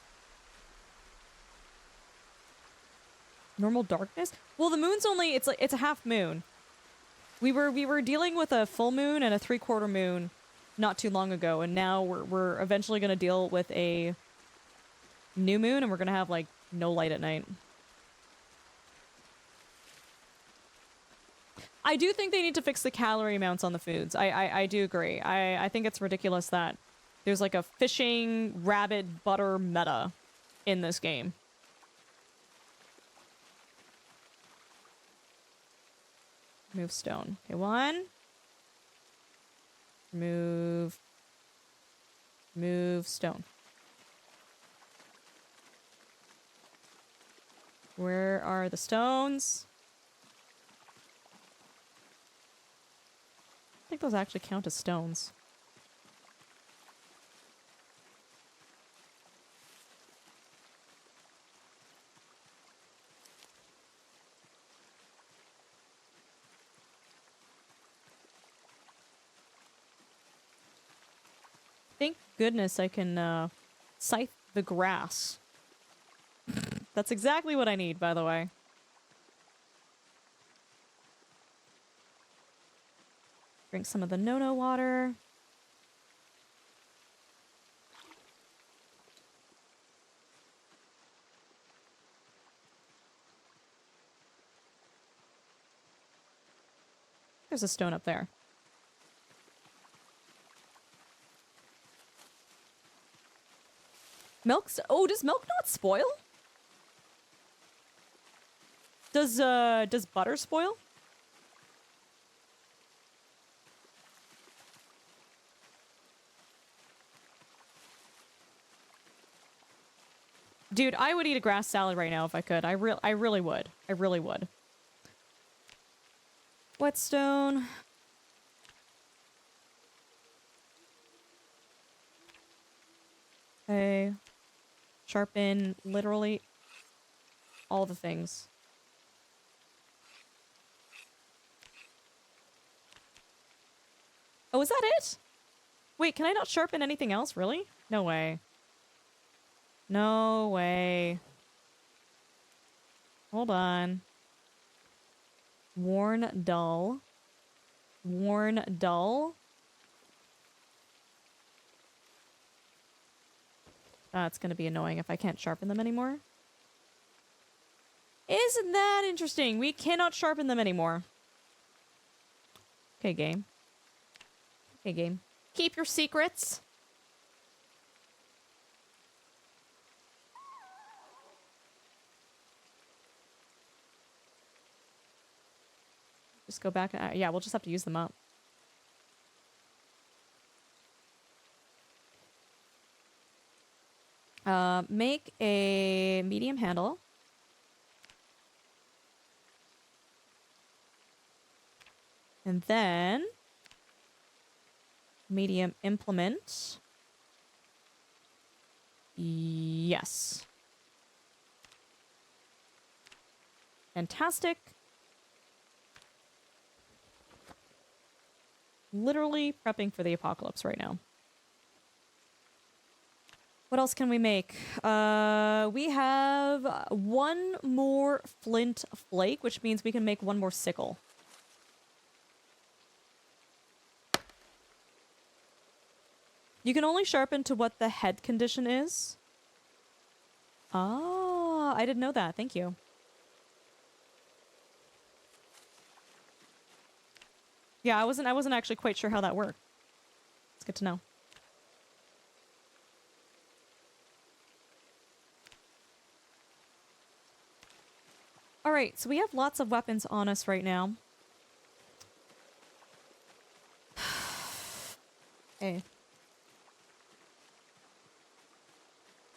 Normal darkness? Well, the moon's only, it's a half moon. We were dealing with a full moon and a 3/4 moon not too long ago, and now we're eventually going to deal with a new moon, and we're going to have, like, no light at night. I do think they need to fix the calorie amounts on the foods. I do agree. I think it's ridiculous that there's like a fishing rabbit butter meta in this game. Move stone. Okay, one. Move stone. Where are the stones? I think those actually count as stones. Thank goodness I can scythe the grass. That's exactly what I need, by the way. Drink some of the no-no water. There's a stone up there. Oh, does milk not spoil? Does butter spoil? Dude, I would eat a grass salad right now if I could. I really would. I really would. Whetstone. Okay. Sharpen literally all the things. Oh, is that it? Wait, can I not sharpen anything else? Really? No way. No way. Hold on. Worn dull. Worn dull. That's gonna be annoying if I can't sharpen them anymore. Isn't that interesting? We cannot sharpen them anymore. Okay, game. Okay, game. Keep your secrets. Just go back. Yeah, we'll just have to use them up. Make a medium handle. And then medium implement. Yes. Fantastic. Literally prepping for the apocalypse right now. What else can we make? We have one more flint flake, which means we can make one more sickle. You can only sharpen to what the head condition is. Ah, I didn't know that. Thank you. Yeah, I wasn't actually quite sure how that worked. It's good to know. All right, so we have lots of weapons on us right now. Okay.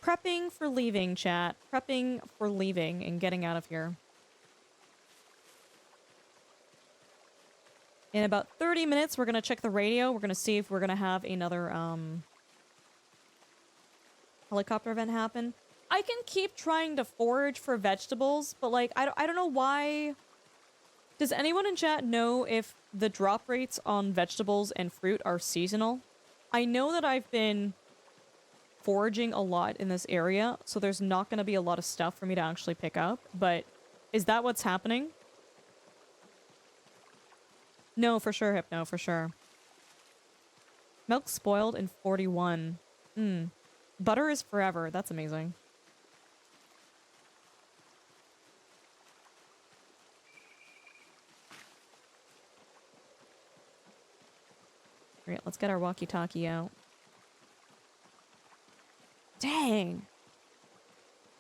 Prepping for leaving, chat. Prepping for leaving and getting out of here. In about 30 minutes, we're going to check the radio. We're going to see if we're going to have another helicopter event happen. I can keep trying to forage for vegetables, but like, I don't know why. Does anyone in chat know if the drop rates on vegetables and fruit are seasonal? I know that I've been foraging a lot in this area, so there's not going to be a lot of stuff for me to actually pick up, but is that what's happening? No, for sure, Hypno, for sure. Milk spoiled in 41. Butter is forever. That's amazing. Alright, let's get our walkie-talkie out. Dang.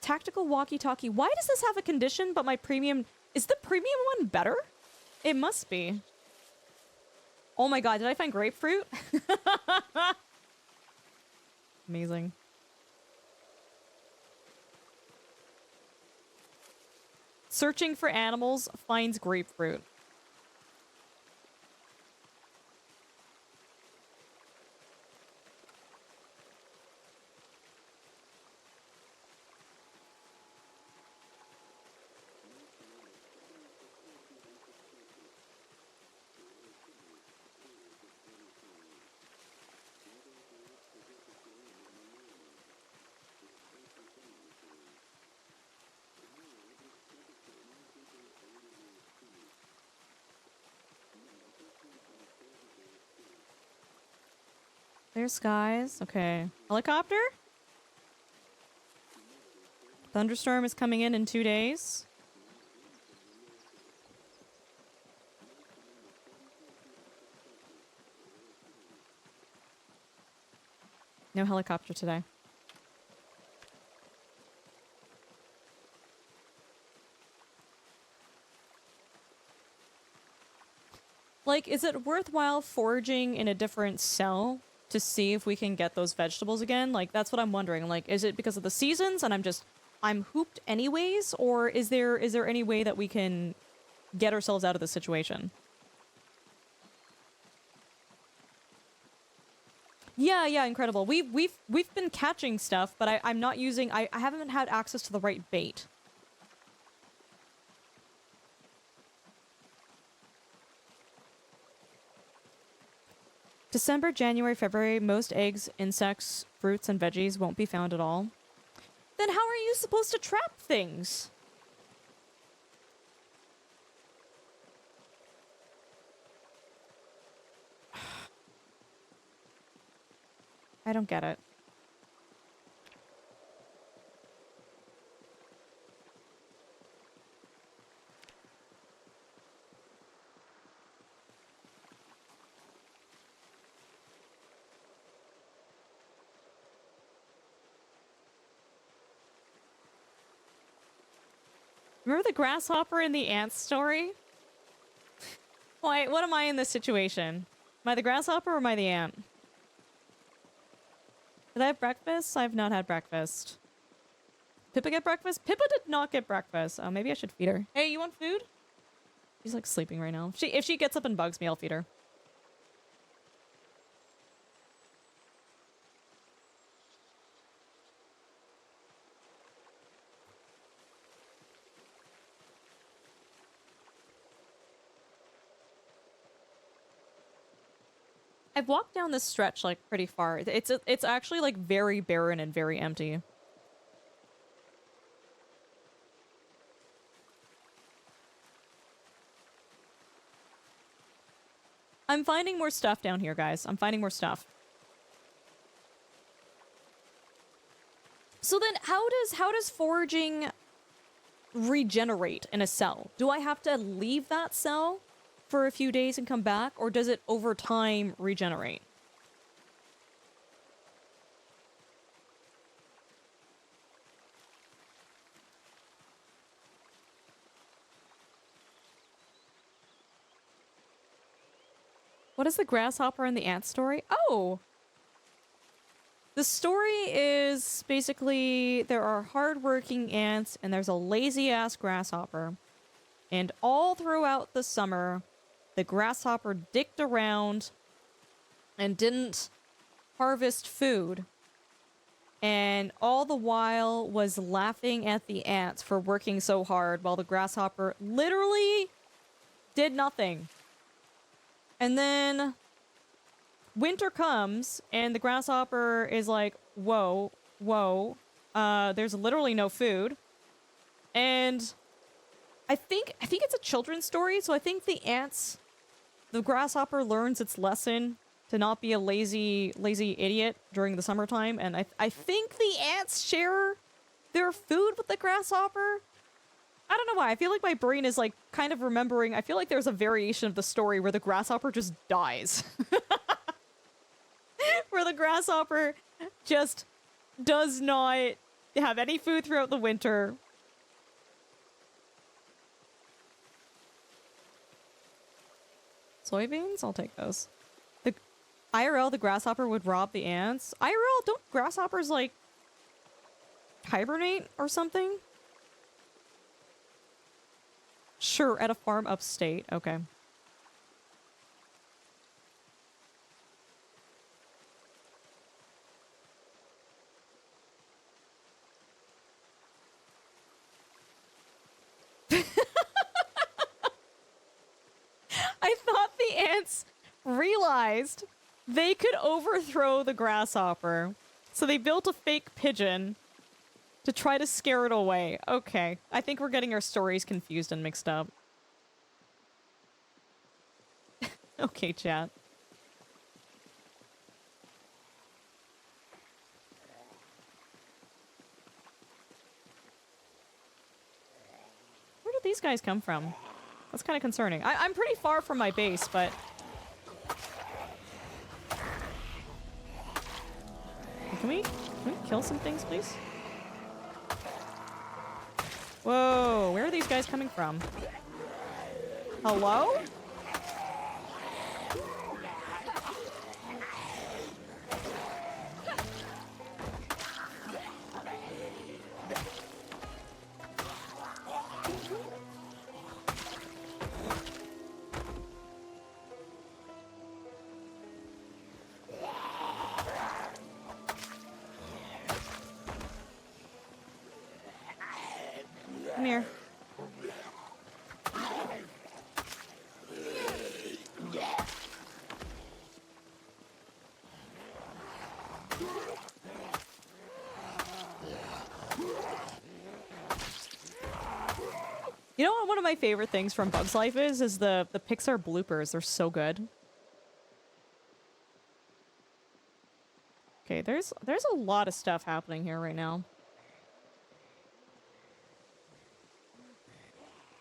Tactical walkie-talkie. Why does this have a condition, but my premium... Is the premium one better? It must be. Oh my god, did I find grapefruit? Amazing. Searching for animals finds grapefruit. Clear skies. Okay. Helicopter? Thunderstorm is coming in 2 days. No helicopter today. Like, is it worthwhile foraging in a different cell to see if we can get those vegetables again? Like, that's what I'm wondering. Like, is it because of the seasons and I'm hooped anyways? Or is there any way that we can get ourselves out of this situation? Yeah, incredible. We've been catching stuff, but I'm not using, I haven't had access to the right bait. December, January, February, most eggs, insects, fruits, and veggies won't be found at all. Then how are you supposed to trap things? I don't get it. Remember the grasshopper in the ant story? Why, what am I in this situation? Am I the grasshopper or am I the ant? Did I have breakfast? I have not had breakfast. Pippa get breakfast? Pippa did not get breakfast. Oh, maybe I should feed her. Hey, you want food? She's like sleeping right now. If she gets up and bugs me, I'll feed her. I've walked down this stretch like pretty far. It's actually like very barren and very empty. I'm finding more stuff down here, guys. I'm finding more stuff. So then how does foraging regenerate in a cell? Do I have to leave that cell for a few days and come back, or does it over time regenerate? What is the grasshopper and the ant story? Oh! The story is basically there are hardworking ants and there's a lazy-ass grasshopper. And all throughout the summer, the grasshopper dicked around and didn't harvest food. And all the while was laughing at the ants for working so hard while the grasshopper literally did nothing. And then winter comes and the grasshopper is like, whoa, there's literally no food. And I think it's a children's story, so I think the grasshopper learns its lesson to not be a lazy idiot during the summertime, and I think the ants share their food with the grasshopper. I don't know why. I feel like my brain is like kind of remembering. I feel like there's a variation of the story where the grasshopper just dies. Where the grasshopper just does not have any food throughout the winter. Soybeans? I'll take those. The IRL, the grasshopper would rob the ants. IRL, don't grasshoppers like hibernate or something? Sure, at a farm upstate. Okay. I thought the ants realized they could overthrow the grasshopper. So they built a fake pigeon to try to scare it away. Okay. I think we're getting our stories confused and mixed up. Okay, chat. Where did these guys come from? That's kind of concerning. I'm pretty far from my base, but... Can we kill some things, please? Whoa, where are these guys coming from? Hello? Come here. You know what one of my favorite things from Bug's Life is the Pixar bloopers. They're so good. Okay, there's a lot of stuff happening here right now.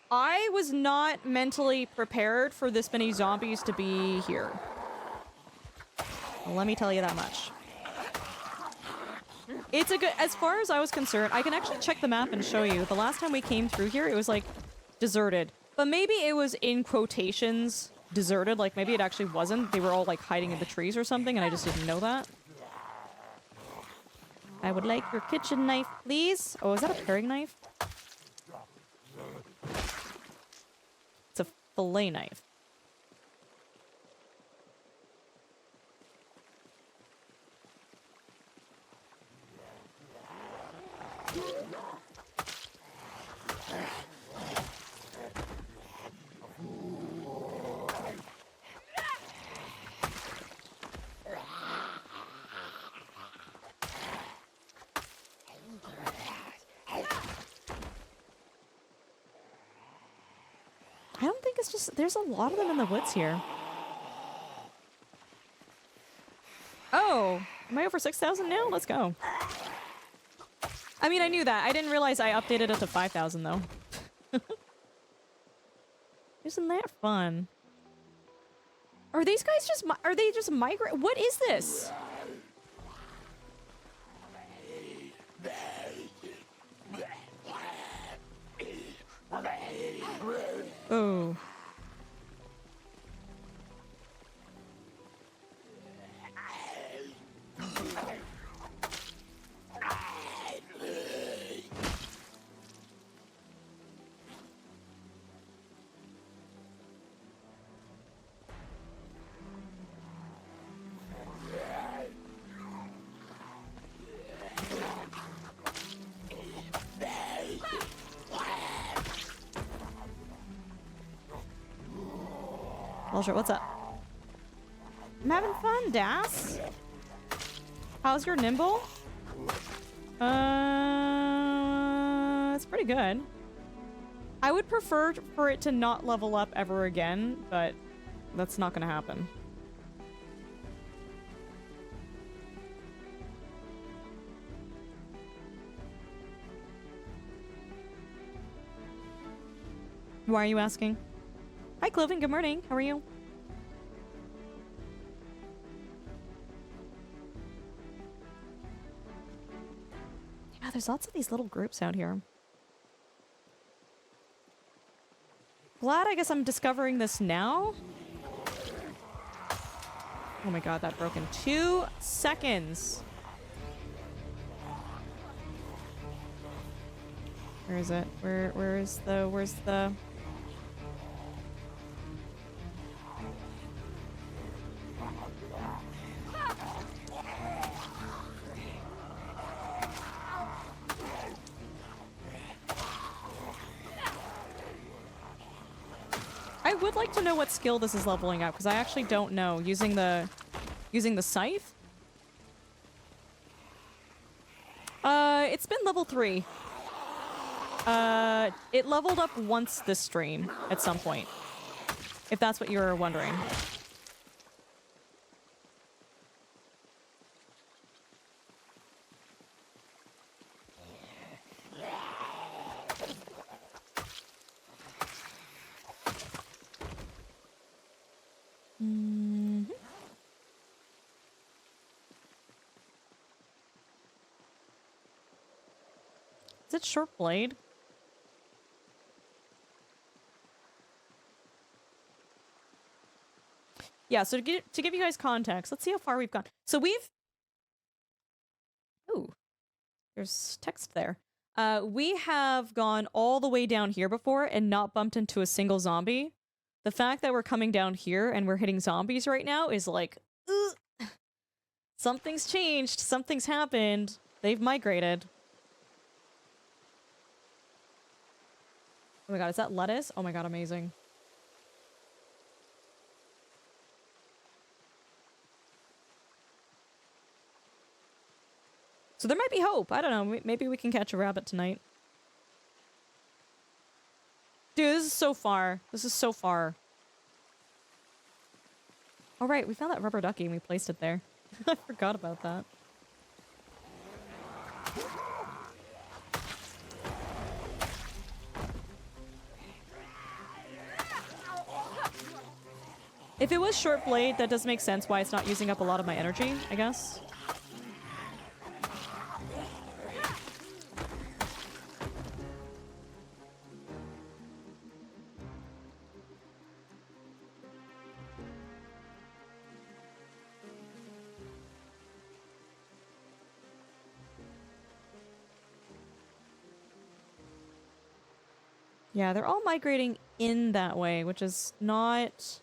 I was not mentally prepared for this many zombies to be here. Let me tell you that much. It's a good, as far as I was concerned, I can actually check the map and show you. The last time we came through here, it was like deserted. But maybe it was in quotations deserted, like maybe it actually wasn't. They were all like hiding in the trees or something and I just didn't know that. I would like your kitchen knife, please. Oh, is that a paring knife? It's a fillet knife. I don't think it's just... There's a lot of them in the woods here. Oh! Am I over 6,000 now? Let's go. I mean, I knew that. I didn't realize I updated it to 5,000, though. Isn't that fun? Are these guys just... Are they just migrate? What is this? Oh. Bullshit, what's up? I'm having fun, Das. How's your nimble? It's pretty good. I would prefer for it to not level up ever again, but that's not gonna happen. Why are you asking? Hi, Cloven. Good morning. How are you? Yeah, there's lots of these little groups out here. Glad I guess I'm discovering this now. Oh my god, that broke in 2 seconds. Where is it? Where's the... I would like to know what skill this is leveling up, because I actually don't know. Using the scythe? It's been level 3. It leveled up once this stream, at some point. If that's what you were wondering. Is it short blade? Yeah, so to give you guys context, let's see how far we've gone. So we've... Ooh. There's text there. We have gone all the way down here before and not bumped into a single zombie. The fact that we're coming down here and we're hitting zombies right now is like, ugh. Something's changed. Something's happened. They've migrated. Oh my god, is that lettuce? Oh my god, amazing. So there might be hope. I don't know. Maybe we can catch a rabbit tonight. Dude, this is so far. This is so far. All right, we found that rubber ducky and we placed it there. I forgot about that. If it was short blade, that does make sense why it's not using up a lot of my energy, I guess. Yeah, they're all migrating in that way, which is not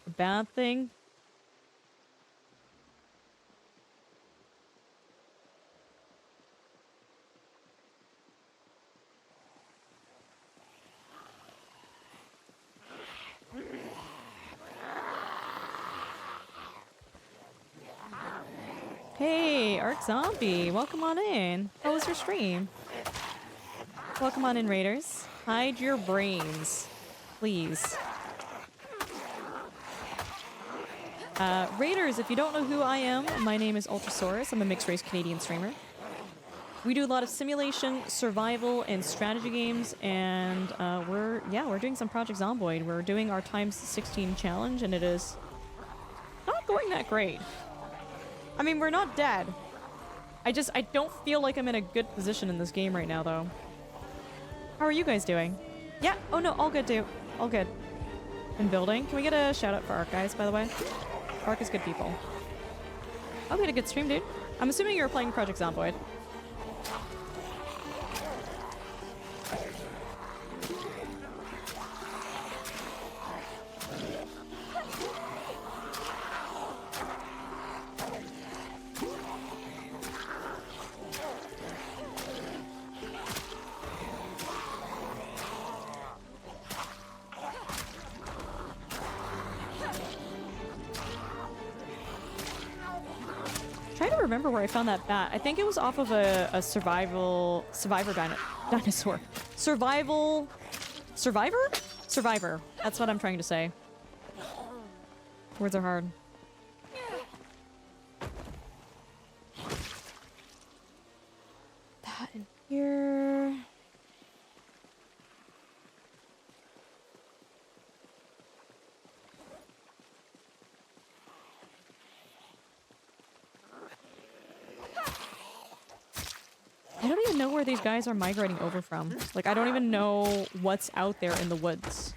a bad thing. Hey, Arc Zombie, welcome on in. How was your stream? Welcome on in, Raiders. Hide your brains, please. Raiders, if you don't know who I am, my name is Ultrasaurus. I'm a mixed-race Canadian streamer. We do a lot of simulation, survival, and strategy games, and we're doing some Project Zomboid. We're doing our x16 challenge, and it is not going that great. I mean, we're not dead. I don't feel like I'm in a good position in this game right now, though. How are you guys doing? Yeah. Oh, no. All good, dude. All good. In building. Can we get a shout out for Arc, guys, by the way? Arc is good people. Oh, we had a good stream, dude. I'm assuming you were playing Project Zomboid. Remember where I found that bat. I think it was off of a survivor dinosaur. Survivor? Survivor. That's what I'm trying to say. Words are hard. That in here. I don't even know where these guys are migrating over from. Like, I don't even know what's out there in the woods.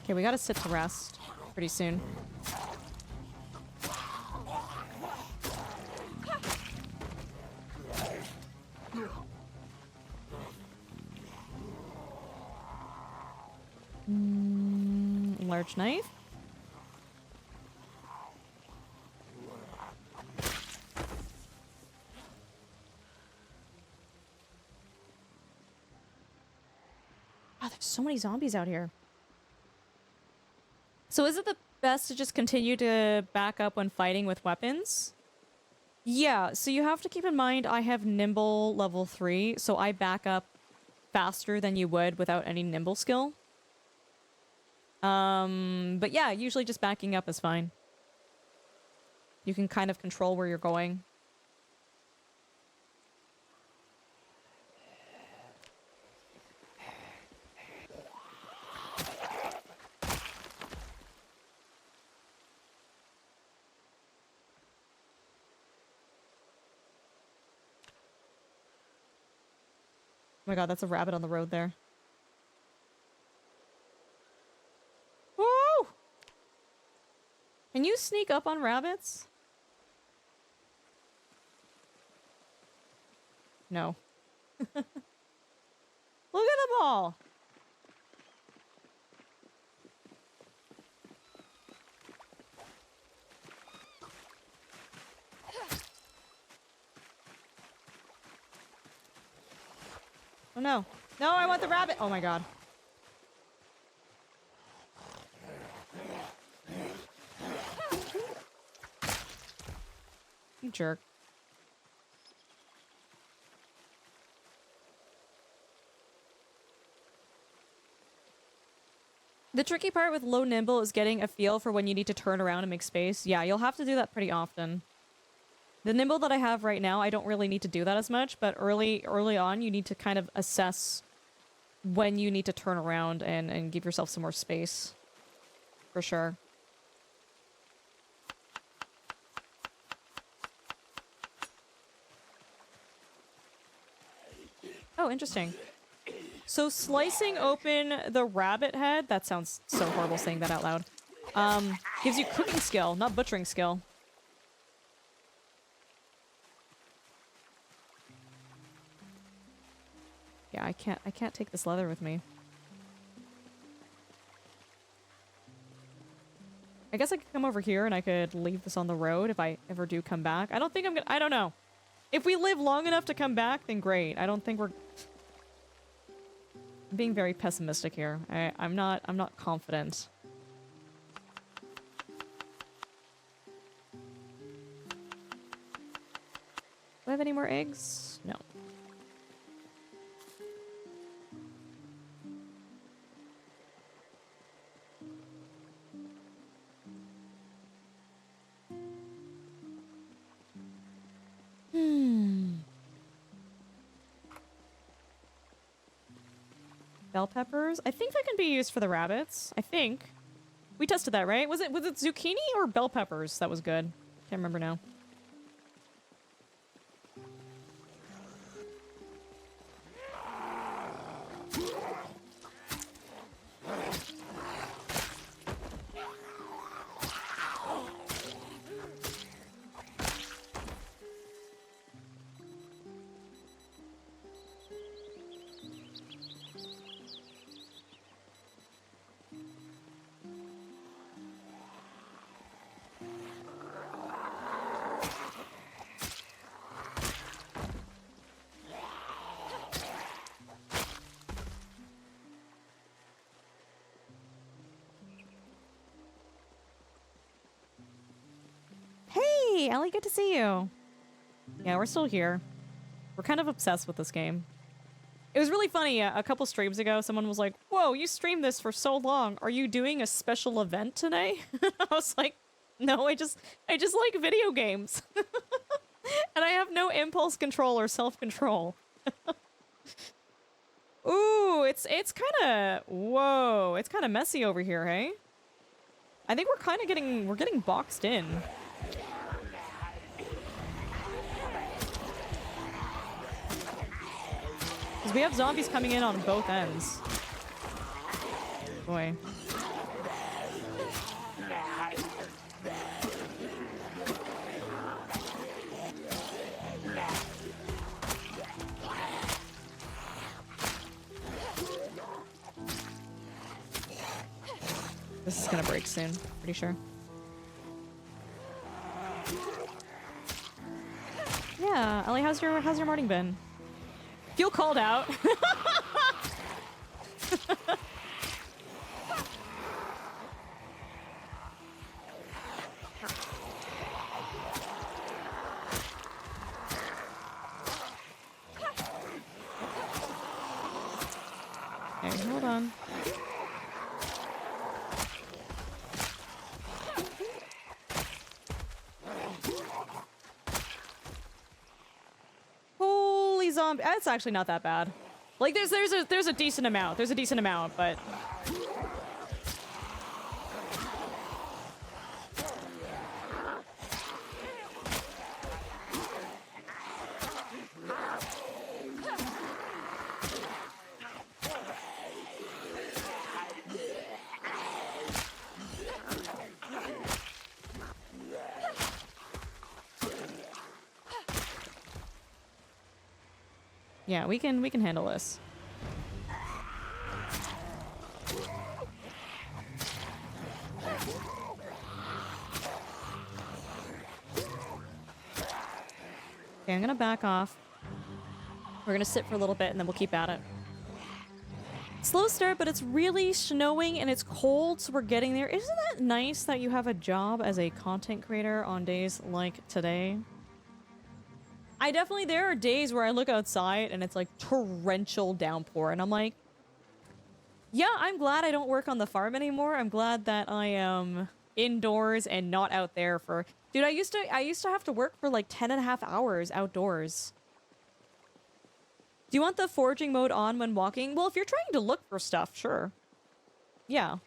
Okay, we gotta sit to rest pretty soon. Large knife. Oh, there's so many zombies out here. So is it the best to just continue to back up when fighting with weapons? Yeah, so you have to keep in mind I have nimble level 3, so I back up faster than you would without any nimble skill. But yeah, usually just backing up is fine. You can kind of control where you're going. my god, that's a rabbit on the road there. Woo! Can you sneak up on rabbits? No. Look at them all! Oh no. No, I want the rabbit! Oh my god. You jerk. The tricky part with low nimble is getting a feel for when you need to turn around and make space. Yeah, you'll have to do that pretty often. The nimble that I have right now, I don't really need to do that as much, but early on, you need to kind of assess when you need to turn around and give yourself some more space. For sure. Oh, interesting. So slicing open the rabbit head, that sounds so horrible saying that out loud, gives you cooking skill, not butchering skill. Yeah, I can't take this leather with me. I guess I could come over here and I could leave this on the road if I ever do come back. I don't think I'm gonna, I don't know. If we live long enough to come back, then great. I don't think we're... I'm being very pessimistic here. I'm not confident. Do I have any more eggs? No. Bell peppers? I think that can be used for the rabbits. I think. We tested that, right? Was it zucchini or bell peppers that was good? Can't remember now. Hey, Ellie, good to see you. Yeah, we're still here. We're kind of obsessed with this game. It was really funny, a couple streams ago, someone was like, whoa, you streamed this for so long. Are you doing a special event today? I was like, no, I just like video games. And I have no impulse control or self-control. Ooh, it's kind of, whoa, it's kind of messy over here, hey? I think we're kind of getting boxed in. Because we have zombies coming in on both ends. Boy. This is gonna break soon, pretty sure. Yeah, Ellie, how's your morning been? Feel called out. Okay, hold on. Holy zombie! It's actually not that bad. Like there's a decent amount. There's a decent amount, but Yeah, we can handle this. Okay, I'm gonna back off. We're gonna sit for a little bit and then we'll keep at it. Slow start, but it's really snowing and it's cold, so we're getting there. Isn't that nice that you have a job as a content creator on days like today? There are days where I look outside and it's like torrential downpour and I'm like, yeah, I'm glad I don't work on the farm anymore. I'm glad that I am indoors and not out there for... Dude, I used to have to work for like 10.5 hours outdoors. Do you want the foraging mode on when walking? Well, if you're trying to look for stuff, sure. Yeah.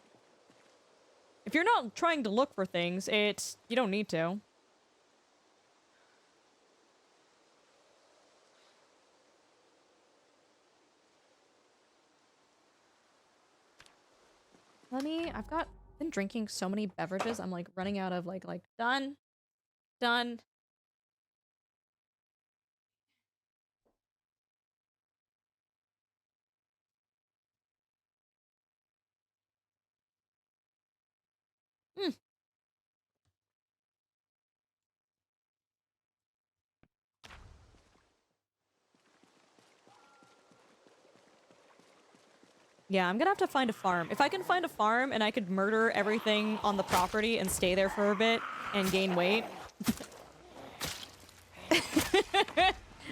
If you're not trying to look for things, you don't need to. I've been drinking so many beverages, I'm like running out of like done. Done. Mm. Yeah, I'm gonna have to find a farm. If I can find a farm and I could murder everything on the property and stay there for a bit and gain weight.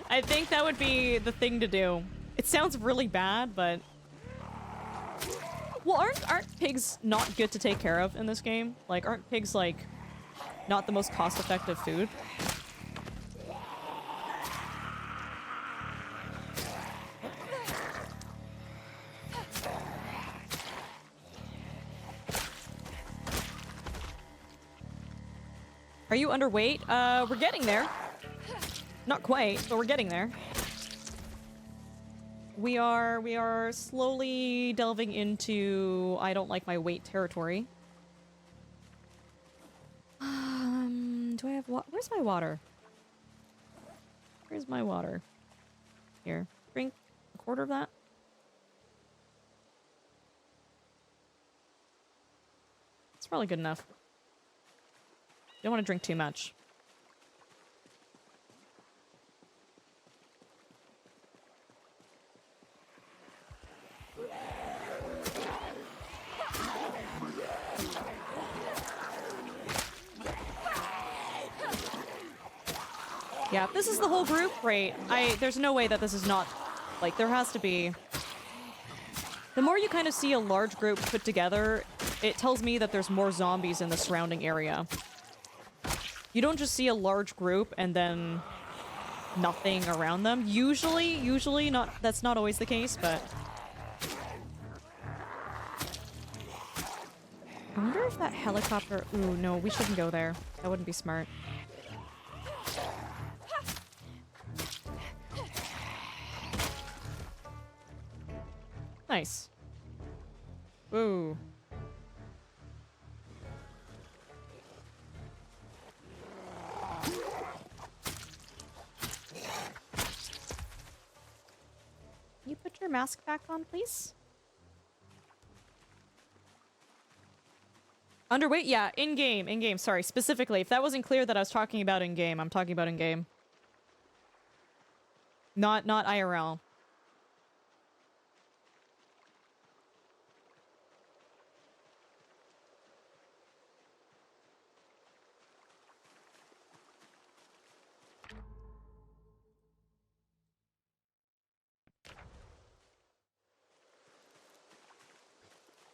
I think that would be the thing to do. It sounds really bad, but... Well, aren't pigs not good to take care of in this game? Like, aren't pigs, like, not the most cost-effective food? Are you underweight? We're getting there. Not quite, but we're getting there. We are slowly delving into I don't like my weight territory. Do I have where's my water? Where's my water? Here. Drink a quarter of that. It's probably good enough. Don't want to drink too much. Yeah, if this is the whole group, great. There's no way that this is not... Like, there has to be... The more you kind of see a large group put together, it tells me that there's more zombies in the surrounding area. You don't just see a large group and then nothing around them. Usually not, that's not always the case, but... I wonder if that helicopter... Ooh, no, we shouldn't go there. That wouldn't be smart. Nice. Ooh. Can you put your mask back on, please? Underweight? Yeah, in-game, in-game. Sorry, specifically. If that wasn't clear that I was talking about in-game, I'm talking about in-game. Not IRL.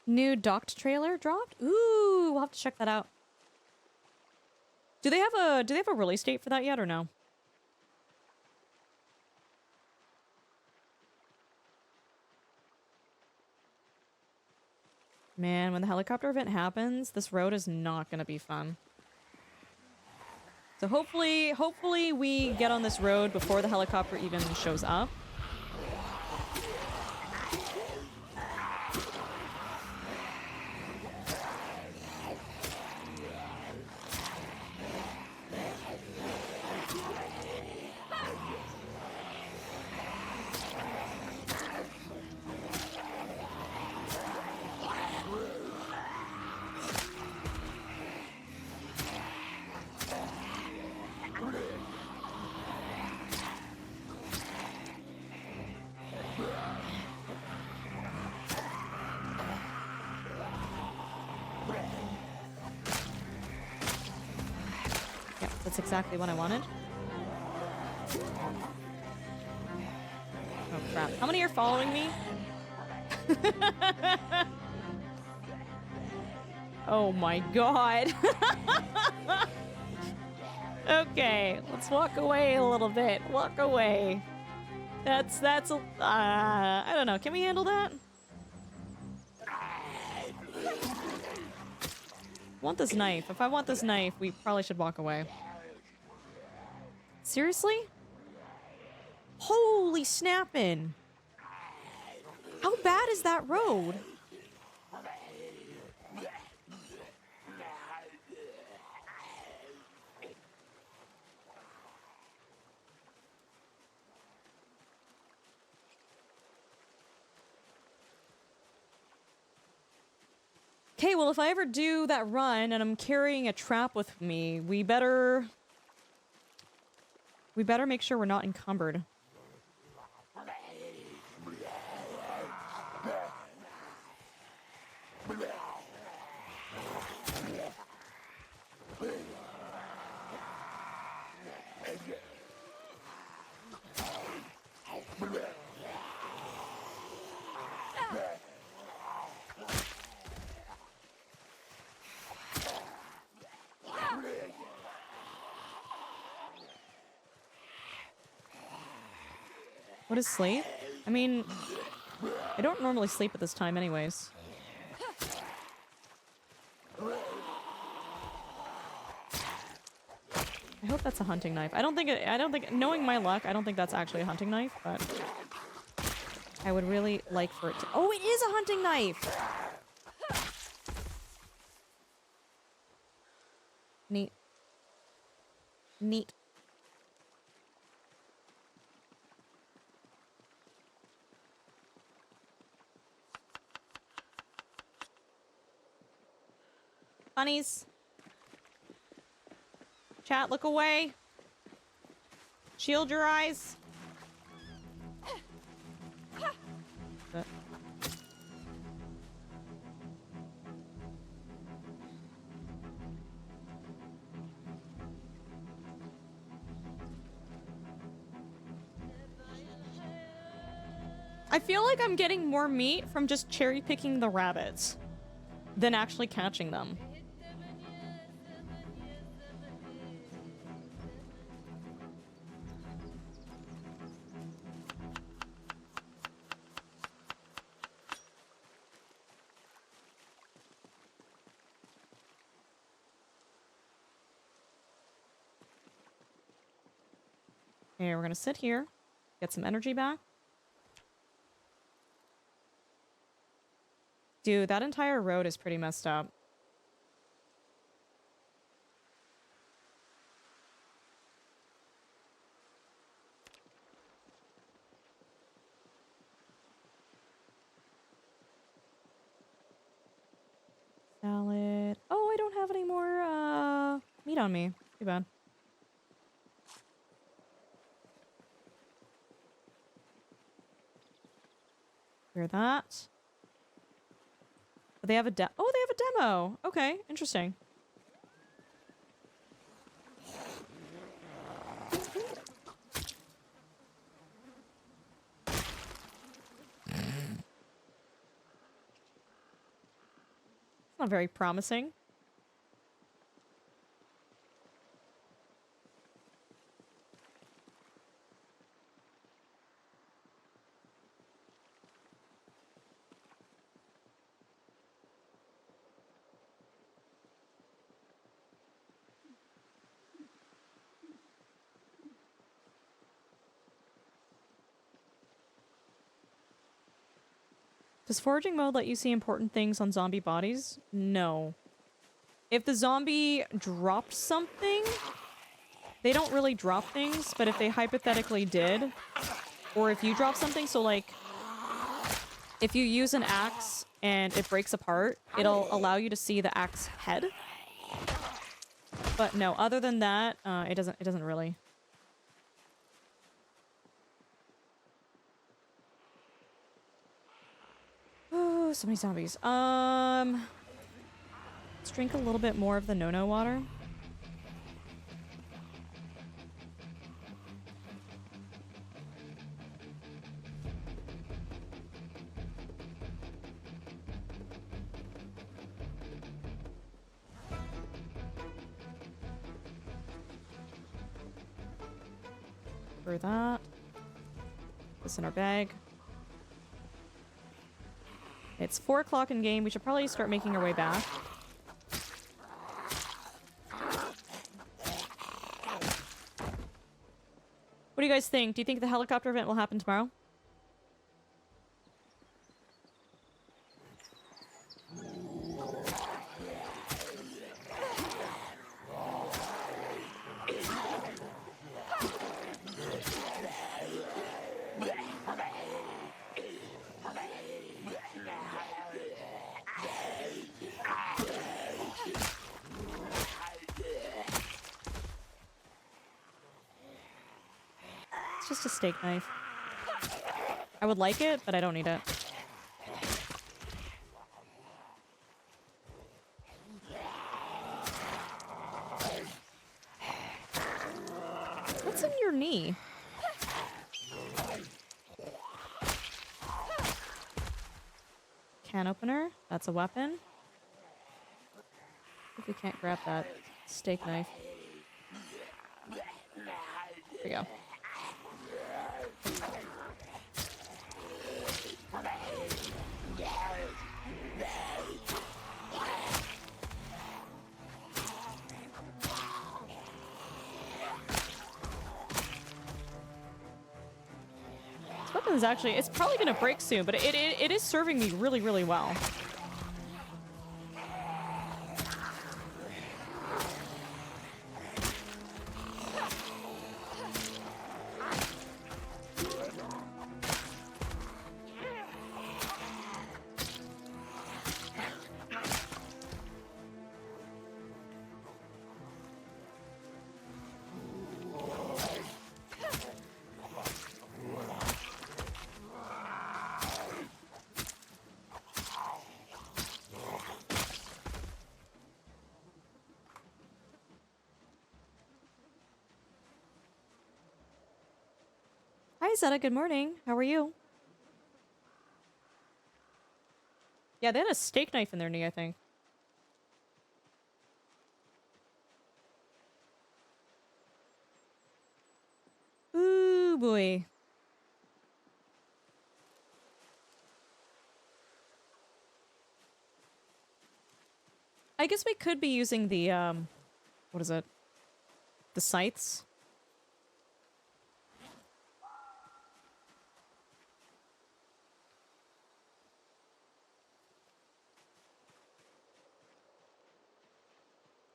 New docked trailer dropped? Ooh, we'll have to check that out. Do they have a release date for that yet or no? Man, when the helicopter event happens, this road is not gonna be fun. So hopefully we get on this road before the helicopter even shows up. That's exactly what I wanted. Oh crap. How many are following me? Oh my god. Okay, let's walk away a little bit. Walk away. That's I don't know. Can we handle that? Want this knife. If I want this knife, we probably should walk away. Seriously? Holy snappin'. How bad is that road? Okay, well, if I ever do that run and I'm carrying a trap with me, we better make sure we're not encumbered. What is sleep? I mean, I don't normally sleep at this time anyways. I hope that's a hunting knife. I don't think, knowing my luck, I don't think that's actually a hunting knife, but I would really like for it to— oh, it is a hunting knife! Neat. Neat. Bunnies. Chat, look away. Shield your eyes. I feel like I'm getting more meat from just cherry picking the rabbits than actually catching them. Okay, we're gonna sit here, get some energy back. Dude, that entire road is pretty messed up. Salad. Oh, I don't have any more meat on me. Too bad. Hear that. But they have a oh, they have a demo. Okay, interesting. It's not very promising. Does foraging mode let you see important things on zombie bodies? No. If the zombie dropped something, they don't really drop things, but if they hypothetically did, or if you drop something, so like, if you use an axe and it breaks apart, it'll allow you to see the axe head. But no, other than that, it doesn't really. Oh, so many zombies. Let's drink a little bit more of the no-no water. Screw that. This in our bag. It's 4 o'clock in game. We should probably start making our way back. What do you guys think? Do you think the helicopter event will happen tomorrow? Just a steak knife. I would like it, but I don't need it. What's in your knee? Can opener. That's a weapon. If we can't grab that steak knife. There we go. This weapon is actually, it's probably gonna break soon, but it is serving me really, really well. Hi, Zeta. Good morning. How are you? Yeah, they had a steak knife in their knee, I think. Ooh, boy. I guess we could be using the, what is it? The scythes?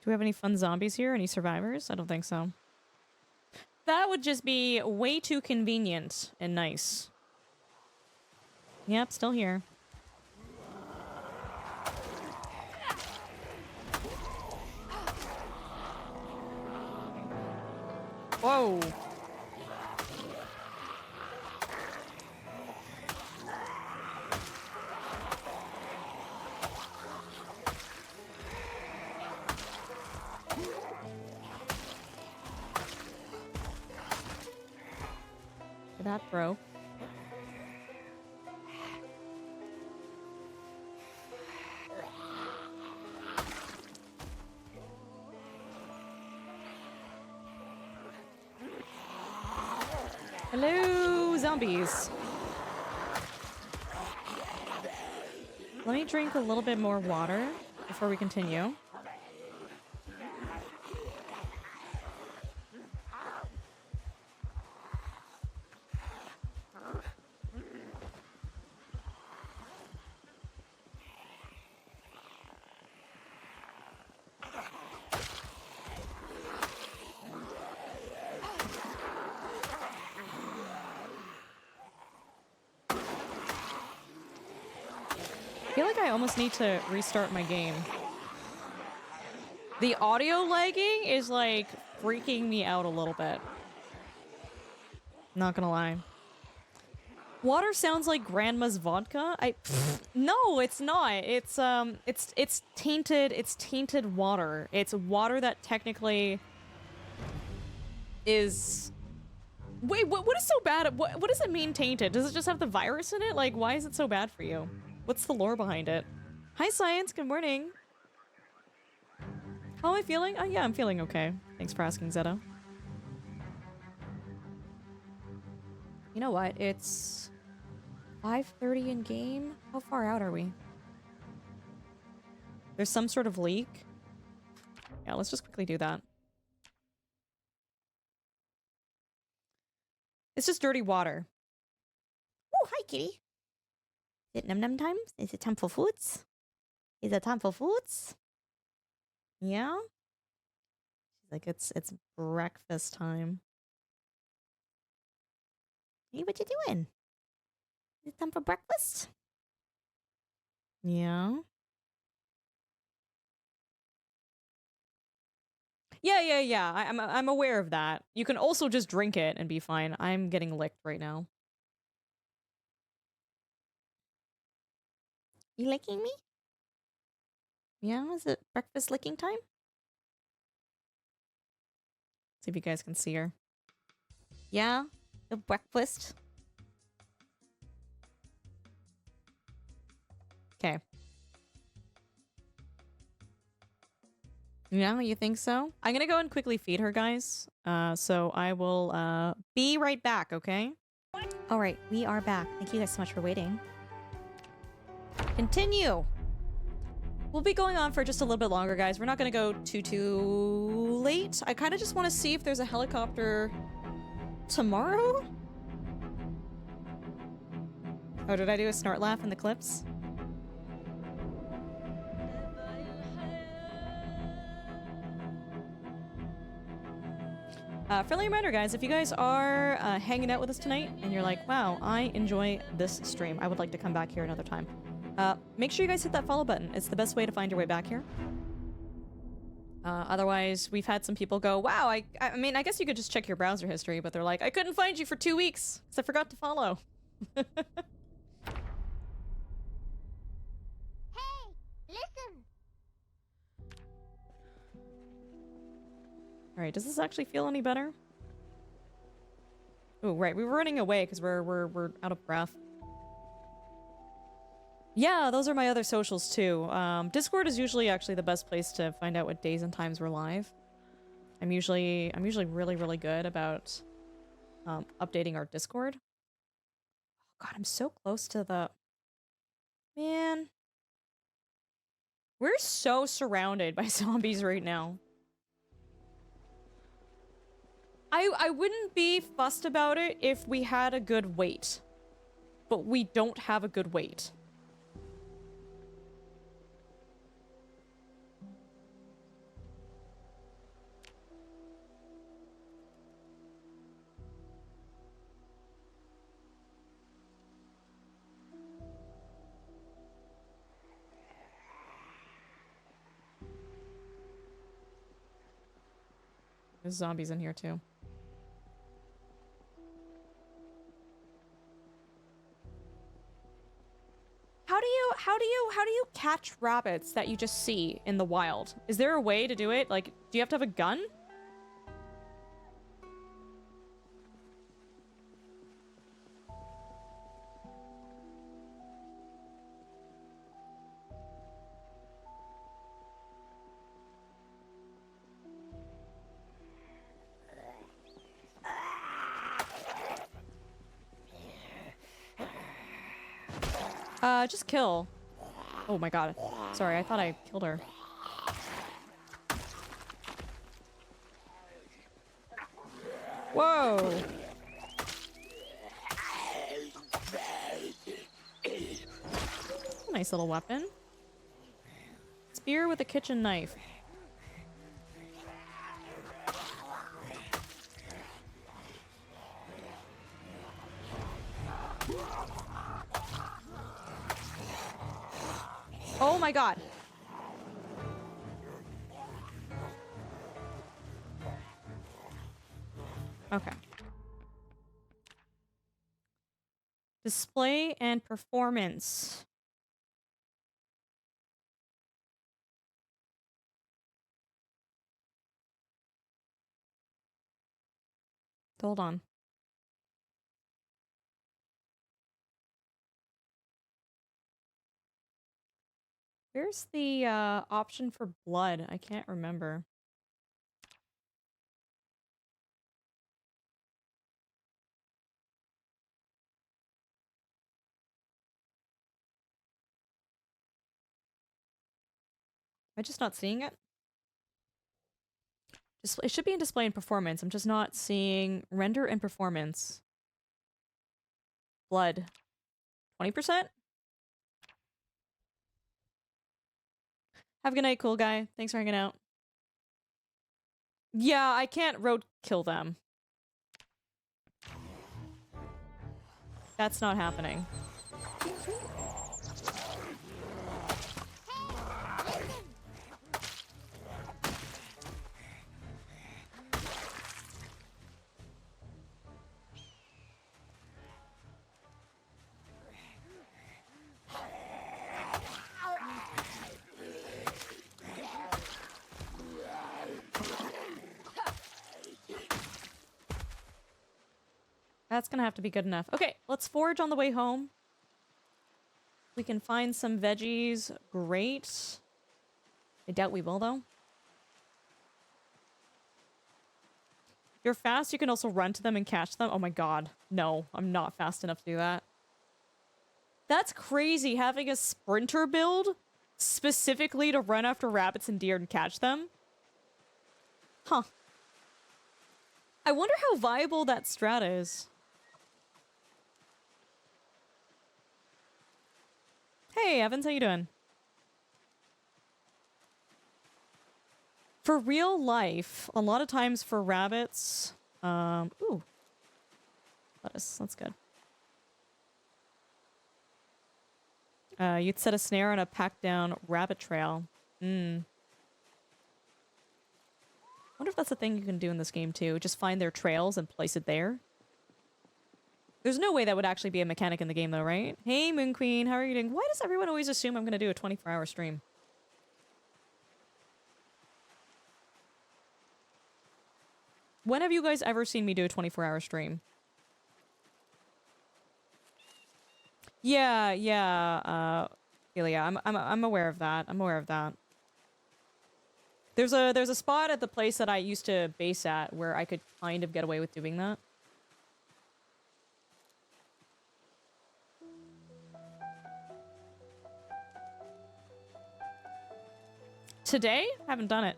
Do we have any fun zombies here? Any survivors? I don't think so. That would just be way too convenient and nice. Yep, still here. Whoa. That broke. Hello, zombies. Let me drink a little bit more water before we continue. I feel like I almost need to restart my game. The audio lagging is like freaking me out a little bit. Not gonna lie. Water sounds like grandma's vodka. No, it's not. It's tainted water. It's water that technically is. Wait, what is so bad? What does it mean tainted? Does it just have the virus in it? Like, why is it so bad for you? What's the lore behind it? Hi, Science. Good morning. How am I feeling? Oh, yeah, I'm feeling okay. Thanks for asking, Zeta. You know what? It's 5:30 in game. How far out are we? There's some sort of leak. Yeah, let's just quickly do that. It's just dirty water. Oh, hi, kitty. Is it num-num time? Is it time for foods? Is it time for foods? Yeah? She's like, it's breakfast time. Hey, what you doing? Is it time for breakfast? Yeah. Yeah. I'm aware of that. You can also just drink it and be fine. I'm getting licked right now. You licking me? Yeah, is it breakfast licking time? See if you guys can see her. Yeah, the breakfast. Okay. Yeah, you think so? I'm gonna go and quickly feed her, guys. So I will be right back, okay? All right, we are back. Thank you guys so much for waiting. Continue. We'll be going on for just a little bit longer, guys. We're not gonna go too late. I kind of just want to see if there's a helicopter tomorrow. Oh, did I do a snort laugh in the clips? Friendly reminder, guys, if you guys are hanging out with us tonight and you're like, wow, I enjoy this stream, I would like to come back here another time. Make sure you guys hit that follow button. It's the best way to find your way back here. Otherwise, we've had some people go, wow, I mean, I guess you could just check your browser history, but they're like, I couldn't find you for 2 weeks because I forgot to follow. Hey, listen. All right, does this actually feel any better? Oh, right, we were running away because we're out of breath. Yeah, those are my other socials too. Discord is usually actually the best place to find out what days and times we're live. I'm usually really good about updating our Discord. Oh God, I'm so close to the... Man. We're so surrounded by zombies right now. I wouldn't be fussed about it if we had a good wait. But we don't have a good wait. There's zombies in here too. How do you catch rabbits that you just see in the wild? Is there a way to do it? Like, do you have to have a gun? Just kill. Oh my God. Sorry, I thought I killed her. Whoa! Nice little weapon. Spear with a kitchen knife. Oh my God. Okay. Display and performance. Hold on. Where's the option for blood? I can't remember. I just not seeing it? Just, it should be in display and performance. I'm just not seeing render and performance. Blood. 20%? Have a good night, cool guy. Thanks for hanging out. Yeah, I can't road kill them. That's not happening. That's gonna have to be good enough. Okay, let's forage on the way home. We can find some veggies. Great. I doubt we will, though. If you're fast, you can also run to them and catch them. Oh my god. No, I'm not fast enough to do that. That's crazy, having a sprinter build specifically to run after rabbits and deer and catch them. Huh. I wonder how viable that strat is. Hey, Evans, how you doing? For real life, a lot of times for rabbits, ooh. Lettuce, that's good. You'd set a snare on a packed down rabbit trail. Wonder if that's a thing you can do in this game too. Just find their trails and place it there. There's no way that would actually be a mechanic in the game though, right? Hey, Moon Queen, how are you doing? Why does everyone always assume I'm gonna do a 24-hour stream? When have you guys ever seen me do a 24-hour stream? Yeah, Ilya, I'm aware of that. I'm aware of that. There's a spot at the place that I used to base at where I could kind of get away with doing that. Today? Haven't done it.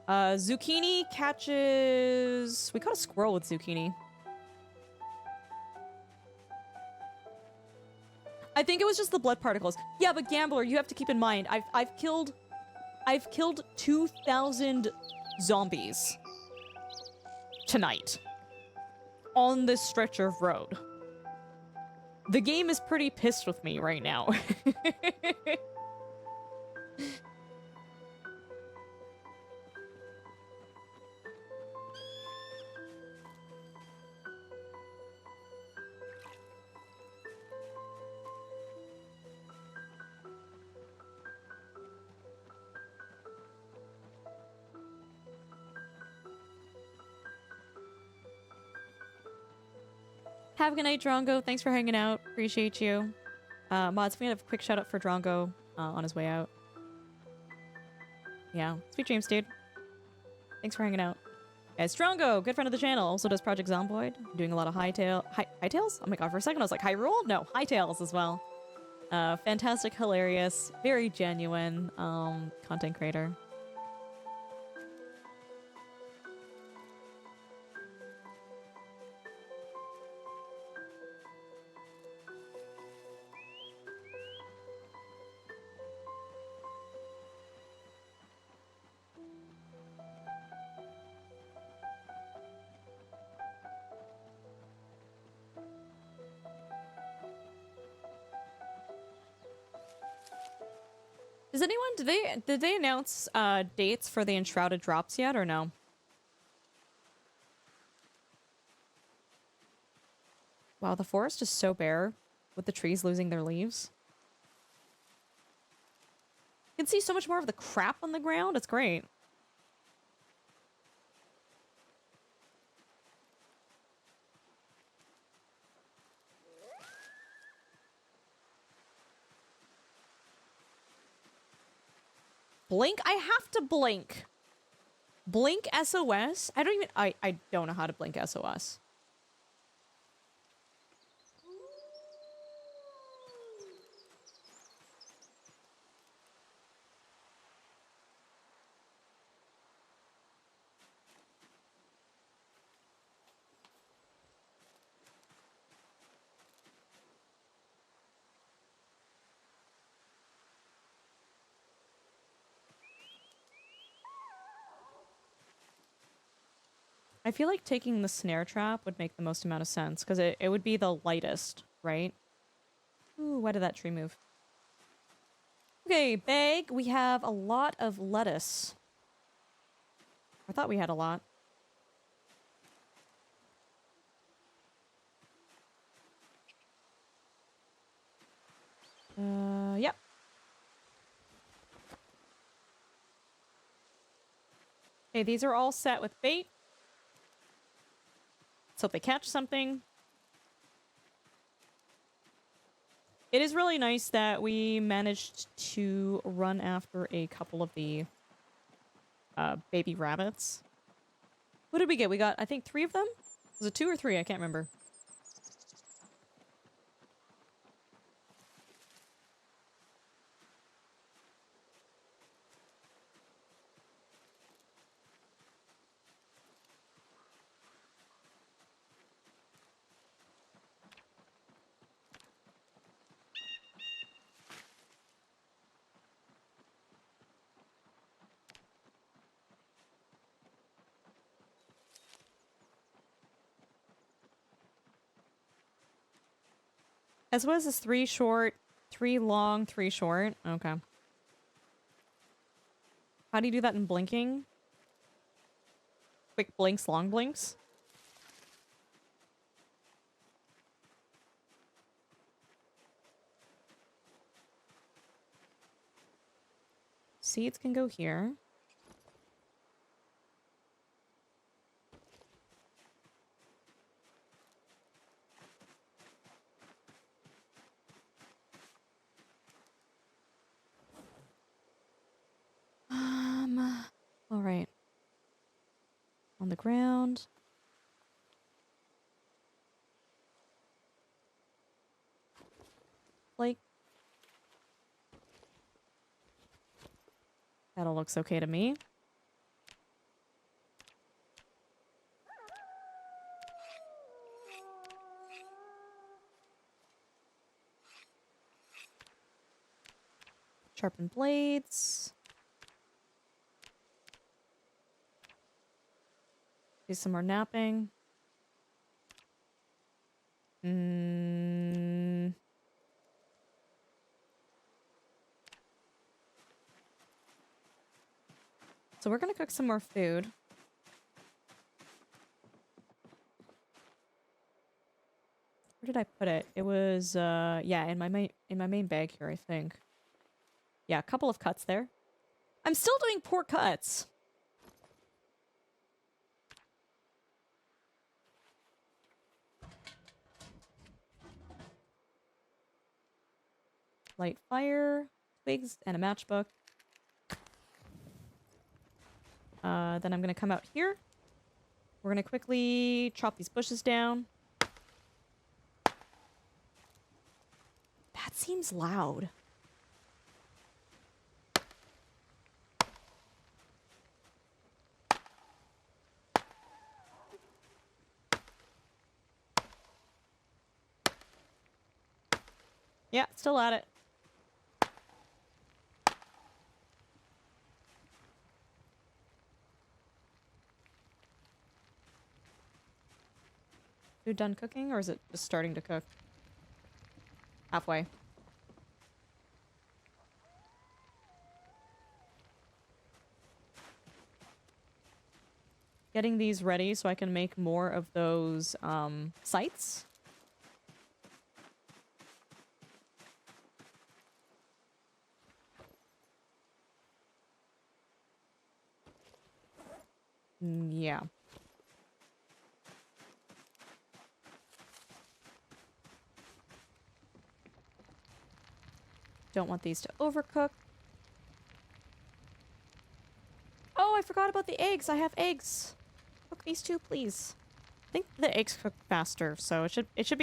Zucchini catches... We caught a squirrel with zucchini. I think it was just the blood particles. Yeah, but Gambler, you have to keep in mind, I've killed 2,000 zombies tonight on this stretch of road. The game is pretty pissed with me right now. Have a good night, Drongo. Thanks for hanging out. Appreciate you. Mods, we have a quick shout out for Drongo on his way out. Yeah, sweet dreams, dude. Thanks for hanging out. Guys, Drongo, good friend of the channel, also does Project Zomboid. Doing a lot of hightails? Oh my god, for a second I was like, Hyrule? No, hightails as well. Fantastic, hilarious, very genuine content creator. Does anyone, did they announce dates for the Enshrouded drops yet or no? Wow, the forest is so bare with the trees losing their leaves. You can see so much more of the crap on the ground. It's great. Blink? I have to blink. Blink SOS? I don't know how to blink SOS. I feel like taking the snare trap would make the most amount of sense, because it would be the lightest, right? Ooh, why did that tree move? Okay, bag. We have a lot of lettuce. I thought we had a lot. Yep. Okay, these are all set with bait. Let's hope they catch something. It is really nice that we managed to run after a couple of the baby rabbits. What did we get? We got, I think, 3 of them? Was it 2 or 3? I can't remember. As well as this 3 short, 3 long, 3 short. Okay. How do you do that in blinking? Quick blinks, long blinks? Seeds can go here. All right. On the ground. Like, that all looks okay to me. Sharpen blades. Do some more napping. So we're gonna cook some more food. Where did I put it? It was yeah, in my main bag here, I think. Yeah, a couple of cuts there. I'm still doing poor cuts. Light fire, twigs, and a matchbook. Then I'm gonna come out here. We're gonna quickly chop these bushes down. That seems loud. Yeah, still at it. Food done cooking, or is it just starting to cook? Halfway. Getting these ready so I can make more of those sites. Yeah. Don't want these to overcook. Oh, I forgot about the eggs. I have eggs. Cook these 2, please. I think the eggs cook faster, so it'll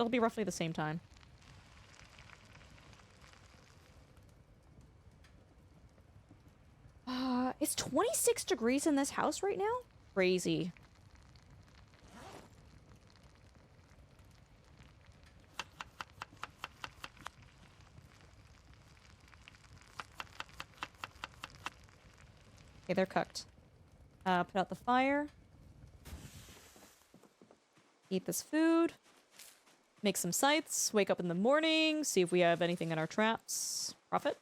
be roughly the same time. It's 26 degrees in this house right now? Crazy. Okay, they're cooked. Put out the fire. Eat this food. Make some scythes. Wake up in the morning. See if we have anything in our traps. Profit.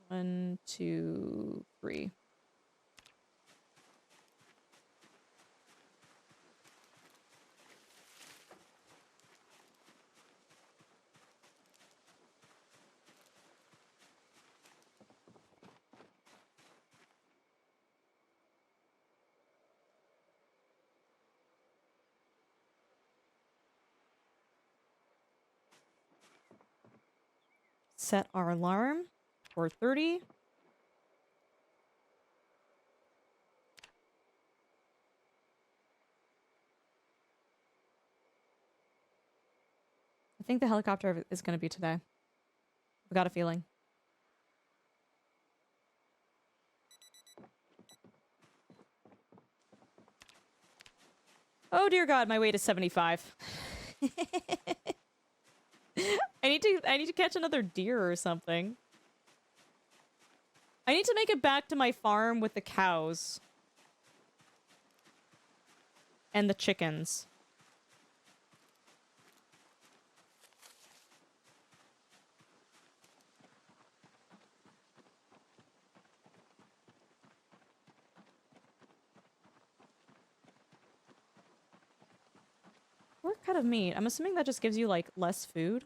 One, two, three. Set our alarm for 30. I think the helicopter is going to be today. I've got a feeling. Oh dear God, my weight is 75. I need to catch another deer or something. I need to make it back to my farm with the cows. And the chickens. What cut of meat? I'm assuming that just gives you, like, less food.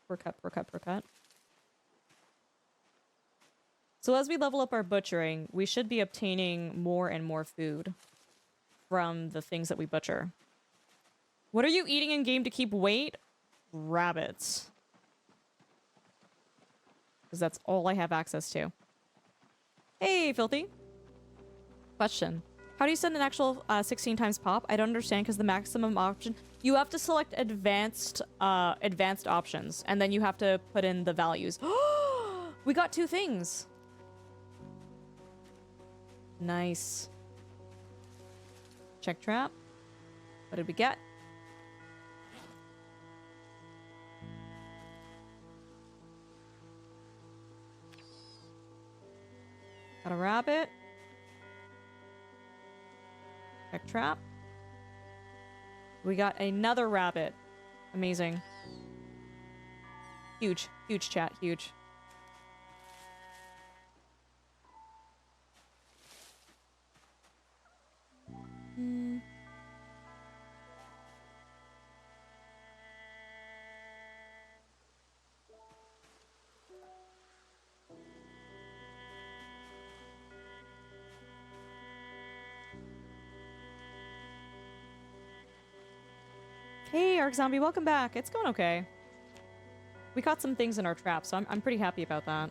Per cut, per cut, per cut. So as we level up our butchering, we should be obtaining more and more food from the things that we butcher. What are you eating in game to keep weight? Rabbits. Because that's all I have access to. Hey, Filthy. Question. How do you set an actual 16 times pop? I don't understand because the maximum option... You have to select advanced options, and then you have to put in the values. We got 2 things. Nice. Check trap. What did we get? Got a rabbit. Check trap. We got another rabbit. Amazing. Huge. Huge chat. Huge. Hey, Arc Zombie, welcome back. It's going okay. We caught some things in our trap, so I'm pretty happy about that.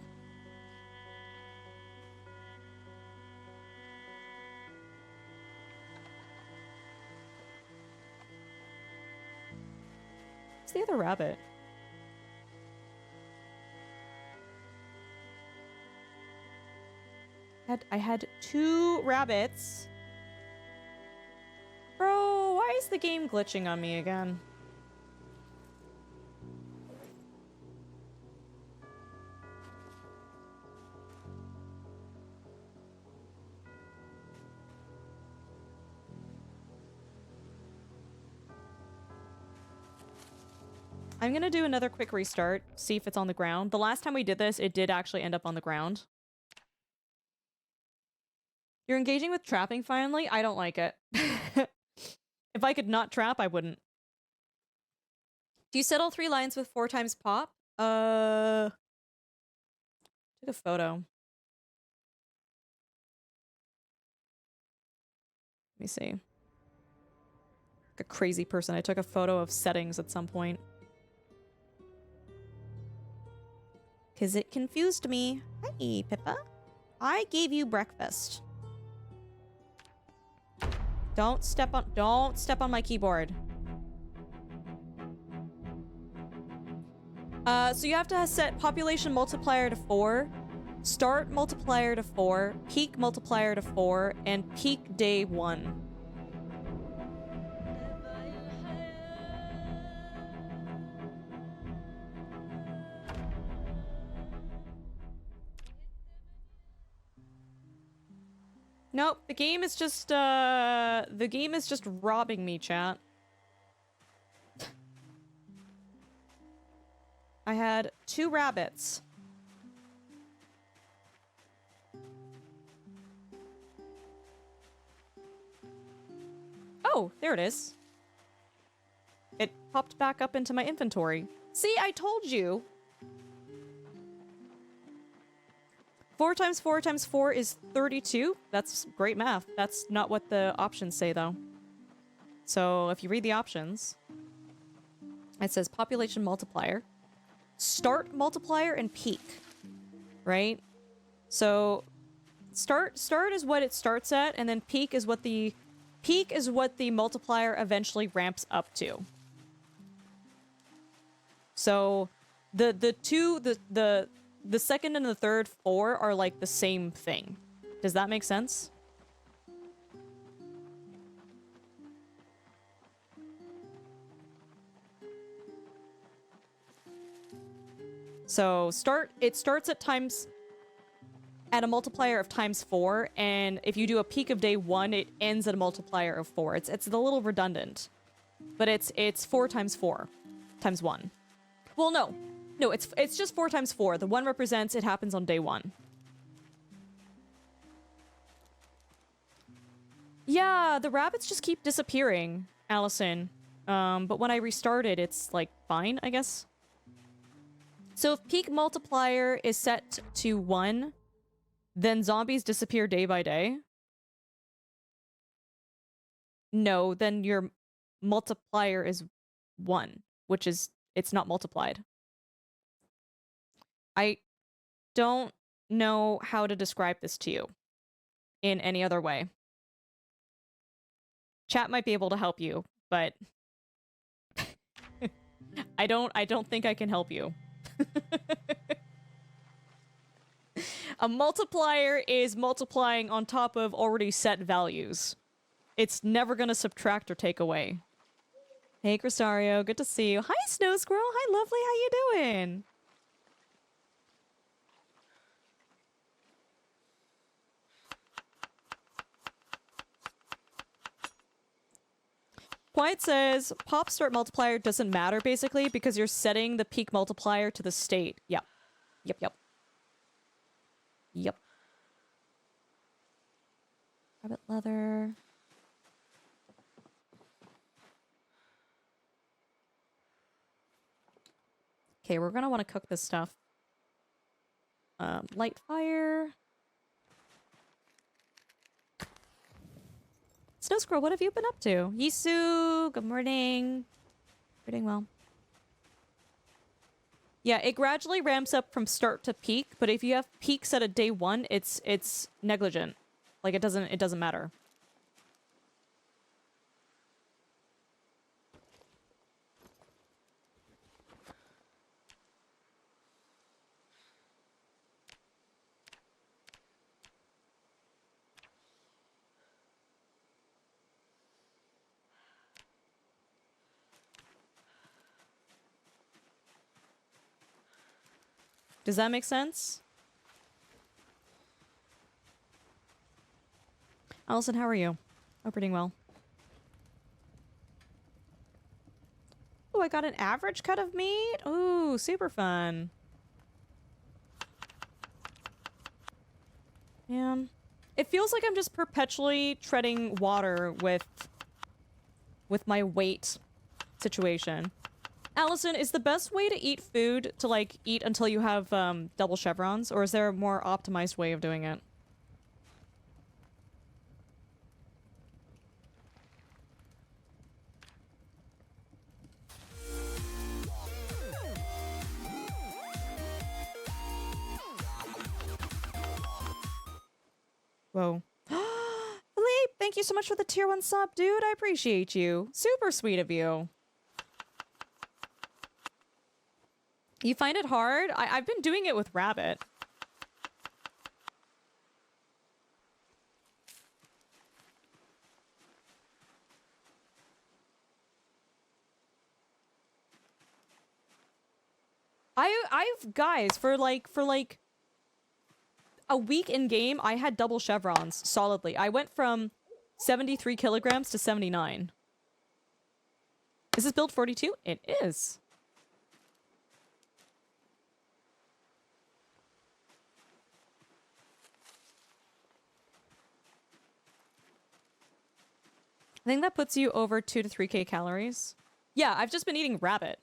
What's the other rabbit? I had 2 rabbits. Bro, why is the game glitching on me again? I'm gonna do another quick restart, see if it's on the ground. The last time we did this, it did actually end up on the ground. You're engaging with trapping finally? I don't like it. If I could not trap, I wouldn't. Do you set all 3 lines with 4 times pop? Take a photo. Let me see. Like a crazy person. I took a photo of settings at some point. Because it confused me. Hi, Pippa. I gave you breakfast. Don't step on my keyboard. So you have to set population multiplier to 4, start multiplier to 4, peak multiplier to 4, and peak day 1. Nope, the game is just robbing me, chat. I had 2 rabbits. Oh, there it is. It popped back up into my inventory. See, I told you. 4 times 4 times 4 is 32. That's great math. That's not what the options say, though. So if you read the options, it says population multiplier, start multiplier, and peak, right? So start is what it starts at, and then peak is what the multiplier eventually ramps up to. So the second and the third 4 are like the same thing. Does that make sense? So it starts at a multiplier of ×4, and if you do a peak of day 1, it ends at a multiplier of 4. It's a little redundant, but it's 4 times 4 times 1. Well, no, it's just 4 times 4. The 1 represents it happens on day 1. Yeah, the rabbits just keep disappearing, Allison. But when I restarted, it's like fine, I guess. So if peak multiplier is set to 1, then zombies disappear day by day? No, then your multiplier is 1, which is, it's not multiplied. I don't know how to describe this to you in any other way. Chat might be able to help you, but I don't think I can help you. A multiplier is multiplying on top of already set values. It's never gonna subtract or take away. Hey, Cristario, good to see you. Hi, Snow Squirrel. Hi, lovely. How you doing? Quiet says, pop start multiplier doesn't matter, basically, because you're setting the peak multiplier to the state. Yep. Yep. Rabbit leather. Okay, we're gonna want to cook this stuff. Light fire. Snow Squirrel, what have you been up to? Yisu, good morning. You're doing well. Yeah, it gradually ramps up from start to peak, but if you have peaks at a day 1, it's negligent. Like it doesn't matter. Does that make sense? Allison, how are you? Oh, pretty well. Oh, I got an average cut of meat? Ooh, super fun. Man. It feels like I'm just perpetually treading water with my weight situation. Allison, is the best way to eat food to, like, eat until you have, double chevrons? Or is there a more optimized way of doing it? Whoa. Philippe, thank you so much for the tier 1 sub, dude. I appreciate you. Super sweet of you. You find it hard? I've been doing it with Rabbit. I've guys, for like a week in game, I had double chevrons solidly. I went from 73 kilograms to 79. Is this build 42? It is. I think that puts you over 2 to 3k calories. Yeah, I've just been eating rabbit.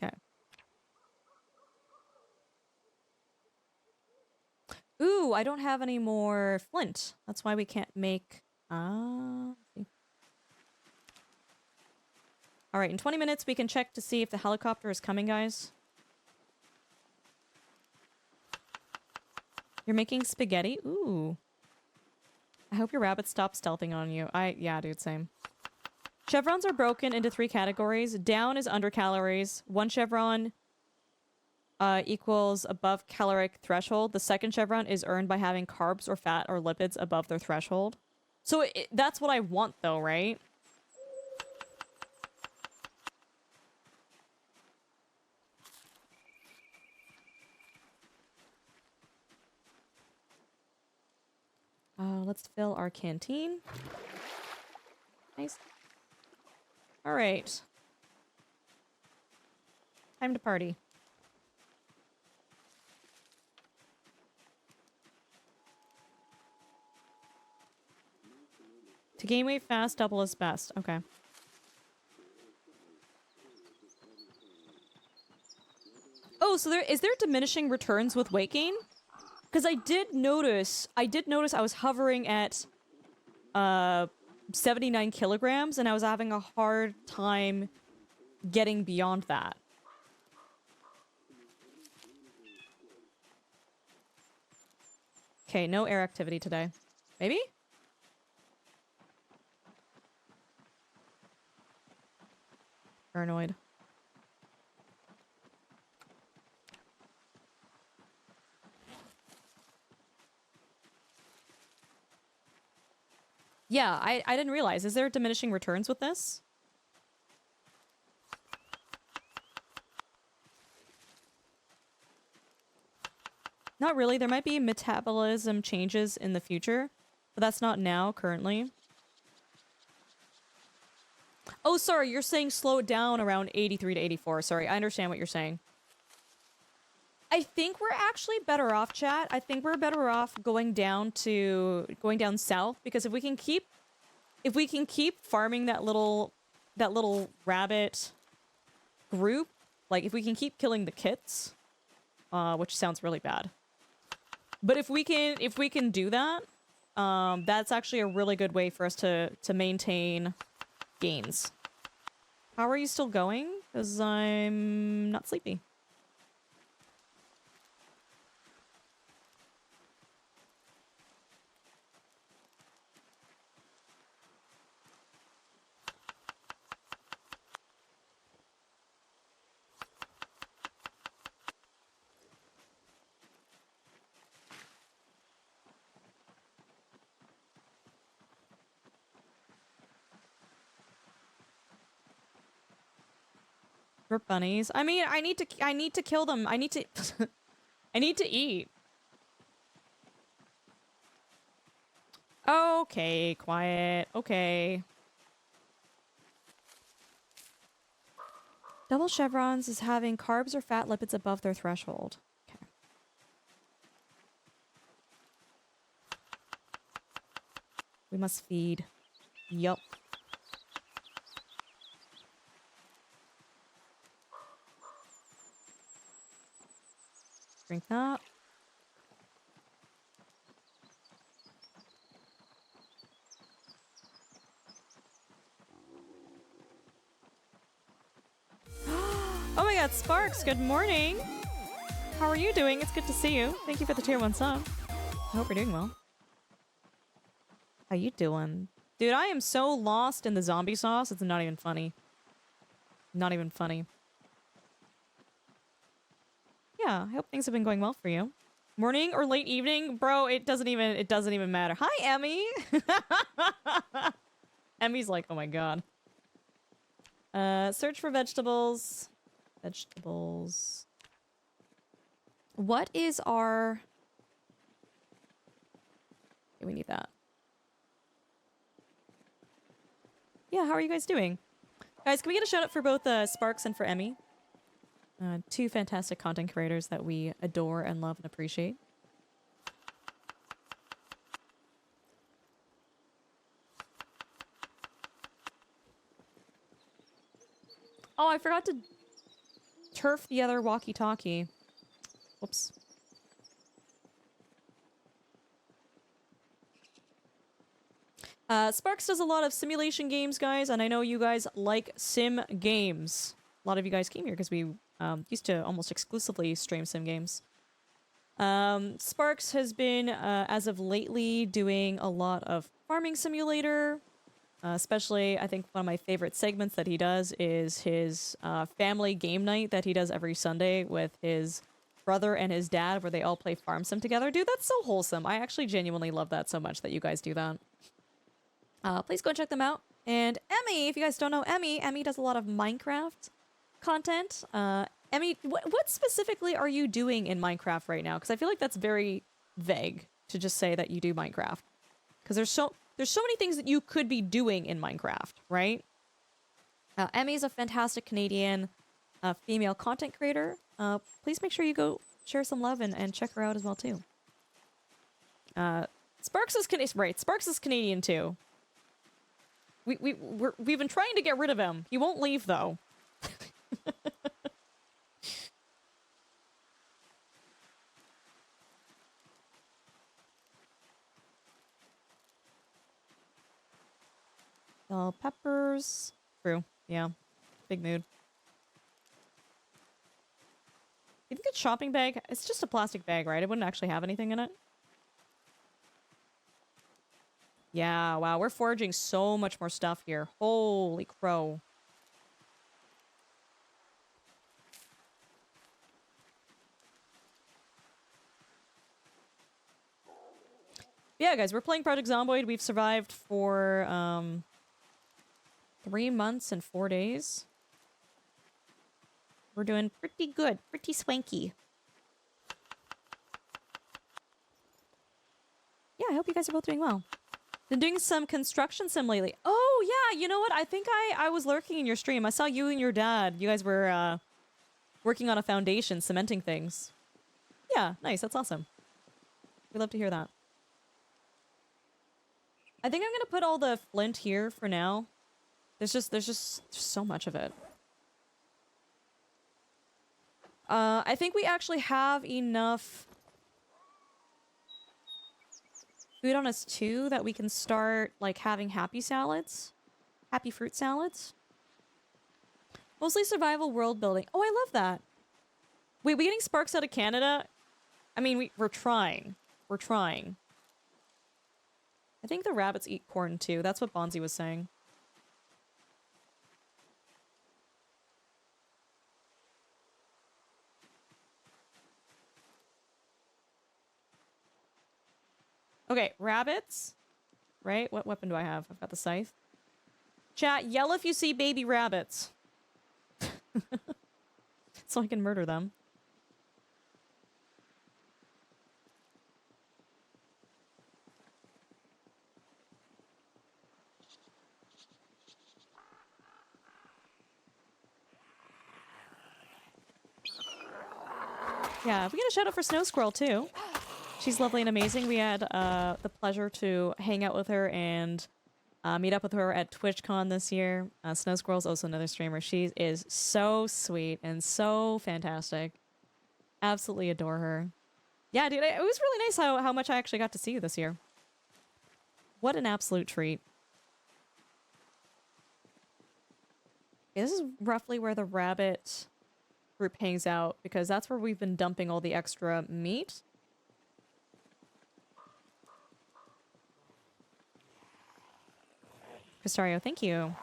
Okay. Ooh, I don't have any more flint. That's why we can't make... All right, in 20 minutes we can check to see if the helicopter is coming, guys. You're making spaghetti? Ooh. I hope your rabbit stops stealthing on you. Yeah, dude, same. Chevrons are broken into 3 categories. Down is under calories. 1 chevron equals above caloric threshold. The second chevron is earned by having carbs or fat or lipids above their threshold. So that's what I want, though, right? Let's fill our canteen. Nice. All right. Time to party. To gain weight fast, double is best. Okay. Oh, so is there diminishing returns with weight gain? Because I did notice I was hovering at 79 kilograms and I was having a hard time getting beyond that. Okay, no air activity today. Maybe? Paranoid. Yeah, I didn't realize. Is there diminishing returns with this? Not really. There might be metabolism changes in the future, but that's not now, currently. Oh, sorry, you're saying slow it down around 83 to 84. Sorry, I understand what you're saying. I think we're actually better off, chat. I think we're better off going down south, because if we can keep farming that little rabbit group, like if we can keep killing the kits, which sounds really bad. But if we can do that, that's actually a really good way for us to maintain gains. How are you still going? Because I'm not sleepy. Drip bunnies. I mean, I need to kill them. I need to I need to eat. Okay, quiet. Okay. Double chevrons is having carbs or fat lipids above their threshold. Okay. We must feed. Yup. Drink that. Oh my god, Sparks, good morning. How are you doing? It's good to see you. Thank you for the tier 1 sub. I hope you're doing well. How you doing? Dude, I am so lost in the zombie sauce, it's not even funny. Not even funny. Yeah, I hope things have been going well for you. Morning or late evening? Bro, it doesn't even matter. Hi, Emmy! Emmy's like, oh my god. Search for vegetables. Vegetables. What is our... Okay, we need that. Yeah, how are you guys doing? Guys, can we get a shout out for both Sparks and for Emmy? Two fantastic content creators that we adore and love and appreciate. Oh, I forgot to turf the other walkie-talkie. Whoops. Sparks does a lot of simulation games, guys, and I know you guys like sim games. A lot of you guys came here because we used to almost exclusively stream sim games. Sparks has been, as of lately, doing a lot of farming simulator. Especially, I think one of my favorite segments that he does is his family game night that he does every Sunday with his brother and his dad, where they all play farm sim together. Dude, that's so wholesome. I actually genuinely love that so much that you guys do that. Please go and check them out. And Emmy, if you guys don't know Emmy does a lot of Minecraft content. Emmy, what specifically are you doing in Minecraft right now? Because I feel like that's very vague to just say that you do Minecraft. Because there's so many things that you could be doing in Minecraft, right? Emmy is a fantastic Canadian female content creator. Please make sure you go share some love and check her out as well, too. Sparks is Sparks is Canadian, too. We've been trying to get rid of him. He won't leave, though. Peppers. True. Yeah. Big mood. You think a shopping bag? It's just a plastic bag, right? It wouldn't actually have anything in it. Yeah, wow. We're foraging so much more stuff here. Holy crow. Yeah, guys, we're playing Project Zomboid. We've survived for, 3 months and 4 days. We're doing pretty good. Pretty swanky. Yeah, I hope you guys are both doing well. Been doing some construction sim lately. Oh, yeah, you know what? I think I was lurking in your stream. I saw you and your dad. You guys were, working on a foundation, cementing things. Yeah, nice. That's awesome. We'd love to hear that. I think I'm gonna put all the flint here for now. There's just so much of it. I think we actually have enough food on us too that we can start like having happy salads. Happy fruit salads. Mostly survival world building. Oh, I love that. Wait, we getting Sparks out of Canada? I mean, we're trying. We're trying. I think the rabbits eat corn too. That's what Bonzi was saying. Okay, rabbits. Right? What weapon do I have? I've got the scythe. Chat, yell if you see baby rabbits. So I can murder them. Yeah, we get a shout out for Snow Squirrel too. She's lovely and amazing. We had the pleasure to hang out with her and meet up with her at TwitchCon this year. Snow Squirrel's also another streamer. She is so sweet and so fantastic. Absolutely adore her. Yeah, dude, it was really nice how much I actually got to see you this year. What an absolute treat. Okay, this is roughly where the rabbit group hangs out, because that's where we've been dumping all the extra meat. Cristario, thank you.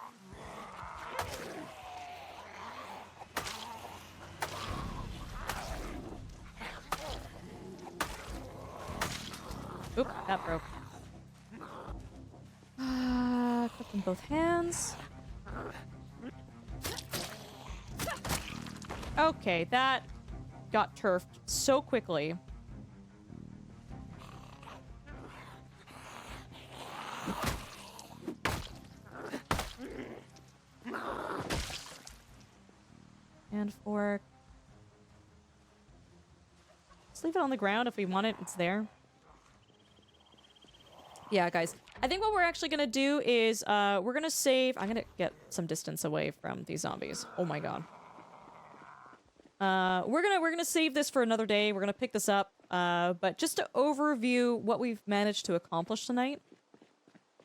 Oop, that broke. Click in both hands. Okay, that got turfed so quickly. And fork. Just leave it on the ground if we want it. It's there. Yeah, guys. I think what we're actually gonna do is we're gonna save. I'm gonna get some distance away from these zombies. Oh my god. We're gonna save this for another day. We're gonna pick this up. But just to overview what we've managed to accomplish tonight,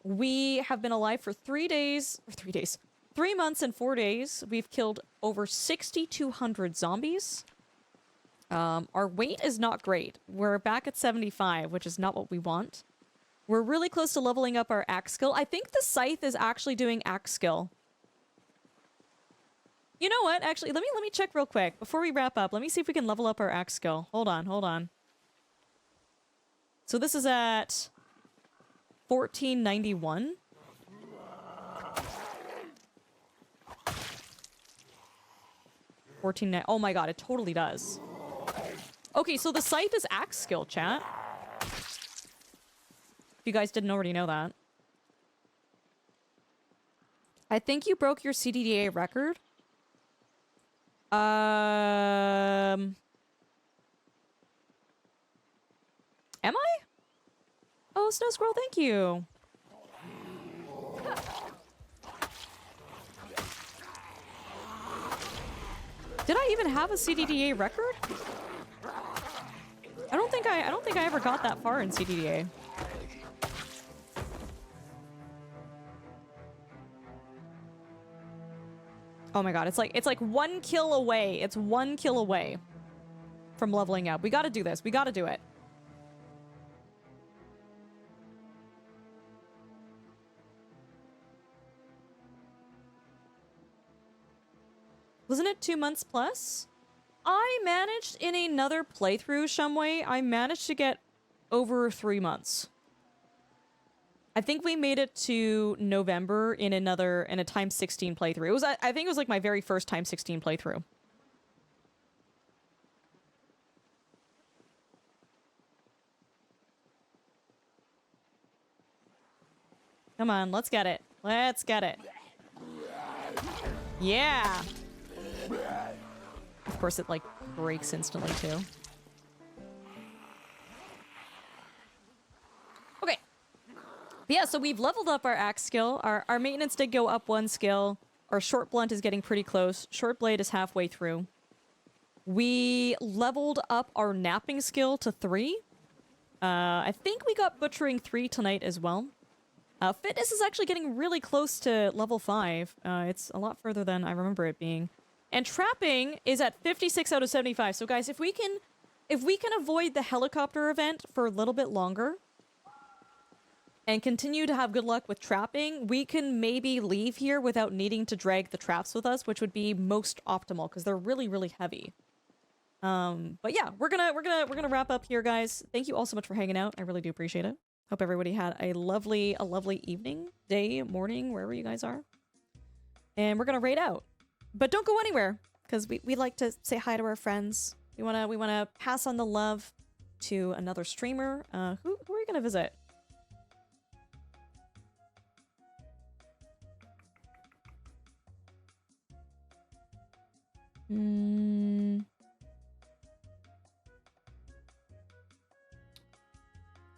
we have been alive for 3 months and 4 days. We've killed over 6,200 zombies. Our weight is not great. We're back at 75, which is not what we want. We're really close to leveling up our axe skill. I think the scythe is actually doing axe skill. You know what? Actually, let me check real quick before we wrap up. Let me see if we can level up our axe skill. Hold on. So this is at 1491. Oh my god, it totally does. Okay, so the scythe is axe skill, chat. If you guys didn't already know that. I think you broke your CDDA record. Am I? Oh, Snow Squirrel, thank you. Did I even have a CDDA record? I don't think I ever got that far in CDDA. Oh my god, it's like 1 kill away. It's 1 kill away from leveling up. We gotta do this. We gotta do it. Wasn't it 2 months plus? I managed in another playthrough, Shumway, I managed to get over 3 months. I think we made it to November in a times 16 playthrough. It was, I think it was like my very first times 16 playthrough. Come on, let's get it. Let's get it. Yeah. Of course, it like breaks instantly too. Okay. But yeah, so we've leveled up our axe skill. Our maintenance did go up 1 skill. Our short blunt is getting pretty close. Short blade is halfway through. We leveled up our napping skill to 3. I think we got butchering 3 tonight as well. Fitness is actually getting really close to level 5. It's a lot further than I remember it being. And trapping is at 56 out of 75. So guys, if we can avoid the helicopter event for a little bit longer and continue to have good luck with trapping, we can maybe leave here without needing to drag the traps with us, which would be most optimal because they're really, really heavy. But yeah, we're gonna wrap up here, guys. Thank you all so much for hanging out. I really do appreciate it. Hope everybody had a lovely evening, day, morning, wherever you guys are. And we're gonna raid out. But don't go anywhere, because we like to say hi to our friends. We wanna pass on the love to another streamer. Who are we gonna visit?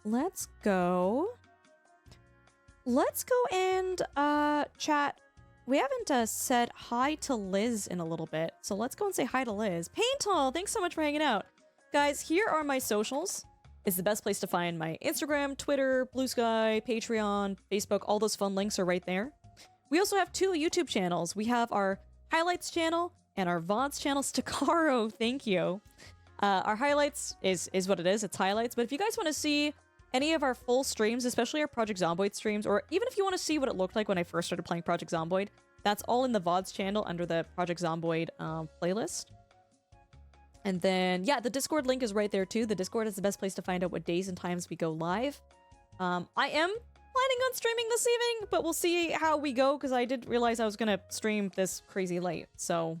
Let's go and chat. We haven't said hi to Liz in a little bit, so let's go and say hi to Liz. Paintall, thanks so much for hanging out. Guys, here are my socials. It's the best place to find my Instagram, Twitter, Blue Sky, Patreon, Facebook. All those fun links are right there. We also have 2 YouTube channels. We have our Highlights channel and our VODs channel. Stakaro, thank you. Our Highlights is what it is. It's Highlights. But if you guys want to see any of our full streams, especially our Project Zomboid streams, or even if you want to see what it looked like when I first started playing Project Zomboid, that's all in the VODs channel under the Project Zomboid playlist. And then, yeah, the Discord link is right there too. The Discord is the best place to find out what days and times we go live. I am planning on streaming this evening, but we'll see how we go, because I did realize I was going to stream this crazy late. So,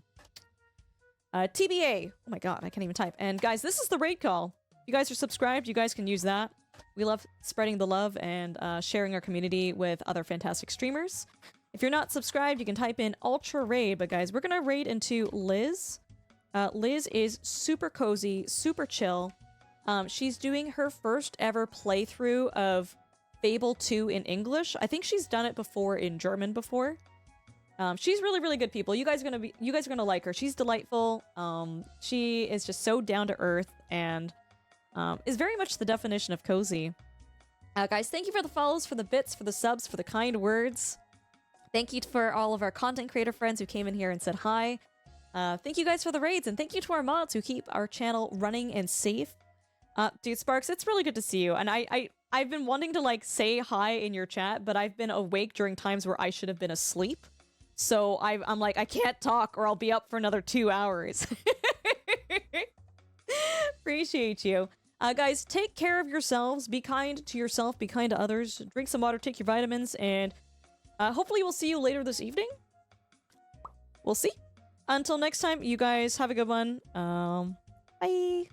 TBA. Oh my god, I can't even type. And guys, this is the raid call. If you guys are subscribed, you guys can use that. We love spreading the love and sharing our community with other fantastic streamers. If you're not subscribed, you can type in Ultra Raid. But guys, we're gonna raid into Liz. Liz is super cozy, super chill. She's doing her first ever playthrough of Fable 2 in English. I think she's done it before in German before. She's really, really good people. You guys are gonna like her. She's delightful. She is just so down to earth and is very much the definition of cozy. Guys, thank you for the follows, for the bits, for the subs, for the kind words. Thank you for all of our content creator friends who came in here and said hi. Thank you guys for the raids, and thank you to our mods who keep our channel running and safe. Dude, Sparks, it's really good to see you. And I've been wanting to, like, say hi in your chat, but I've been awake during times where I should have been asleep. So I'm like, I can't talk or I'll be up for another 2 hours. Appreciate you. Guys, take care of yourselves. Be kind to yourself. Be kind to others. Drink some water. Take your vitamins. And hopefully we'll see you later this evening. We'll see. Until next time, you guys have a good one. Bye.